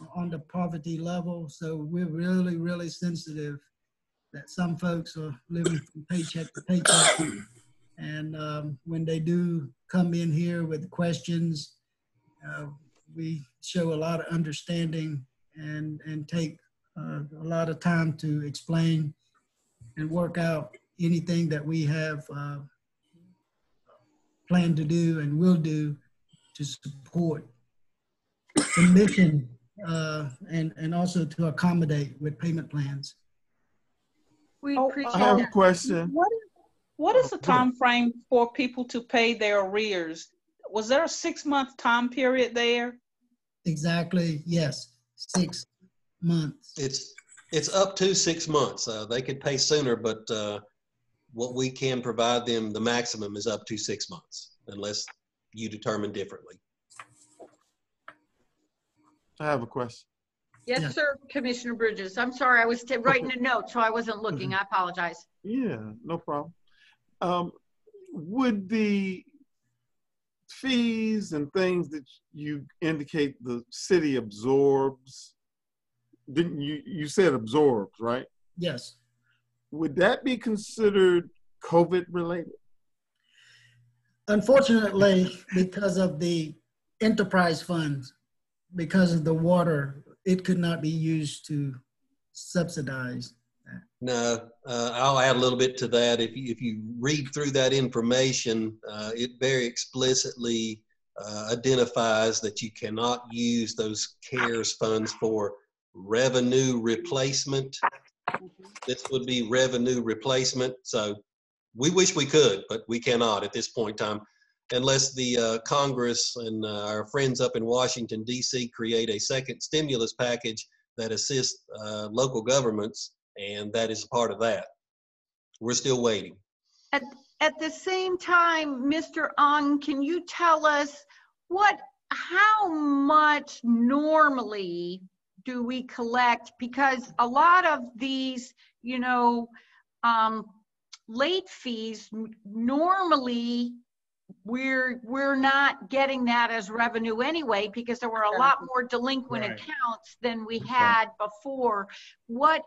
are on the poverty level. So we're really, really sensitive that some folks are living from paycheck to paycheck. And when they do come in here with questions, we show a lot of understanding and take a lot of time to explain and work out anything that we have planned to do and will do to support the mission and also to accommodate with payment plans. We I have a question. What is the time frame for people to pay their arrears? Was there a 6-month time period there? Exactly, yes, 6 months. It's up to 6 months. They could pay sooner, but what we can provide them, the maximum is up to 6 months, unless you determine differently. I have a question. Yes, sir, Commissioner Bridges. I'm sorry, I was writing a note, so I wasn't looking. I apologize. Yeah, no problem. Would the fees and things that you indicate the city absorbs, didn't you said absorbs, right? Yes. Would that be considered COVID related? Unfortunately, because of the enterprise funds, because of the water, it could not be used to subsidize that. No, I'll add a little bit to that. If you read through that information, it very explicitly identifies that you cannot use those CARES funds for revenue replacement. This would be revenue replacement. So we wish we could, but we cannot at this point in time, unless the Congress and our friends up in Washington, D.C. create a second stimulus package that assists local governments, and that is a part of that. We're still waiting. At the same time, Mr. Ong, can you tell us how much normally do we collect? Because a lot of these, late fees, normally we're not getting that as revenue anyway, because there were a lot more delinquent accounts than we had before. What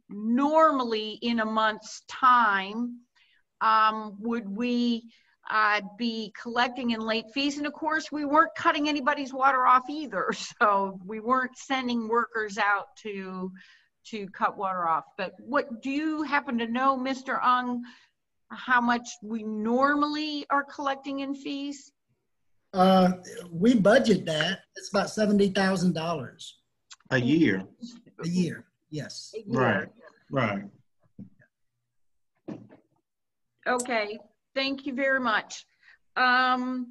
normally in a month's time would we be collecting in late fees? And of course, we weren't cutting anybody's water off either, so we weren't sending workers out to cut water off. But what do you happen to know, Mr. Ong, how much we normally are collecting in fees? We budget that. It's about $70,000 a year. A year, yes. Right. Okay, thank you very much. Well,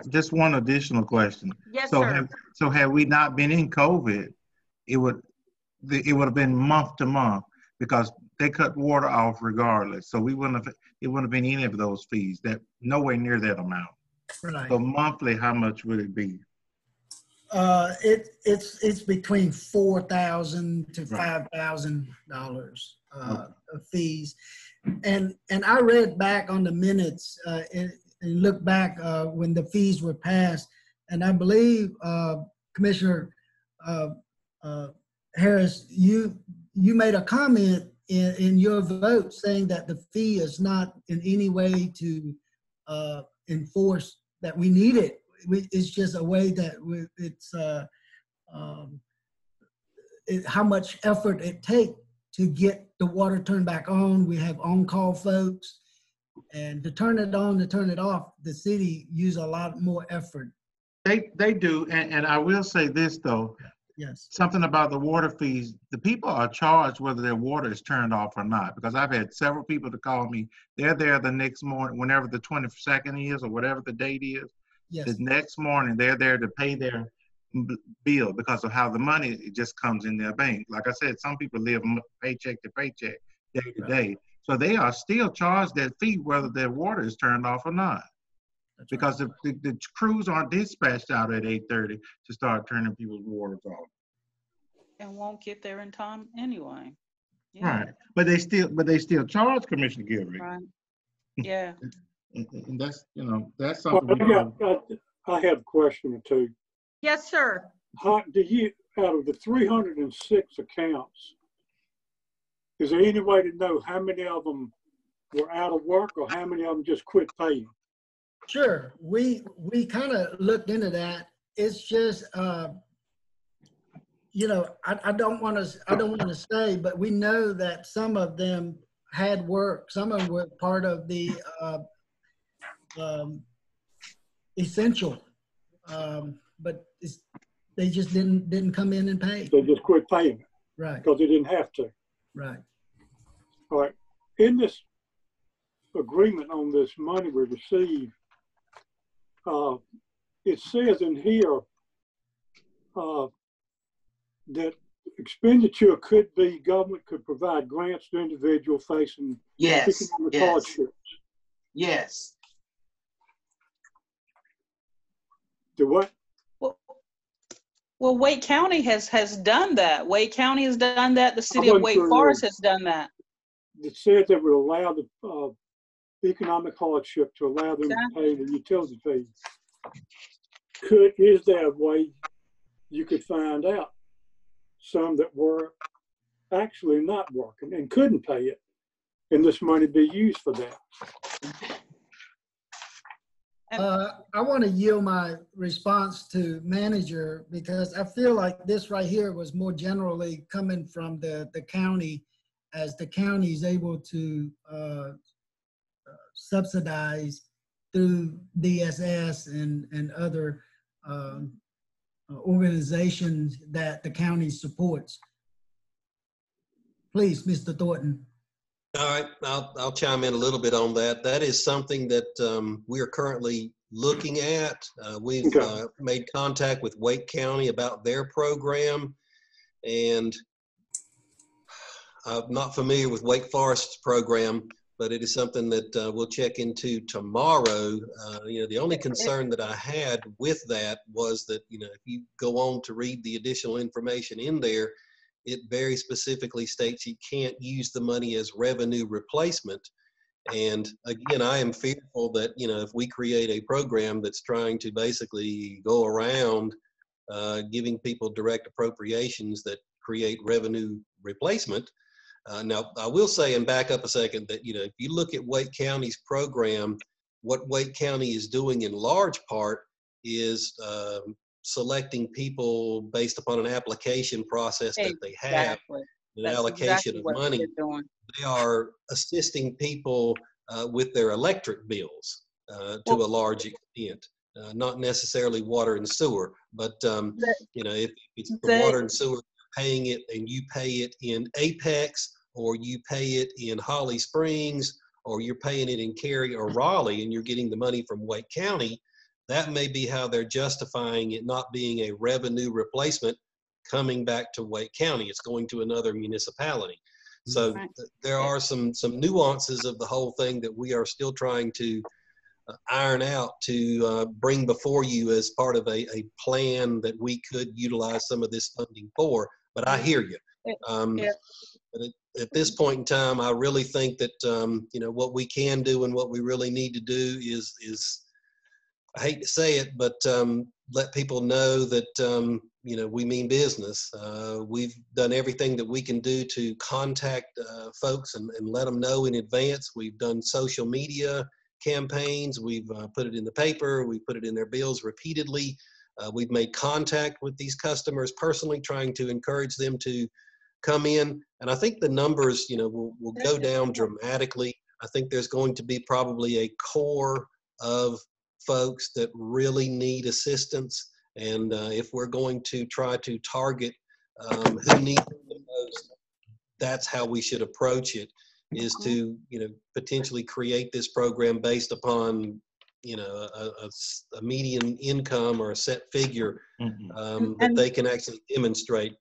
just one additional question. Yes, so sir. So had we not been in COVID, it would have been month to month, because they cut water off regardless. So it wouldn't have been any of those fees, that nowhere near that amount. Right. So monthly, how much would it be? It's between $4,000 to $5,000 of fees. and I read back on the minutes and looked back when the fees were passed, and I believe Commissioner Harris, you made a comment in your vote saying that the fee is not in any way to enforce that we need it. It's just a way that it's how much effort it takes to get the water turned back on. We have on-call folks, and to turn it on, to turn it off, the city use a lot more effort. They do, and I will say this though. Yes. Something about the water fees. The people are charged whether their water is turned off or not, because I've had several people to call me. They're there the next morning, whenever the 22nd is or whatever the date is. Yes. The next morning, they're there to pay their bill because of how the money just comes in their bank. Like I said, some people live paycheck to paycheck, day to day. So they are still charged that fee whether their water is turned off or not. That's because right. the crews aren't dispatched out at 8:30 to start turning people's waters off. And won't get there in time anyway. Yeah. Right. But they still charge, Commissioner Gilbert. Right. Yeah. And that's, that's something. Well, I have a question or two. Yes, sir. How do you, out of the 306 accounts, is there any way to know how many of them were out of work or how many of them just quit paying? Sure, we kind of looked into that. It's just, I don't want to say, but we know that some of them had work. Some of them were part of the essential, but they just didn't come in and pay. They just quit paying. Right. Because they didn't have to. Right. All right. In this agreement on this money we receive, it says in here that expenditure could be, government could provide grants to individuals facing economic hardships. Yes. Do what? Well, Wake County has done that. Wake County has done that. The city of Wake Forest has done that. It said that would allow the economic hardship to allow them to pay the utility fees. Is there a way you could find out some that were actually not working and couldn't pay it, and this money be used for that? I want to yield my response to manager because I feel like this right here was more generally coming from the county, as the county is able to subsidize through DSS and other organizations that the county supports. Please, Mr. Thornton. All right, I'll chime in a little bit on that. That is something that we are currently looking at. We've made contact with Wake County about their program, and I'm not familiar with Wake Forest's program, but it is something that we'll check into tomorrow. The only concern that I had with that was that, if you go on to read the additional information in there, it very specifically states you can't use the money as revenue replacement. And again, I am fearful that, if we create a program that's trying to basically go around giving people direct appropriations that create revenue replacement. Now, I will say, and back up a second, that, if you look at Wake County's program, what Wake County is doing in large part is selecting people based upon an application process that they have, an allocation of money. They are assisting people with their electric bills to a large extent, not necessarily water and sewer, but if it's for water and sewer, paying it and you pay it in Apex, or you pay it in Holly Springs, or you're paying it in Cary or Raleigh, and you're getting the money from Wake County, that may be how they're justifying it not being a revenue replacement coming back to Wake County. It's going to another municipality. So there are some nuances of the whole thing that we are still trying to iron out to bring before you as part of a plan that we could utilize some of this funding for. But I hear you. But at this point in time, I really think that, you know, what we can do and what we really need to do is I hate to say it, but let people know that, you know, we mean business. We've done everything that we can do to contact folks and let them know in advance. We've done social media campaigns. We've put it in the paper. We put it in their bills repeatedly. We've made contact with these customers personally, trying to encourage them to come in. And I think the numbers, you know, will go down dramatically. I think there's going to be probably a core of folks that really need assistance. And if we're going to try to target who needs it the most, that's how we should approach it, is to, you know, potentially create this program based upon, you know, a median income or a set figure that they can actually demonstrate.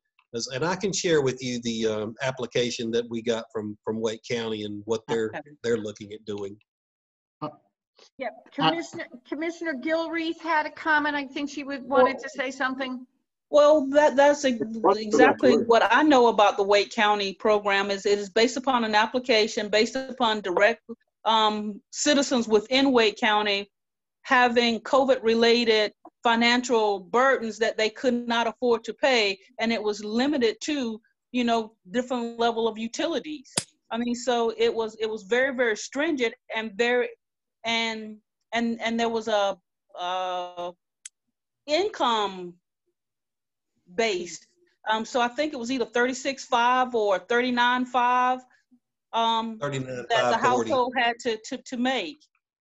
And I can share with you the application that we got from Wake County and what they're looking at doing. Yeah, Commissioner Gilreath had a comment. I think she wanted to say something. Well, that's exactly what I know about the Wake County program. Is it is based upon an application based upon direct citizens within Wake County having COVID-related financial burdens that they could not afford to pay, and it was limited to, you know, different level of utilities. I mean, so it was very, very stringent and very and there was a income based. So I think it was either 36.5 or 39.5 that the household had to make.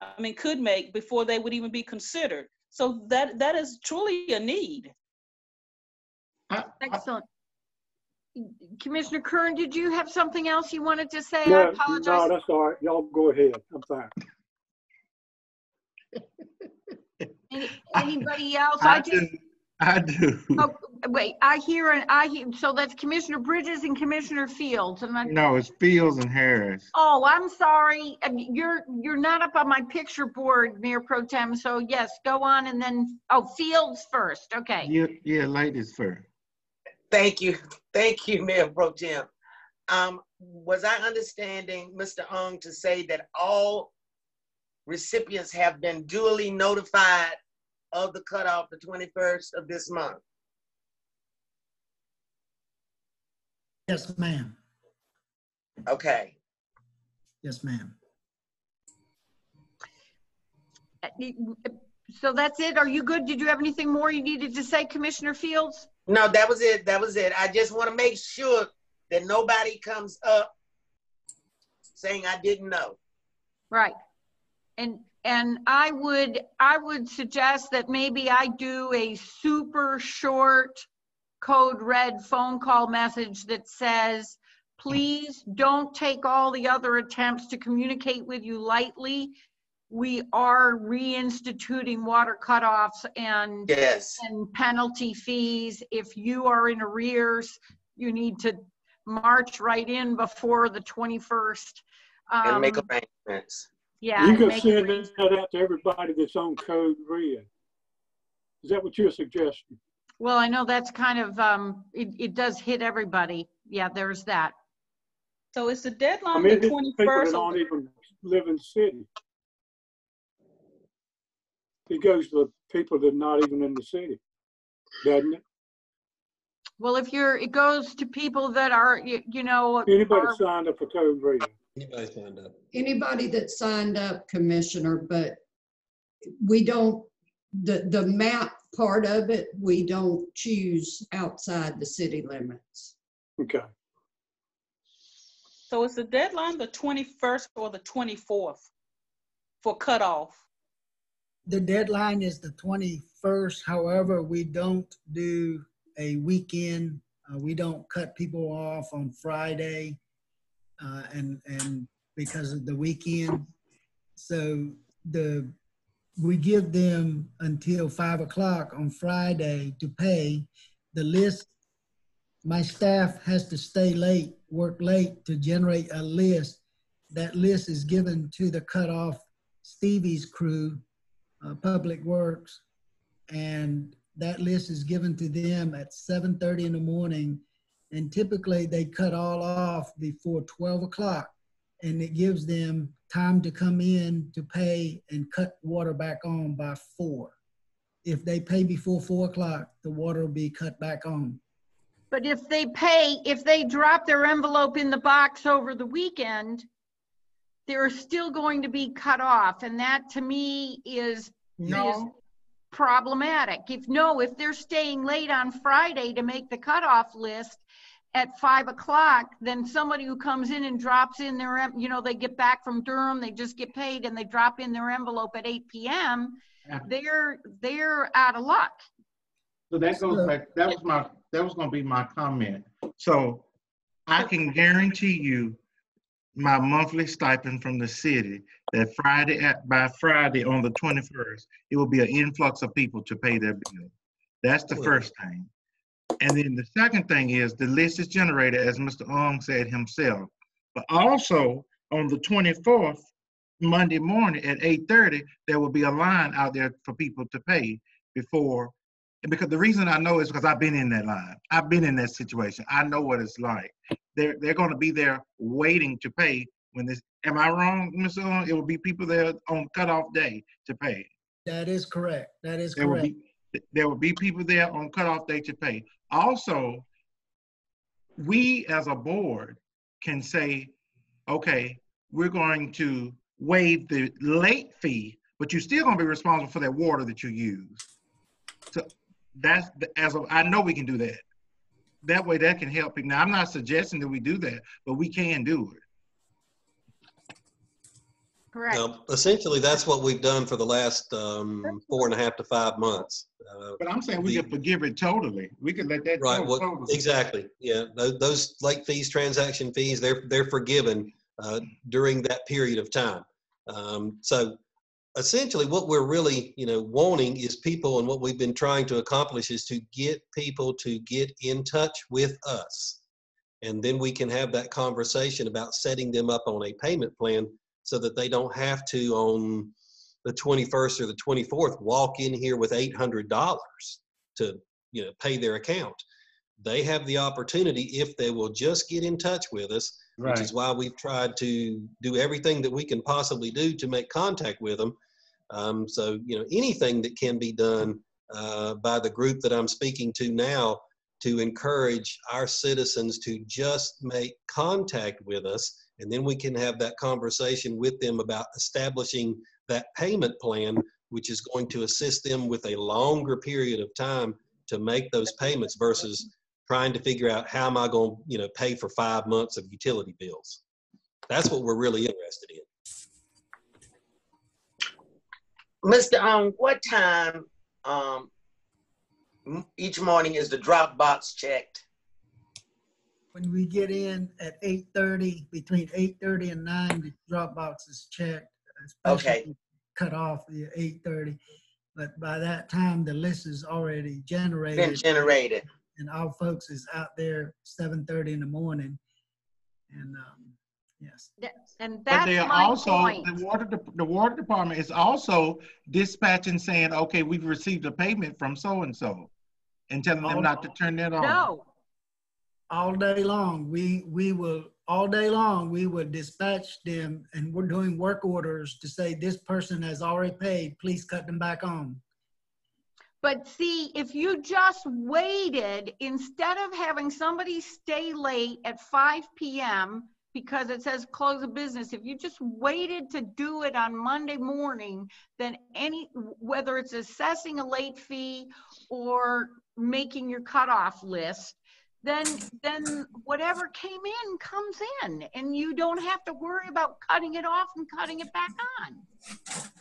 I mean, could make before they would even be considered. So that is truly a need. Excellent. Commissioner Kern, did you have something else you wanted to say? No, I apologize. No, that's all right. Y'all go ahead. I'm fine. Anybody else? I do. Oh, wait, I hear. So that's Commissioner Bridges and Commissioner Fields. No, it's Fields and Harris. Oh, I'm sorry. You're not up on my picture board, Mayor Pro Tem. So yes, go on and then, Fields first. Okay. Yeah, ladies first. Thank you, Mayor Pro Tem. Was I understanding Mr. Ung to say that all recipients have been duly notified of the cutoff the 21st of this month? Yes, ma'am. Okay. Yes, ma'am. So that's it. Are you good? Did you have anything more you needed to say, Commissioner Fields? No, that was it. That was it. I just want to make sure that nobody comes up saying I didn't know. Right. And I would suggest that maybe I do a super short code red phone call message that says, please don't take all the other attempts to communicate with you lightly. We are reinstituting water cutoffs and penalty fees. If you are in arrears, you need to march right in before the 21st. And make arrangements. Yeah. You can send that out to everybody that's on code red. Is that what you're suggesting? Well, I know that's kind of, it does hit everybody. Yeah, there's that. So it's the deadline, I mean, the people 21st. that don't even live in the city. It goes to people that are not even in the city, doesn't it? Well, it goes to people that are, you know. Anybody signed up for code red? Anybody signed up? Anybody that signed up, Commissioner, but we don't, the map part of it, we don't choose outside the city limits. Okay. So it's the deadline, the 21st or the 24th for cutoff? The deadline is the 21st. However, we don't do a weekend. We don't cut people off on Friday and because of the weekend. So we give them until 5 o'clock on Friday to pay. The list, my staff has to stay late, work late to generate a list. That list is given to the cutoff Stevie's crew, Public Works, and that list is given to them at 7:30 in the morning, And typically they cut all off before 12 o'clock, and it gives them time to come in to pay and cut water back on by 4. If they pay before 4 o'clock, the water will be cut back on. But if they drop their envelope in the box over the weekend, they're still going to be cut off. And that to me is problematic. If they're staying late on Friday to make the cutoff list at 5 o'clock, then somebody who comes in and drops in their, they get back from Durham, they just get paid and they drop in their envelope at 8 p.m. They're out of luck. So that goes back, that was going to be my comment. So I can guarantee you my monthly stipend from the city that by Friday on the 21st, it will be an influx of people to pay their bill. That's the first thing. And then the second thing is the list is generated, as Mr. Ong said himself. But also on the 24th, Monday morning at 8:30, there will be a line out there for people to pay before. And because the reason I know is because I've been in that line. I've been in that situation. I know what it's like. They're going to be there waiting to pay when this. Am I wrong, Mr. Ong? It will be people there on cutoff day to pay. That is correct. That is correct. There will be people there on cutoff day to pay. Also, we as a board can say, okay, we're going to waive the late fee, but you're still going to be responsible for that water that you use. So that's I know we can do that. That way, that can help people. Now, I'm not suggesting that we do that, but we can do it. Correct. Essentially, that's what we've done for the last 4.5 to 5 months. But I'm saying we can forgive it totally. We could let that right. go totally. Exactly. Yeah. Those late fees, transaction fees, they're forgiven during that period of time. So essentially, what we're really wanting is people, and what we've been trying to accomplish is to get people to get in touch with us, and then we can have that conversation about setting them up on a payment plan, so that they don't have to, on the 21st or the 24th, walk in here with $800 to pay their account. They have the opportunity, if they will just get in touch with us, right. Which is why we've tried to do everything that we can possibly do to make contact with them. So anything that can be done by the group that I'm speaking to now to encourage our citizens to just make contact with us, and then we can have that conversation with them about establishing that payment plan, which is going to assist them with a longer period of time to make those payments versus trying to figure out how am I going to pay for 5 months of utility bills. That's what we're really interested in. Mr. Ong, what time each morning is the drop box checked? When we get in at 8:30, between 8:30 and 9, the drop box is checked. Okay. Cut off the 8:30, but by that time the list is already generated. Been generated. And our folks is out there 7:30 in the morning, and yes. And But that's they are my also point. the water department is also dispatching, saying, okay, we've received a payment from so and so, and telling them not to turn that on. No. All day long, we will dispatch them, and we're doing work orders to say this person has already paid, please cut them back on. But see, if you just waited, instead of having somebody stay late at 5 p.m. because it says close of business, if you just waited to do it on Monday morning, then whether it's assessing a late fee or making your cutoff list, then whatever came in comes in, and you don't have to worry about cutting it off and cutting it back on.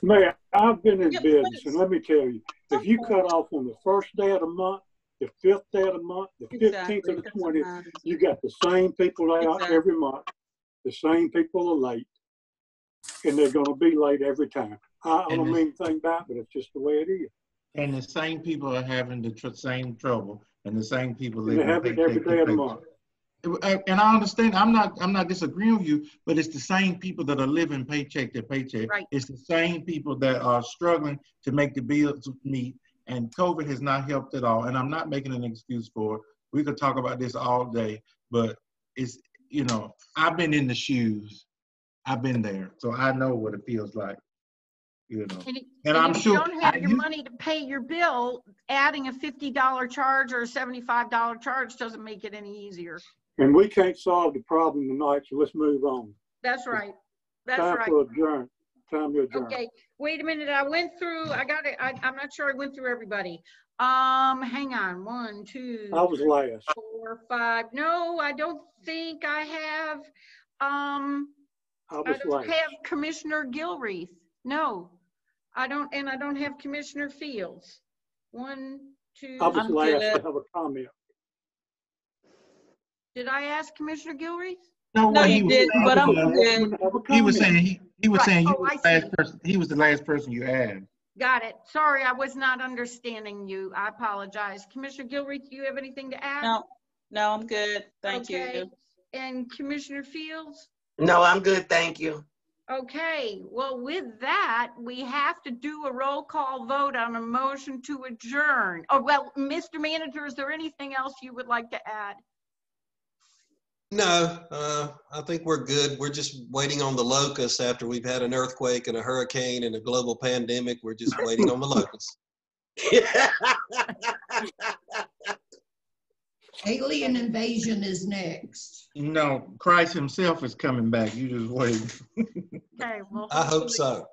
Mayor, I've been in business, and let me tell you, if you cut off on the first day of the month, the 5th day of the month, the 15th or the 20th, you got the same people out every month. The same people are late, and they're going to be late every time. I don't mean anything bad, but it's just the way it is. And the same people are having the same trouble, and the same people They have it every day of the month. And I understand. I'm not disagreeing with you, but it's the same people that are living paycheck to paycheck. Right. It's the same people that are struggling to make the bills meet, and COVID has not helped at all. And I'm not making an excuse for it. We could talk about this all day, but it's, you know, I've been in the shoes. I've been there, so I know what it feels like, you know. And I'm if sure you don't have your money to pay your bill, adding a $50 charge or a $75 charge doesn't make it any easier. And we can't solve the problem tonight, so let's move on. That's right. That's Time right. to adjourn. Time to adjourn. Okay, wait a minute. I went through, I got it. I'm not sure I went through everybody. Hang on. 1, 2, I was 3, last. 4, 5. No, I don't think I have. I don't last. have Commissioner Gilreath. No, I don't, and I don't have Commissioner Fields. 1, 2. I was last to have a comment. Did I ask Commissioner Gilreath? No, No, you didn't, but I'm good. He was saying he was Right. saying you Oh, was I the last person. He was the last person you asked. Got it. Sorry, I was not understanding you. I apologize. Commissioner Gilreath, do you have anything to add? No, I'm good. Thank Okay. you. And Commissioner Fields? No, I'm good, thank you. Okay, well, with that, we have to do a roll call vote on a motion to adjourn. Oh, well, Mr. Manager, is there anything else you would like to add? No, I think we're good. We're just waiting on the locusts after we've had an earthquake and a hurricane and a global pandemic. We're just waiting on the locusts. Alien invasion is next. No, Christ himself is coming back. You just wait. Okay, well, I hope so.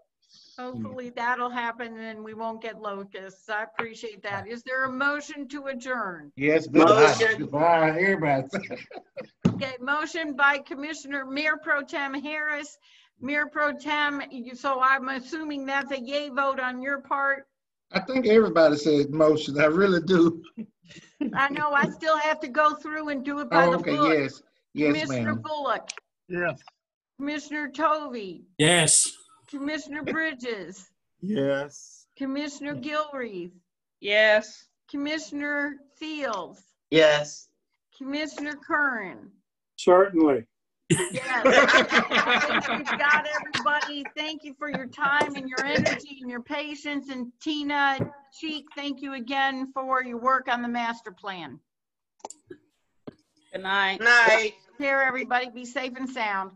hopefully that'll happen and we won't get locusts. I appreciate that. Is there a motion to adjourn? Yes, goodbye. Motion. Goodbye, everybody. Okay, motion by Commissioner Mayor Pro Tem Harris. Mayor Pro Tem, so I'm assuming that's a yay vote on your part. I think everybody said motion. I really do. I know I still have to go through and do it by the Okay, book. yes. Yes, Commissioner ma'am. Bullock, Yes. Commissioner Tovey, Yes. Commissioner Bridges, Yes. Commissioner Gilreath, Yes. Commissioner Fields, Yes. Commissioner Curran. Certainly. Yes. I think we've got everybody. Thank you for your time and your energy and your patience. And Tina Cheek, thank you again for your work on the master plan. Good night. Night. Care, everybody. Be safe and sound.